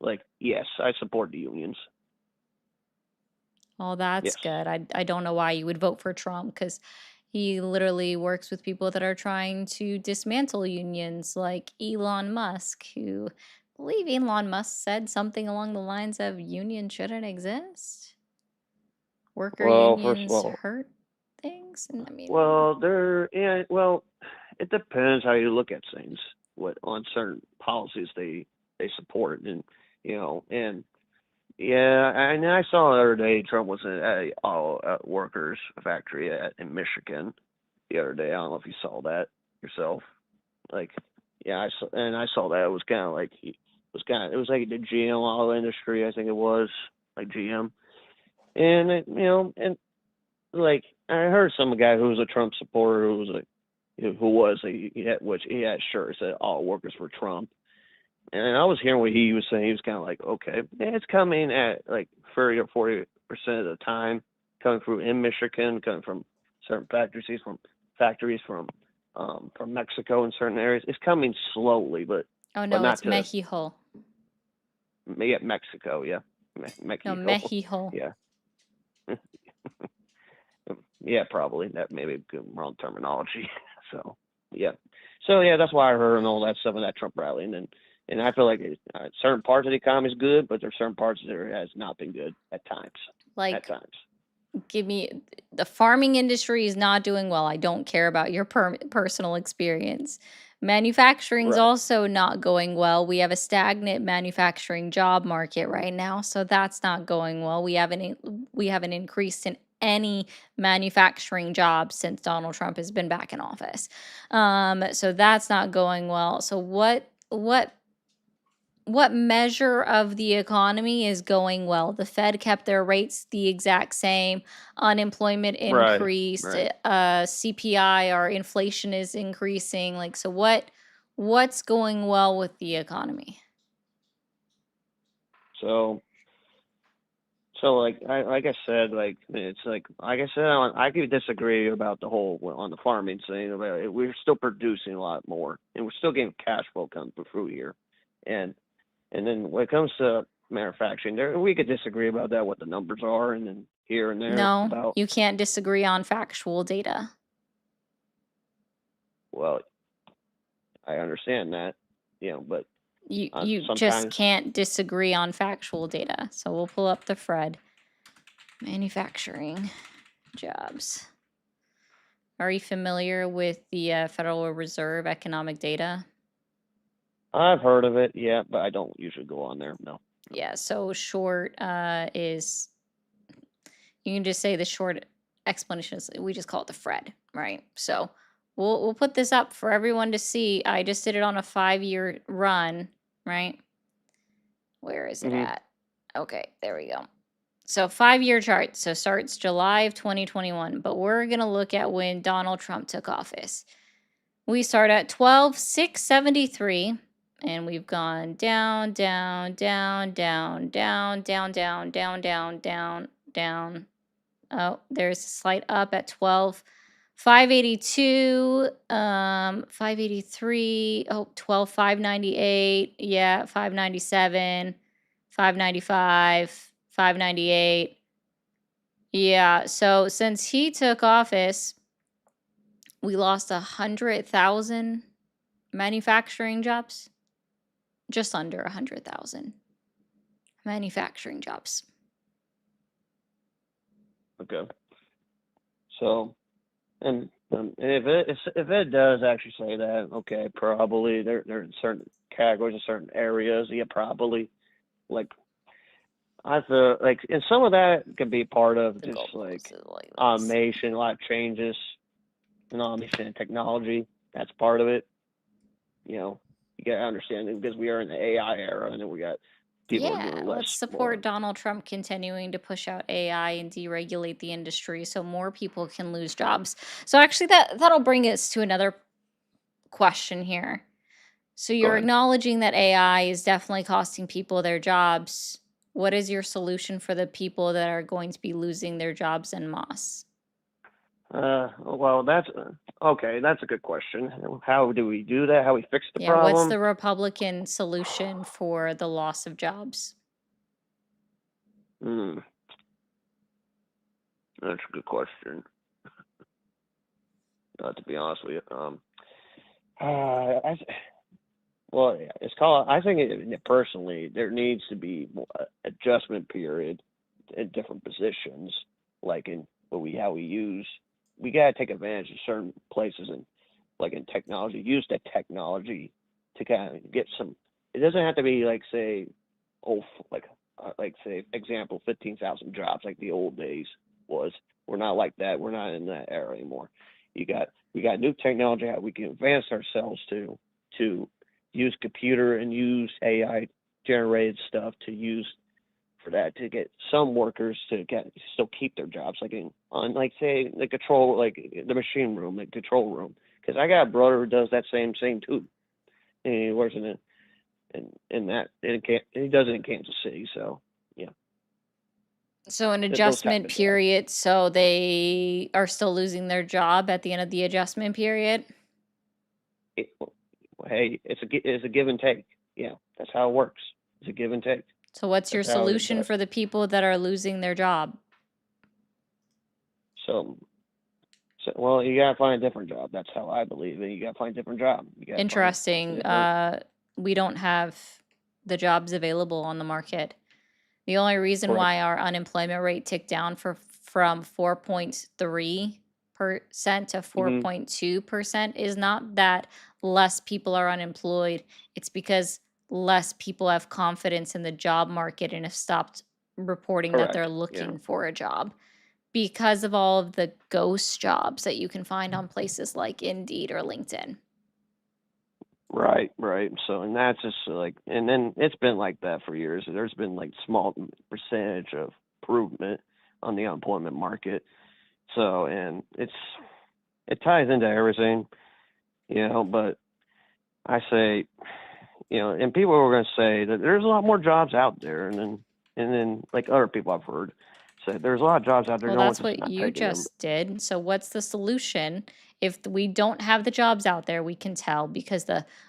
like yes, I support the unions. Oh, that's Yes. good. I don't know why you would vote for Trump because he literally works with people that are trying to dismantle unions, like Elon Musk, who I believe Elon Musk said something along the lines of unions shouldn't exist. Worker Well, first of unions all, hurt things, and I mean, well, it depends how you look at things. What on certain policies they support, and and yeah, and I saw the other day Trump was at a auto workers factory in Michigan the other day. I don't know if you saw that yourself. Like, yeah, I saw that. It was kind of like it was like the GM auto industry. I think it was like GM, and and like I heard some guy who was a Trump supporter he had shirts that all workers for Trump. And I was hearing what he was saying. He was kind of like, okay, yeah, it's coming at like 30 or 40% of the time, coming through in Michigan, coming from certain factories from Mexico in certain areas. It's coming slowly, but oh no, not it's to Mexico. Mexico, yeah, No, Mexico, Mexico. yeah, yeah, probably that may be wrong terminology. So yeah, that's why I heard and all that stuff in that Trump rally, and I feel like certain parts of the economy is good, but there's certain parts that it has not been good at times. Like, give me the farming industry is not doing well. I don't care about your personal experience. Manufacturing's Right. also not going well. We have a stagnant manufacturing job market right now, so that's not going well. We haven't increased in any manufacturing jobs since Donald Trump has been back in office. So that's not going well. So what measure of the economy is going well? The Fed kept their rates the exact same. Unemployment Right, increased. right. CPI, our inflation is increasing. Like, so what's going well with the economy? So like I said, like it's like I said, I could disagree about the whole on the farming thing. About it. We're still producing a lot more, and we're still getting cash flow coming through here, and then when it comes to manufacturing, we could disagree about that, what the numbers are, and then here and there No, about you can't disagree on factual data. well, I understand that, but You just sometimes can't disagree on factual data. So we'll pull up the Fred. Manufacturing jobs. Are you familiar with the Federal Reserve economic data? I've heard of it, yeah, but I don't usually go on there. No. Yeah, so short is, you can just say the short explanation is, we just call it the Fred, right? So we'll put this up for everyone to see. I just did it on a 5-year run, right? Where is it at? Okay, there we go. So 5-year chart. So starts July of 2021, but we're going to look at when Donald Trump took office. We start at 12,673 and we've gone down, down, down, down, down, down, down, down, down, down, down. Oh, there's a slight up at 12,582, 583, 12,598, yeah, 597, 595, 598. Yeah, so since he took office, we lost 100,000 manufacturing jobs. Just under 100,000 manufacturing jobs. Okay. So, and if it does actually say that, okay, probably they're in certain categories in certain areas. Yeah, probably. Like, I feel like, and some of that could be part of The just goalpost like is like this. automation, a lot of changes in automation and technology. That's part of it. You gotta understand it because we are in the AI era, and then we got people are Yeah, doing let's less. support Donald Trump continuing to push out AI and deregulate the industry so more people can lose jobs. So actually that'll bring us to another question here. So Go you're ahead. acknowledging that AI is definitely costing people their jobs. What is your solution for the people that are going to be losing their jobs en masse? Well, that's okay. That's a good question. How do we do that? How we fix the Yeah, what's problem? the Republican solution for the loss of jobs? Hmm. That's a good question. To be honest with you, well, yeah, it's called. I think personally, there needs to be more adjustment period in different positions, like in how we use. We gotta take advantage of certain places and like in technology, use the technology to kind of get some. It doesn't have to be like say, like say example 15,000 jobs like the old days was. We're not like that. We're not in that era anymore. We got new technology how we can advance ourselves to use computer and use AI generated stuff to use for that to get some workers to still keep their jobs, like like say the control, like the machine room, the control room. Because I got a brother who does that same too, and he works in that, and he does it in Kansas City. So yeah, So an those type adjustment of jobs. period, so they are still losing their job at the end of the adjustment period? Hey, it's a give and take. Yeah, that's how it works. It's a give and take. So what's your That's how solution for the people that are losing their job? So well, you gotta find a different job. That's how I believe it. You gotta find a different job. You gotta Interesting. We don't have the jobs available on the market. The only reason Correct. why our unemployment rate ticked down from 4.3% to 4.2% is not that less people are unemployed. It's because less people have confidence in the job market and have stopped reporting that they're Correct. Yeah. looking for a job because of all of the ghost jobs that you can find on places like Indeed or LinkedIn. Right. So, and that's just like, and then it's been like that for years. There's been like small percentage of improvement on the unemployment market. So, and it ties into everything, but I say, and people are going to say that there's a lot more jobs out there. And then like other people I've heard say there's a lot of jobs out there. Well, No one's that's just what not you taking them. just did. So what's the solution? If we don't have the jobs out there, we can tell because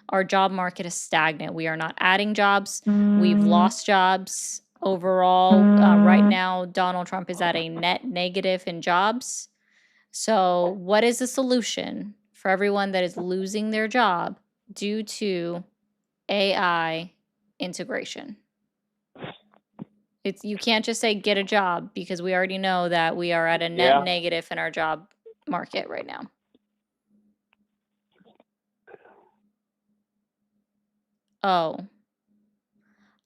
our job market is stagnant. We are not adding jobs. We've lost jobs overall. Right now, Donald Trump is at a net negative in jobs. So what is the solution for everyone that is losing their job due to AI integration? You can't just say get a job because we already know that we are at a net Yeah. negative in our job market right now. Oh.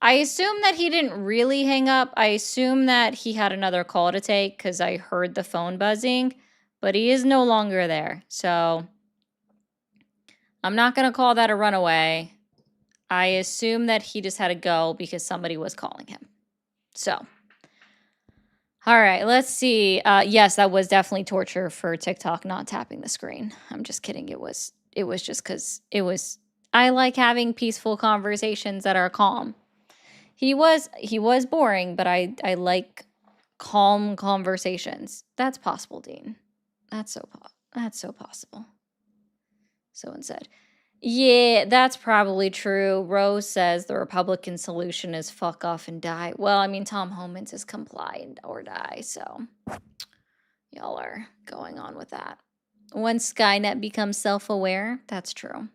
I assume that he didn't really hang up. I assume that he had another call to take because I heard the phone buzzing, but he is no longer there. So I'm not going to call that a runaway. I assume that he just had to go because somebody was calling him. So, all right, let's see. Yes, that was definitely torture for TikTok not tapping the screen. I'm just kidding. It was just because I like having peaceful conversations that are calm. He was boring, but I like calm conversations. That's possible, Dean. That's so possible. Someone said, yeah, that's probably true. Rose says the Republican solution is fuck off and die. Well, I mean, Tom Homans is comply or die, so y'all are going on with that. When Skynet becomes self-aware, that's true.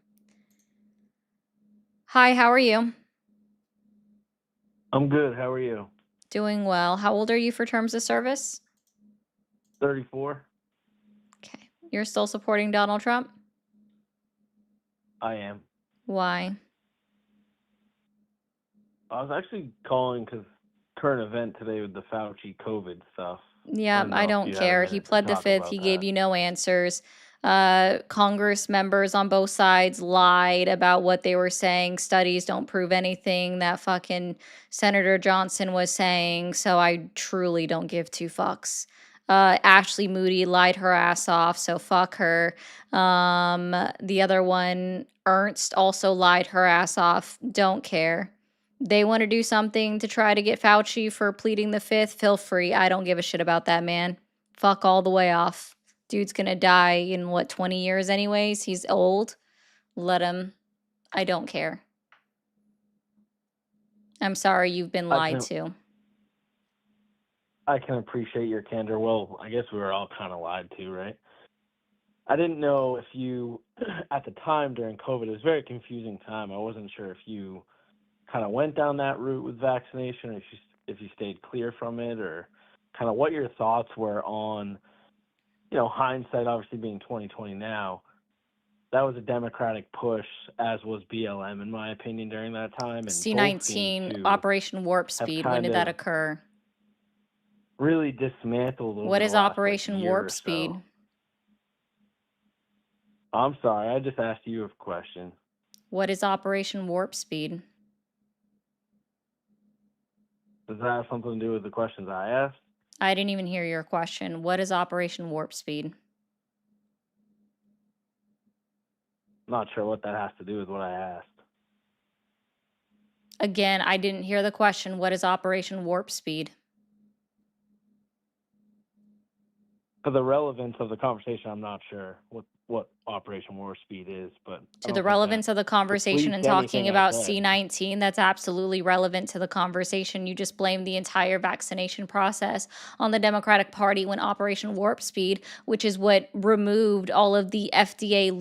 Hi, how are you? I'm good. How are you? Doing well. How old are you for terms of service? 34. Okay. You're still supporting Donald Trump? I am. Why? I was actually calling because current event today with the Fauci COVID stuff. Yeah, I don't care. He pled the fifth. He gave you. you no answers. Congress members on both sides lied about what they were saying. Studies don't prove anything that fucking Senator Johnson was saying. So I truly don't give two fucks. Ashley Moody lied her ass off, so fuck her. The other one, Ernst, also lied her ass off. Don't care. They want to do something to try to get Fauci for pleading the fifth, feel free. I don't give a shit about that, man. Fuck all the way off. Dude's gonna die in 20 years anyways? He's old. Let him. I don't care. I'm sorry you've been lied to. I can appreciate your candor. Well, I guess we were all kind of lied to, right? I didn't know if you, at the time during COVID, it was a very confusing time. I wasn't sure if you kind of went down that route with vaccination, or if you stayed clear from it, or kind of what your thoughts were on, hindsight obviously being 2020 now. That was a Democratic push, as was BLM, in my opinion, during that time, and both seem C-19, to Operation Warp have Speed. When kind did that of occur? really dismantled over What the is last Operation year Warp or Speed? so. I'm sorry, I just asked you a question. What is Operation Warp Speed? Does that have something to do with the questions I asked? I didn't even hear your question. What is Operation Warp Speed? Not sure what that has to do with what I asked. Again, I didn't hear the question. What is Operation Warp Speed? For the relevance of the conversation, I'm not sure what Operation Warp Speed is, but To the relevance of the conversation and talking about said. C-19, that's absolutely relevant to the conversation. You just blamed the entire vaccination process on the Democratic Party when Operation Warp Speed, which is what removed all of the FDA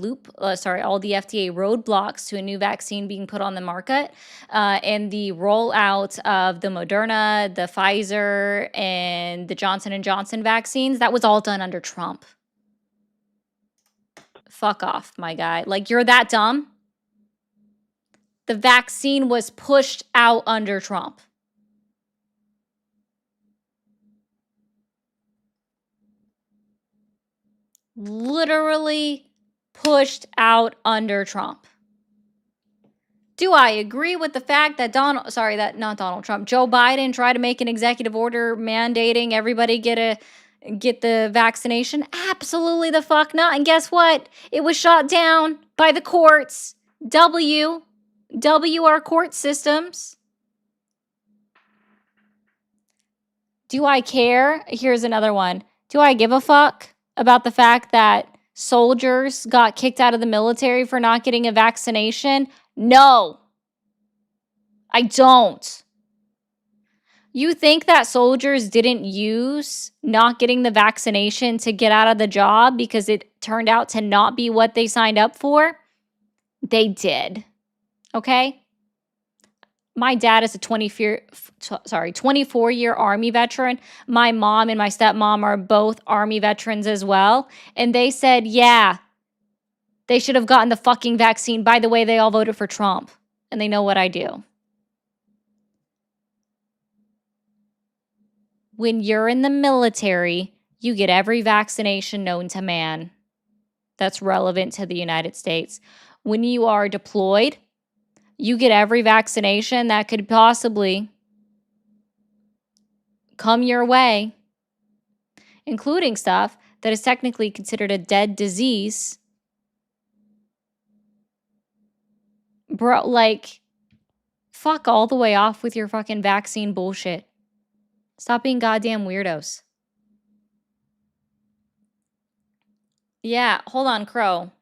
all the FDA roadblocks to a new vaccine being put on the market, and the rollout of the Moderna, the Pfizer, and the Johnson & Johnson vaccines. That was all done under Trump. Fuck off, my guy. Like, you're that dumb? The vaccine was pushed out under Trump. Literally pushed out under Trump. Do I agree with the fact that Joe Biden tried to make an executive order mandating everybody get the vaccination? Absolutely the fuck not. And guess what? It was shot down by the courts. W our court systems. Do I care? Here's another one. Do I give a fuck about the fact that soldiers got kicked out of the military for not getting a vaccination? No, I don't. You think that soldiers didn't use not getting the vaccination to get out of the job because it turned out to not be what they signed up for? They did. Okay? My dad is a 24-year Army veteran. My mom and my stepmom are both Army veterans as well. And they said, yeah, they should have gotten the fucking vaccine. By the way, they all voted for Trump. And they know what I do. When you're in the military, you get every vaccination known to man that's relevant to the United States. When you are deployed, you get every vaccination that could possibly come your way, including stuff that is technically considered a dead disease. Bro, like, fuck all the way off with your fucking vaccine bullshit. Stop being goddamn weirdos. Yeah, hold on, Crow.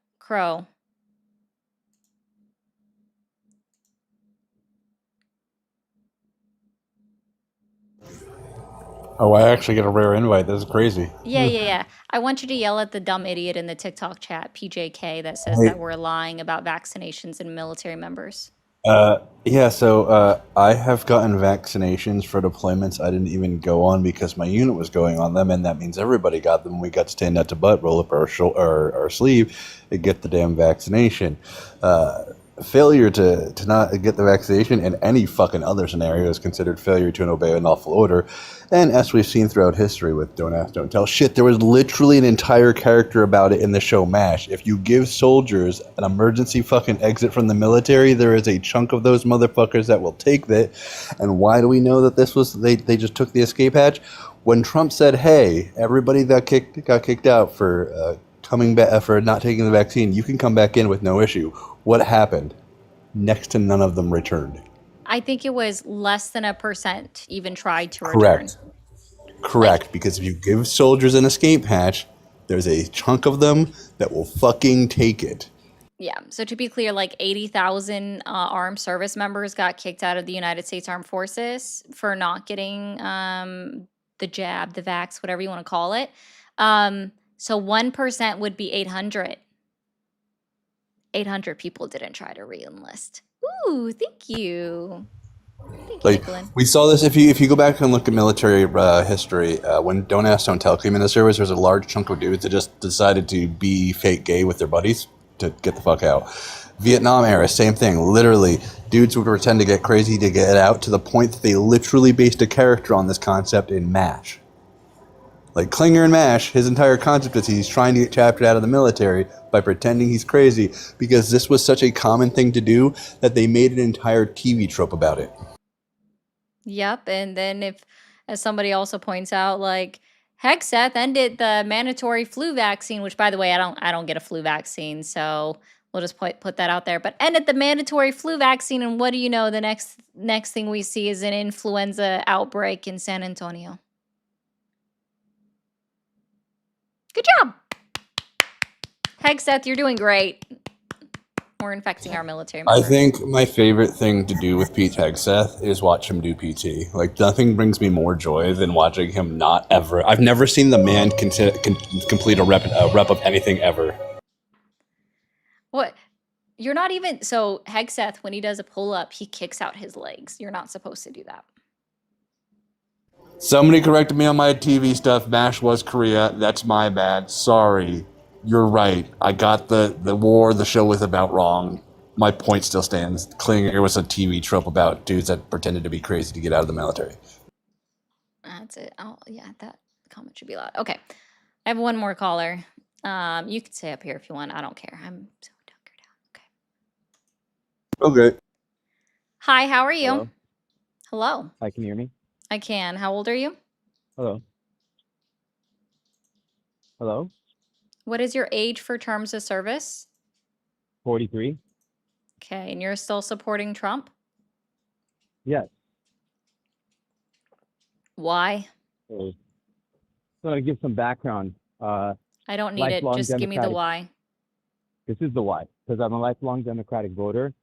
Oh, I actually get a rare invite. This is crazy. Yeah. I want you to yell at the dumb idiot in the TikTok chat, PJK, that says Hey. that we're lying about vaccinations and military members. So I have gotten vaccinations for deployments I didn't even go on because my unit was going on them, and that means everybody got them. We got to stand up to butt, roll up our sleeve, and get the damn vaccination. Failure to not get the vaccination in any fucking other scenario is considered failure to obey an lawful order. And as we've seen throughout history with Don't Ask, Don't Tell, shit, there was literally an entire character about it in the show MASH. If you give soldiers an emergency fucking exit from the military, there is a chunk of those motherfuckers that will take that. And why do we know that this was, they just took the escape hatch? When Trump said, hey, everybody that got kicked out for coming back, for not taking the vaccine, you can come back in with no issue. What happened? Next to none of them returned. I think it was less than 1% even tried to return. Correct, because if you give soldiers an escape hatch, there's a chunk of them that will fucking take it. Yeah, so to be clear, like 80,000 armed service members got kicked out of the United States Armed Forces for not getting the the jab, the vax, whatever you want to call it. So 1% would be 800. 800 people didn't try to re-enlist. Ooh, thank you. Thank you, Like Nicolain. we saw this if you go back and look at military history, when Don't Ask Don't Tell came in the service, there was a large chunk of dudes that just decided to be fake gay with their buddies to get the fuck out. Vietnam era, same thing. Literally, dudes would pretend to get crazy to get out, to the point that they literally based a character on this concept in MASH. Like Klinger and MASH, his entire concept is he's trying to get chaptered out of the military by pretending he's crazy, because this was such a common thing to do that they made an entire TV trope about it. Yep, and then if, as somebody also points out, like Hegseth ended the mandatory flu vaccine, which by the way, I don't get a flu vaccine, so we'll just put that out there. But ended the mandatory flu vaccine, and what do you know? The next thing we see is an influenza outbreak in San Antonio. Good job, Hegseth. You're doing great. We're infecting our military I members. think my favorite thing to do with Pete Hegseth is watch him do PT. Like, nothing brings me more joy than watching him not ever. I've never seen the man complete a rep of anything ever. What? You're not even, so Hegseth, when he does a pull-up, he kicks out his legs. You're not supposed to do that. Somebody corrected me on my TV stuff. MASH was Korea. That's my bad. Sorry. You're right. I got the war the show was about wrong. My point still stands. Klinger was a TV trope about dudes that pretended to be crazy to get out of the military. That's it. Oh, yeah, that comment should be loud. Okay. I have one more caller. You can stay up here if you want. I don't care. I'm so hunkered down. Okay. Okay. Hi, how are you? Hello. Hello. Hi, can you hear me? I can. How old are you? Hello. Hello. What is your age for terms of service? 43. Okay, and you're still supporting Trump? Yes. Why? So to give some background, I don't need it. lifelong Just give me the Democratic. why. This is the why, because I'm a lifelong Democratic voter.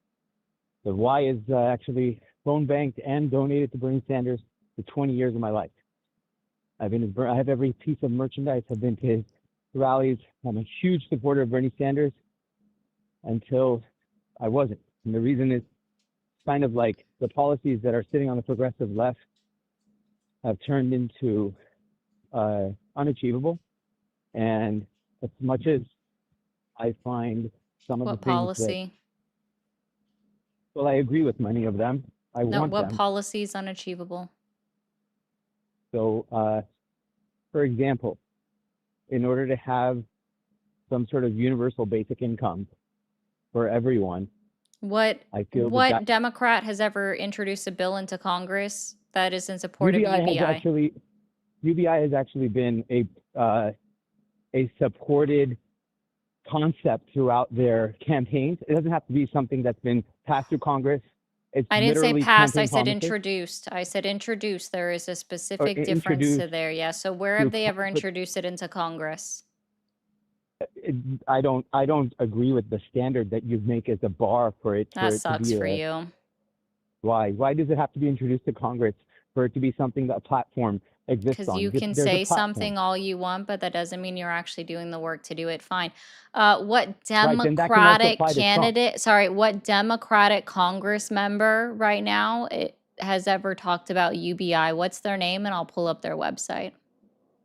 The why is actually phone banked and donated to Bernie Sanders for 20 years of my life. I have every piece of merchandise. I've been to his rallies. I'm a huge supporter of Bernie Sanders until I wasn't. And the reason is kind of like the policies that are sitting on the progressive left have turned into unachievable. And as much as I find some of the What things that, policy? well, I agree with many of them. I No, want what them. policy is unachievable? So, for example, in order to have some sort of universal basic income for everyone, What I feel what Democrat has ever introduced a bill into Congress that is in support of UBI UBI? has actually been a supported concept throughout their campaigns. It doesn't have to be something that's been passed through Congress. It's I didn't say literally passed, I campaign said promises. introduced. I said introduced. There is a specific difference to introduced there. Yeah. So where through have they ever but introduced it into Congress? I don't agree with the standard that you make as a bar for it That to sucks be for a you. why does it have to be introduced to Congress for it to be something that a platform exists Because on? you can There's a say platform. something all you want, but that doesn't mean you're actually doing the work to do it. Fine. What Right, then that can also Democratic apply to Trump. candidate, sorry, what Democratic Congress member right now has ever talked about UBI? What's their name? And I'll pull up their website.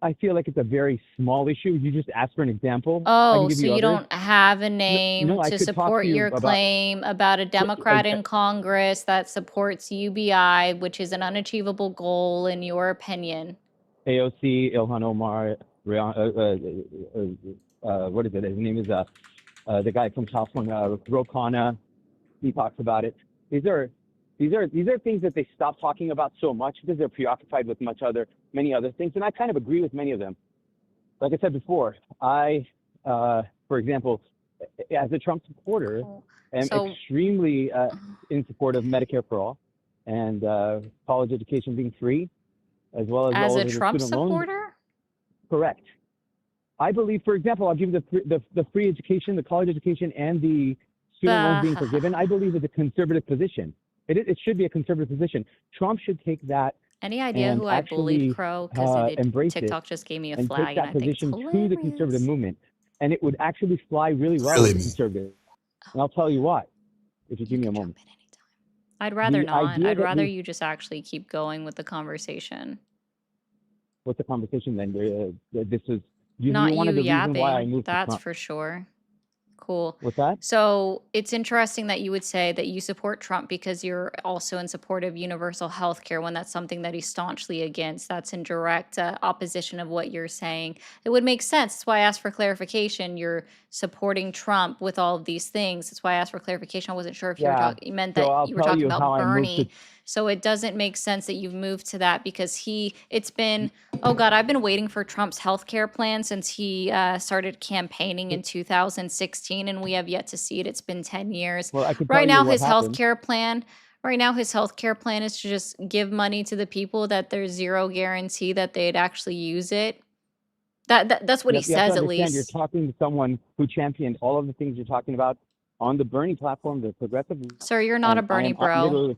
I feel like it's a very small issue. You just asked for an example. I can Oh, give so you you others. don't have a name No, I to could talk support to you your about claim about a Democrat in Congress that supports UBI, which is an unachievable goal in your opinion. AOC, Ilhan Omar, what is it? His name is the guy from California, Ro Khanna. He talks about it. These are things that they stop talking about so much because they're preoccupied with many other things. And I kind of agree with many of them. Like I said before, for example, as a Trump supporter, am So extremely in support of Medicare for all and college education being free, as well as as all a of the Trump student loans. supporter? Correct. I believe, for example, I'll give you the free education, the college education, and the student loans being forgiven. I believe it's a conservative position. It should be a conservative position. Trump should take that Any idea and who I bullied, actually Crow? Because embrace it TikTok just gave me a and take flag, and that I think it's position to the conservative hilarious. movement. And it would actually fly really well Really with the me. conservatives. And I'll tell you why, if you give me a moment. I'd rather The not. idea I'd that rather we, you just actually keep going with the conversation. what's the conversation then? This is, you Not wanted you the reason why I yapping, moved to that's Trump. for sure. Cool. What's that? So it's interesting that you would say that you support Trump because you're also in support of universal health care when that's something that he's staunchly against. That's in direct opposition of what you're saying. It would make sense. That's why I asked for clarification. You're supporting Trump with all of these things. That's why I asked for clarification. I wasn't sure if Yeah. you meant So that I'll you were tell talking you how about I moved to. Bernie. So it doesn't make sense that you've moved to that because it's been, oh God, I've been waiting for Trump's healthcare plan since he started campaigning in 2016, and we have yet to see it. It's been 10 years. Well, I could tell Right you now, what his happened. healthcare plan, right now, his healthcare plan is to just give money to the people that there's zero guarantee that they'd actually use it. That's what he You have to says, at understand, you're least. talking to someone who championed all of the things you're talking about on the Bernie platform, the progressive, Sir, you're not a and I Bernie am bro. literally,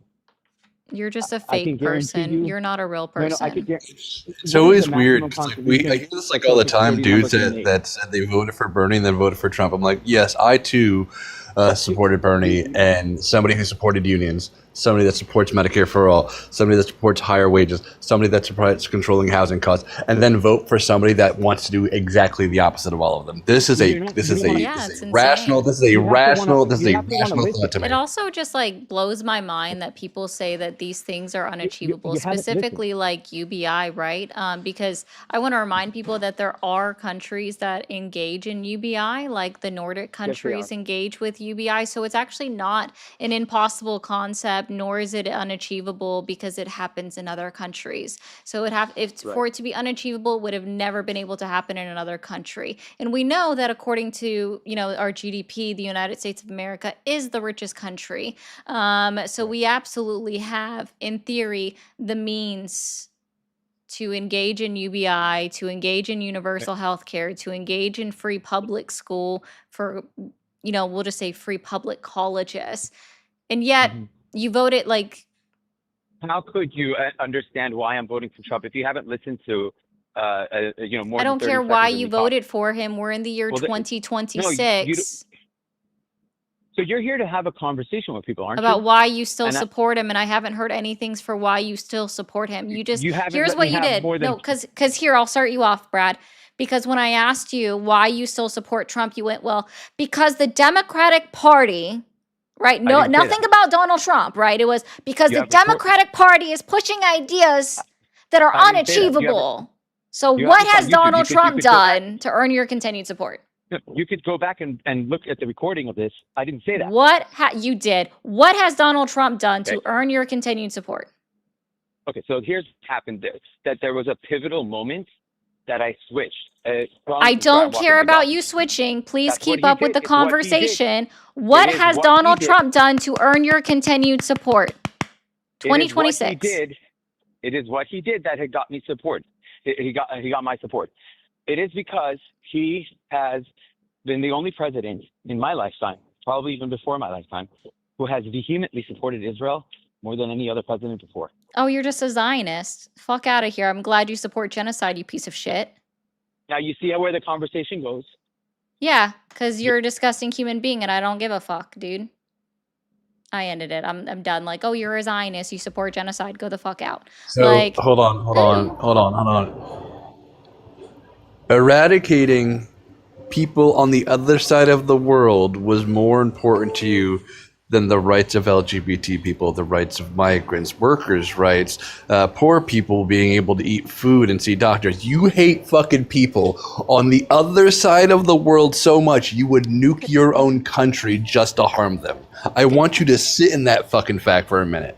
You're just a I can fake guarantee person. you. You're not a real No, I could person. guarantee. It's What is always the weird maximum 'cause, like, I contribution hear this like all the Social time. Security number Dudes can that, make? that said they voted for Bernie and then voted for Trump. I'm like, yes, I too supported Bernie, and somebody who supported unions, somebody that supports Medicare for all, somebody that supports higher wages, somebody that supports controlling housing costs, and then vote for somebody that wants to do exactly the opposite of all of them. This is a You don't. this You is don't a want Yeah, this it's is a rational insane. this is a You have to want rational to. this is You a have to want to rational listen. thought to It me. also just like blows my mind that people say that these things are unachievable, You haven't listened. specifically like UBI, right? Because I want to remind people that there are countries that engage in UBI, like the Nordic Yes, they are. countries engage with UBI. So it's actually not an impossible concept, nor is it unachievable because it happens in other countries. So if Right. for it to be unachievable, it would have never been able to happen in another country. And we know that according to our GDP, the United States of America is the richest country. So Right. we absolutely have, in theory, the means to engage in UBI, to engage in universal health care, to engage in free public school for, we'll just say free public colleges. And yet Mhm. you voted like, How could you understand why I'm voting for Trump if you haven't listened to, more I than don't 30 care why seconds of you me talking? voted for him. We're in the year Well, no, you. 2026. So you're here to have a conversation with people, aren't About you? why you still And support him, and I haven't heard anything for why you still support him. you haven't Here's let what me you have did. more No, than. because here, I'll start you off, Brad. Because when I asked you why you still support Trump, you went, well, because the Democratic Party, right? I No, didn't say nothing that. about Donald Trump, right? It was because You the have record. Democratic Party is pushing ideas that are I didn't say that. unachievable. So You have what this on has YouTube. Donald You Trump could go back. done to earn your continued support? You could go back and look at the recording of this. I didn't say that. What you did? What has Donald Trump done Okay. to earn your continued support? Okay. So here's what happened. That there was a pivotal moment that I switched. I don't care about you switching. Please That's what keep he up with did. the It's what he did. conversation. What It is has what he Donald did. Trump done to earn your continued support? It is what he 2026. did. It is what he did that had got me support. He got my support. It is because he has been the only president in my lifetime, probably even before my lifetime, who has vehemently supported Israel more than any other president before. Oh, you're just a Zionist. Fuck out of here. I'm glad you support genocide, you piece of shit. Now you see where the conversation goes. Yeah, because you're a disgusting human being and I don't give a fuck, dude. I ended it. I'm done. Like, oh, you're a Zionist. You support genocide. Go the fuck out. So Like, hold on. Eradicating people on the other side of the world was more important to you than the rights of LGBT people, the rights of migrants, workers' rights, poor people being able to eat food and see doctors. You hate fucking people on the other side of the world so much you would nuke your own country just to harm them. I want you to sit in that fucking fact for a minute.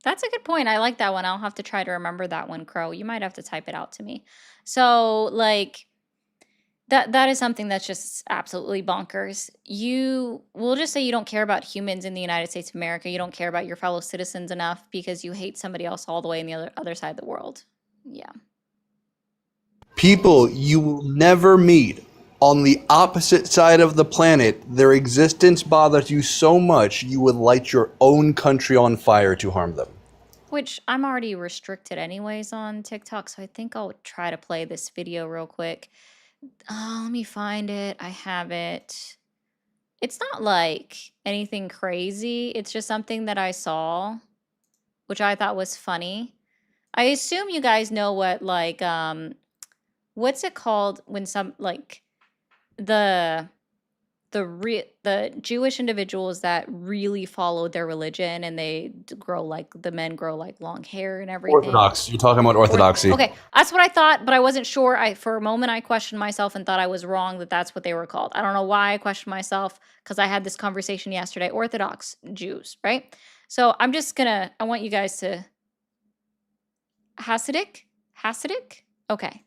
that's a good point. I like that one. I'll have to try to remember that one, Crow. You might have to type it out to me. So, like, that is something that's just absolutely bonkers. We'll just say you don't care about humans in the United States of America. You don't care about your fellow citizens enough because you hate somebody else all the way in the other side of the world. Yeah. People you will never meet on the opposite side of the planet, their existence bothers you so much you would light your own country on fire to harm them. which I'm already restricted anyways on TikTok, so I think I'll try to play this video real quick. Let me find it. I have it. It's not like anything crazy. It's just something that I saw, which I thought was funny. I assume you guys know what like what's it called when some like the the Jewish individuals that really follow their religion and they grow like the men grow like long hair and everything. Orthodox. You're talking about orthodoxy. Okay, that's what I thought, but I wasn't sure. For a moment I questioned myself and thought I was wrong that that's what they were called. I don't know why I questioned myself because I had this conversation yesterday. Orthodox Jews, right? So I'm just gonna. I want you guys to Hasidic. Okay.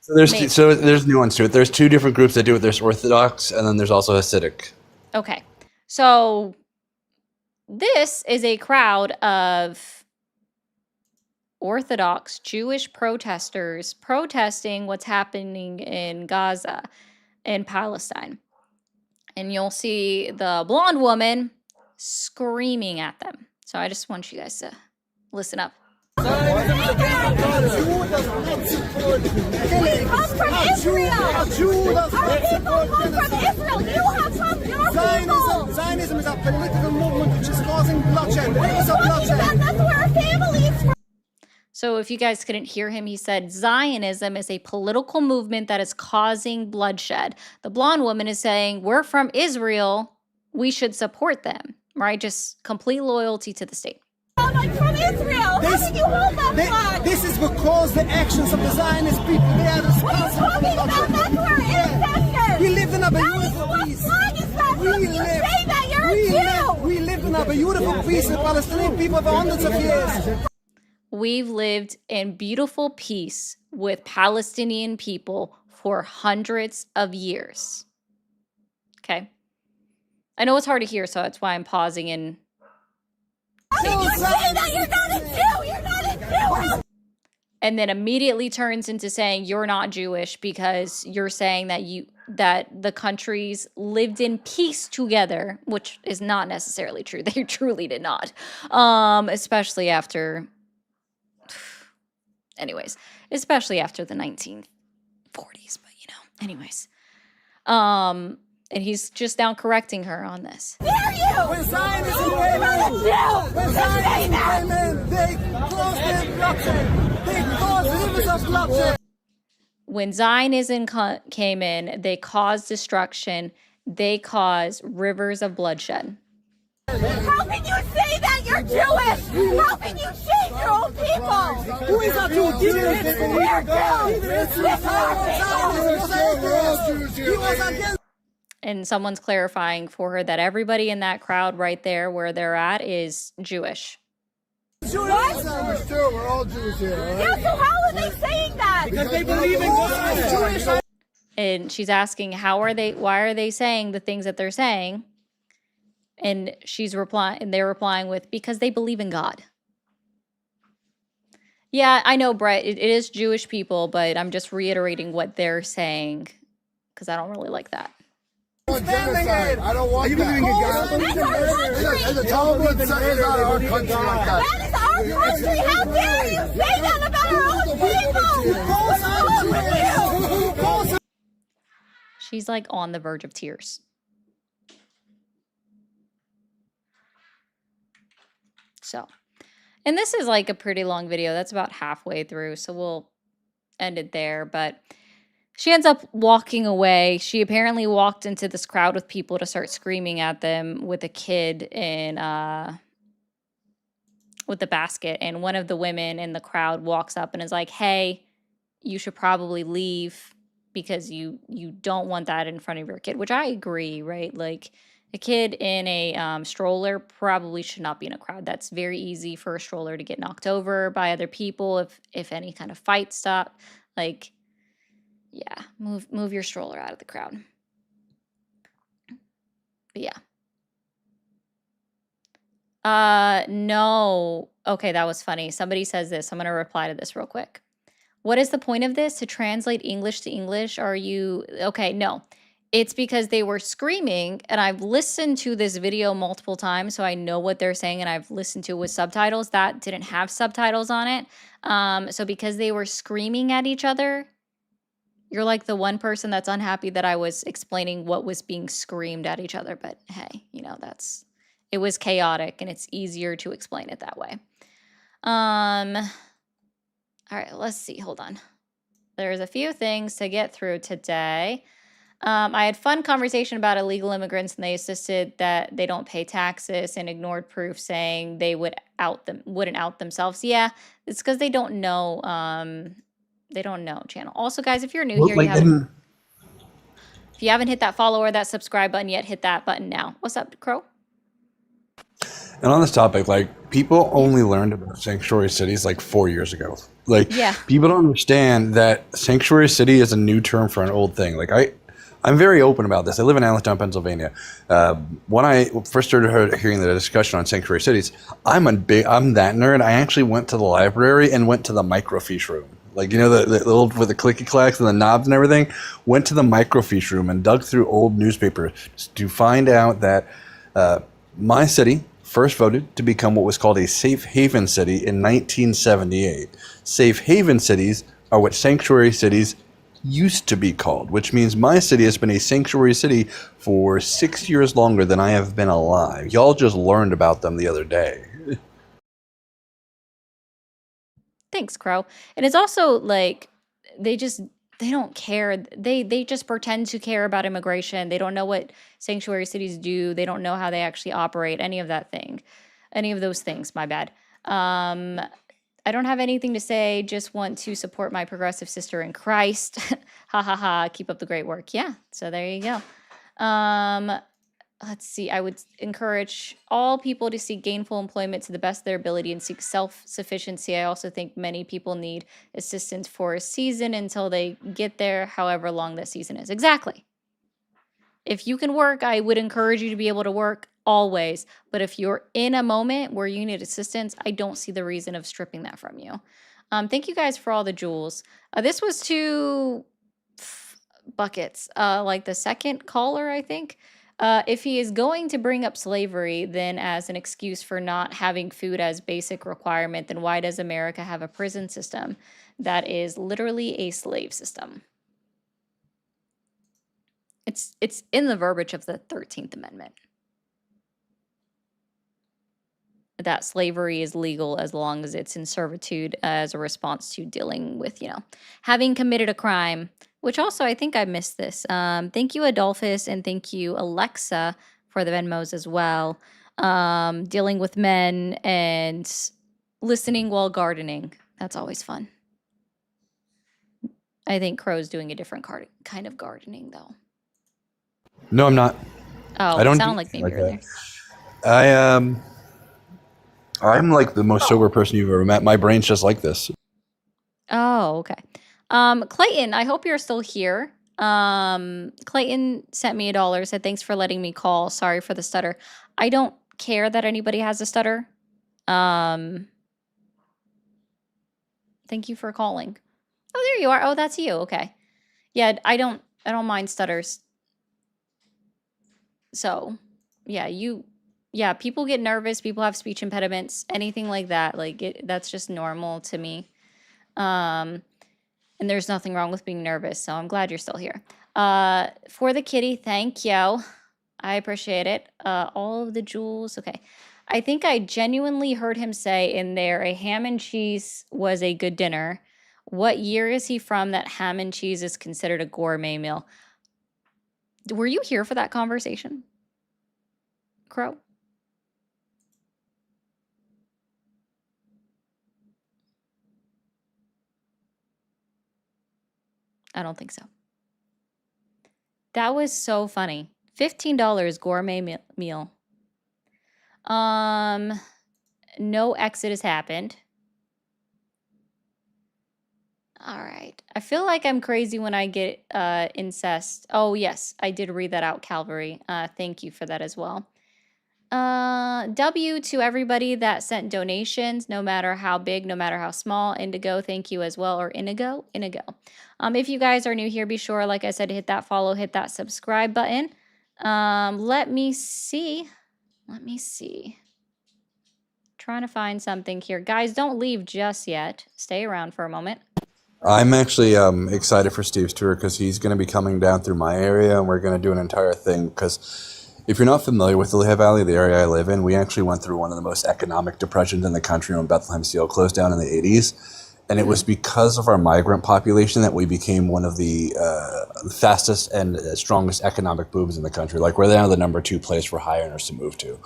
So there's Maybe. there's nuance to it. There's two different groups that do it. There's Orthodox, and then there's also Hasidic. Okay. So this is a crowd of Orthodox Jewish protesters protesting what's happening in Gaza and Palestine. And you'll see the blonde woman screaming at them. So I just want you guys to listen up. We come from Israel. Our people come from Israel. You have come your people. Zionism is a political movement which is causing bloodshed. It's a bloodshed. That's where our family is from. So if you guys couldn't hear him, he said Zionism is a political movement that is causing bloodshed. The blonde woman is saying, we're from Israel. We should support them, right? Just complete loyalty to the state. I'm from Israel. How can you hold that flag? This is because the actions of the Zionist people, they are responsible for the bloodshed. That's our ancestors. We lived in a beautiful peace. What flag is that? How can you say that you're a Jew? We lived in a beautiful peace with Palestinian people for hundreds of years. We've lived in beautiful peace with Palestinian people for hundreds of years. Okay. I know it's hard to hear, so that's why I'm pausing and How can you say that you're not a Jew? You're not a Jew. and then immediately turns into saying you're not Jewish because you're saying that the countries lived in peace together, which is not necessarily true. They truly did not. Especially after especially after the 1940s, but anyways. And he's just now correcting her on this. Dare you? When Zionism came in, they caused their bloodshed. They caused rivers of bloodshed. When Zionism came in, they caused destruction. They caused rivers of bloodshed. How can you say that you're Jewish? How can you shame your own people? Who is our Jew? We're Jews. He was against. And someone's clarifying for her that everybody in that crowd right there where they're at is Jewish. What? We're all Jews here. Yeah, so how are they saying that? Because they believe in God. And she's asking, why are they saying the things that they're saying? And they're replying with, because they believe in God. Yeah, I know, Brett, it is Jewish people, but I'm just reiterating what they're saying because I don't really like that. Genocide. I don't want that. That's the Talmud says out of our country like that. That is our country. How dare you say that about our own people? She's like on the verge of tears. So, and this is like a pretty long video. That's about halfway through, so we'll end it there. But she ends up walking away. She apparently walked into this crowd with people to start screaming at them with a kid in with the basket. And one of the women in the crowd walks up and is like, "Hey, you should probably leave because you don't want that in front of your kid," which I agree, right? Like a kid in a stroller probably should not be in a crowd. That's very easy for a stroller to get knocked over by other people if any kind of fight stop. Like, yeah, move your stroller out of the crowd. But yeah. No. Okay, that was funny. Somebody says this. I'm going to reply to this real quick. What is the point of this? To translate English to English? Are you... Okay, no. It's because they were screaming, and I've listened to this video multiple times, so I know what they're saying, and I've listened to it with subtitles. That didn't have subtitles on it. So because they were screaming at each other, you're like the one person that's unhappy that I was explaining what was being screamed at each other. But hey, it was chaotic, and it's easier to explain it that way. All right, let's see. Hold on. There's a few things to get through today. I had fun conversation about illegal immigrants, and they insisted that they don't pay taxes and ignored proof saying they wouldn't out themselves. Yeah, it's because they don't know. They don't know, channel. Also, guys, if you're new Well, here, like, and if you haven't hit that follow or that subscribe button yet, hit that button now. What's up, Crow? on this topic, like, people only learned about sanctuary cities like 4 years ago. Like, Yeah. people don't understand that sanctuary city is a new term for an old thing. Like, I'm very open about this. I live in Allentown, Pennsylvania. When I first started hearing the discussion on sanctuary cities, I'm that nerd. I actually went to the library and went to the microfiche room. Like, the old with the clicky clacks and the knobs and everything. Went to the microfiche room and dug through old newspapers to find out that my city first voted to become what was called a safe haven city in 1978. Safe haven cities are what sanctuary cities used to be called, which means my city has been a sanctuary city for 6 years longer than I have been alive. Y'all just learned about them the other day. Thanks, Crow. And it's also like they don't care. They just pretend to care about immigration. They don't know what sanctuary cities do. They don't know how they actually operate. Any of those things. My bad. I don't have anything to say. Just want to support my progressive sister in Christ. Ha ha ha. Keep up the great work. Yeah. So there you go. Let's see. I would encourage all people to seek gainful employment to the best of their ability and seek self-sufficiency. I also think many people need assistance for a season until they get there, however long that season is. Exactly. If you can work, I would encourage you to be able to work always. But if you're in a moment where you need assistance, I don't see the reason of stripping that from you. Thank you guys for all the jewels. This was 2 buckets. Like the second caller, I think. If he is going to bring up slavery, then as an excuse for not having food as basic requirement, then why does America have a prison system that is literally a slave system? It's in the verbiage of the 13th Amendment that slavery is legal as long as it's in servitude as a response to dealing with, having committed a crime, which also I think I missed this. Thank you, Adolphus, and thank you, Alexa, for the Venmos as well. Dealing with men and listening while gardening. That's always fun. I think Crow's doing a different kind of gardening, though. No, I'm not. Oh, I don't it sounded do like maybe like you were that. I'm like the most sober person you've ever met. My brain's just like this. Oh, okay. Clayton, I hope you're still here. Clayton sent me $1, said thanks for letting me call. Sorry for the stutter. I don't care that anybody has a stutter. Thank you for calling. Oh, there you are. Oh, that's you. Okay. Yeah, I don't mind stutters. So, yeah, people get nervous, people have speech impediments, anything like that. Like that's just normal to me. And there's nothing wrong with being nervous, so I'm glad you're still here. For the kitty, thank you. I appreciate it. All of the jewels. Okay. I think I genuinely heard him say in there, a ham and cheese was a good dinner. What year is he from that ham and cheese is considered a gourmet meal? Were you here for that conversation, Crow? I don't think so. That was so funny. $15 gourmet meal. No exit has happened. All right. I feel like I'm crazy when I get incest. Oh, yes. I did read that out, Calvary. Thank you for that as well. W to everybody that sent donations, no matter how big, no matter how small. Indigo, thank you as well, or Inigo. If you guys are new here, be sure, like I said, to hit that follow, hit that subscribe button. Let me see. Trying to find something here. Guys, don't leave just yet. Stay around for a moment. I'm actually excited for Steve's tour because he's going to be coming down through my area, and we're going to do an entire thing. Because if you're not familiar with the Lehigh Valley, the area I live in, we actually went through one of the most economic depressions in the country when Bethlehem Steel closed down in the 80s. And it was because of our migrant population that we became one of the fastest and strongest economic booms in the country. Like, we're now the #2 place for high earners to move to.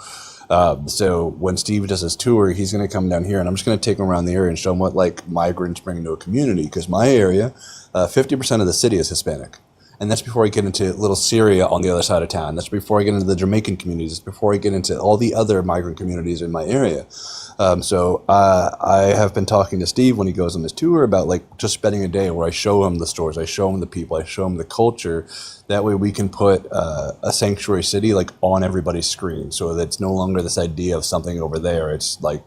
So when Steve does his tour, he's going to come down here, and I'm just going to take him around the area and show him what like migrants bring to a community. Because my area, 50% of the city is Hispanic. And that's before I get into little Syria on the other side of town. That's before I get into the Jamaican communities. That's before I get into all the other migrant communities in my area. So I have been talking to Steve when he goes on his tour about like just spending a day where I show him the stores, I show him the people, I show him the culture. That way we can put a sanctuary city like on everybody's screen, so that it's no longer this idea of something over there. It's like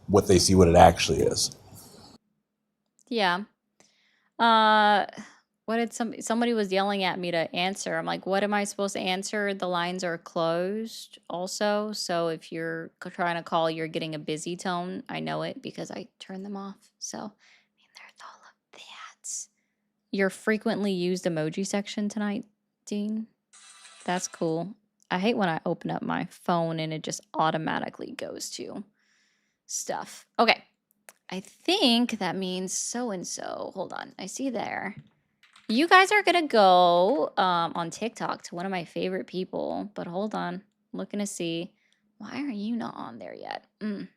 what they see, what it actually is. Yeah. What did somebody was yelling at me to answer. I'm like, what am I supposed to answer? The lines are closed also. So if you're trying to call, you're getting a busy tone. I know it because I turned them off. So, I mean, there's all of that. Your frequently used emoji section tonight, Dean. That's cool. I hate when I open up my phone and it just automatically goes to stuff. Okay. I think that means so-and-so. Hold on. I see there. You guys are going to go on TikTok to one of my favorite people. But hold on. I'm looking to see. Why are you not on there yet? I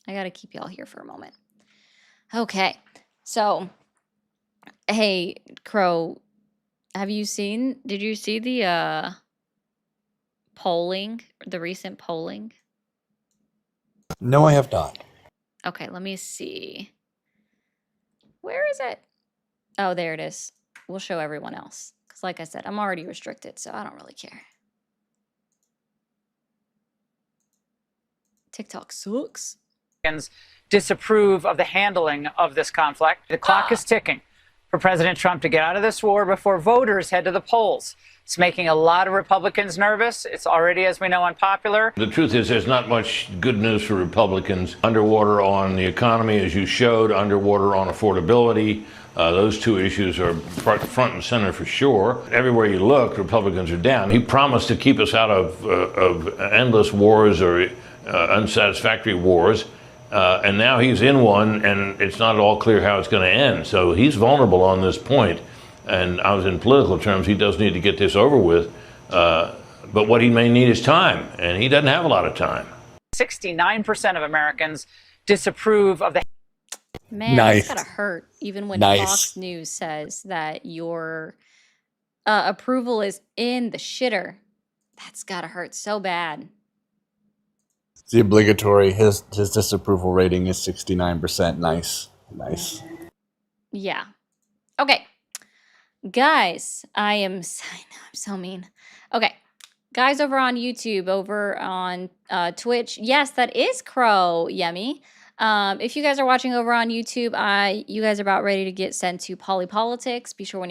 got to keep y'all here for a moment. Okay. So, hey, Crow, did you see the polling, the recent polling? No, I have not. Okay, let me see. Where is it? Oh, there it is. We'll show everyone else. Because like I said, I'm already restricted, so I don't really care. TikTok sucks. Disapprove of the handling of this conflict. The clock is ticking for President Trump to get out of this war before voters head to the polls. It's making a lot of Republicans nervous. It's already, as we know, unpopular. The truth is there's not much good news for Republicans. Underwater on the economy, as you showed, underwater on affordability. Those two issues are front and center for sure. Everywhere you look, Republicans are down. He promised to keep us out of endless wars or unsatisfactory wars. And now he's in one, and it's not at all clear how it's going to end. So he's vulnerable on this point. And I was in political terms, he does need to get this over with. But what he may need is time, and he doesn't have a lot of time. 69% of Americans disapprove of the... Man, Nice. that's gotta hurt. Even when Nice. Fox News says that your approval is in the shitter. That's gotta hurt so bad. It's the obligatory. His disapproval rating is 69%. Nice. Yeah. Okay. Guys, I know I'm so mean. Okay. Guys over on YouTube, over on Twitch. Yes, that is Crow Yummy. If you guys are watching over on YouTube, you guys are about ready to get sent to Poly Politics. Be sure when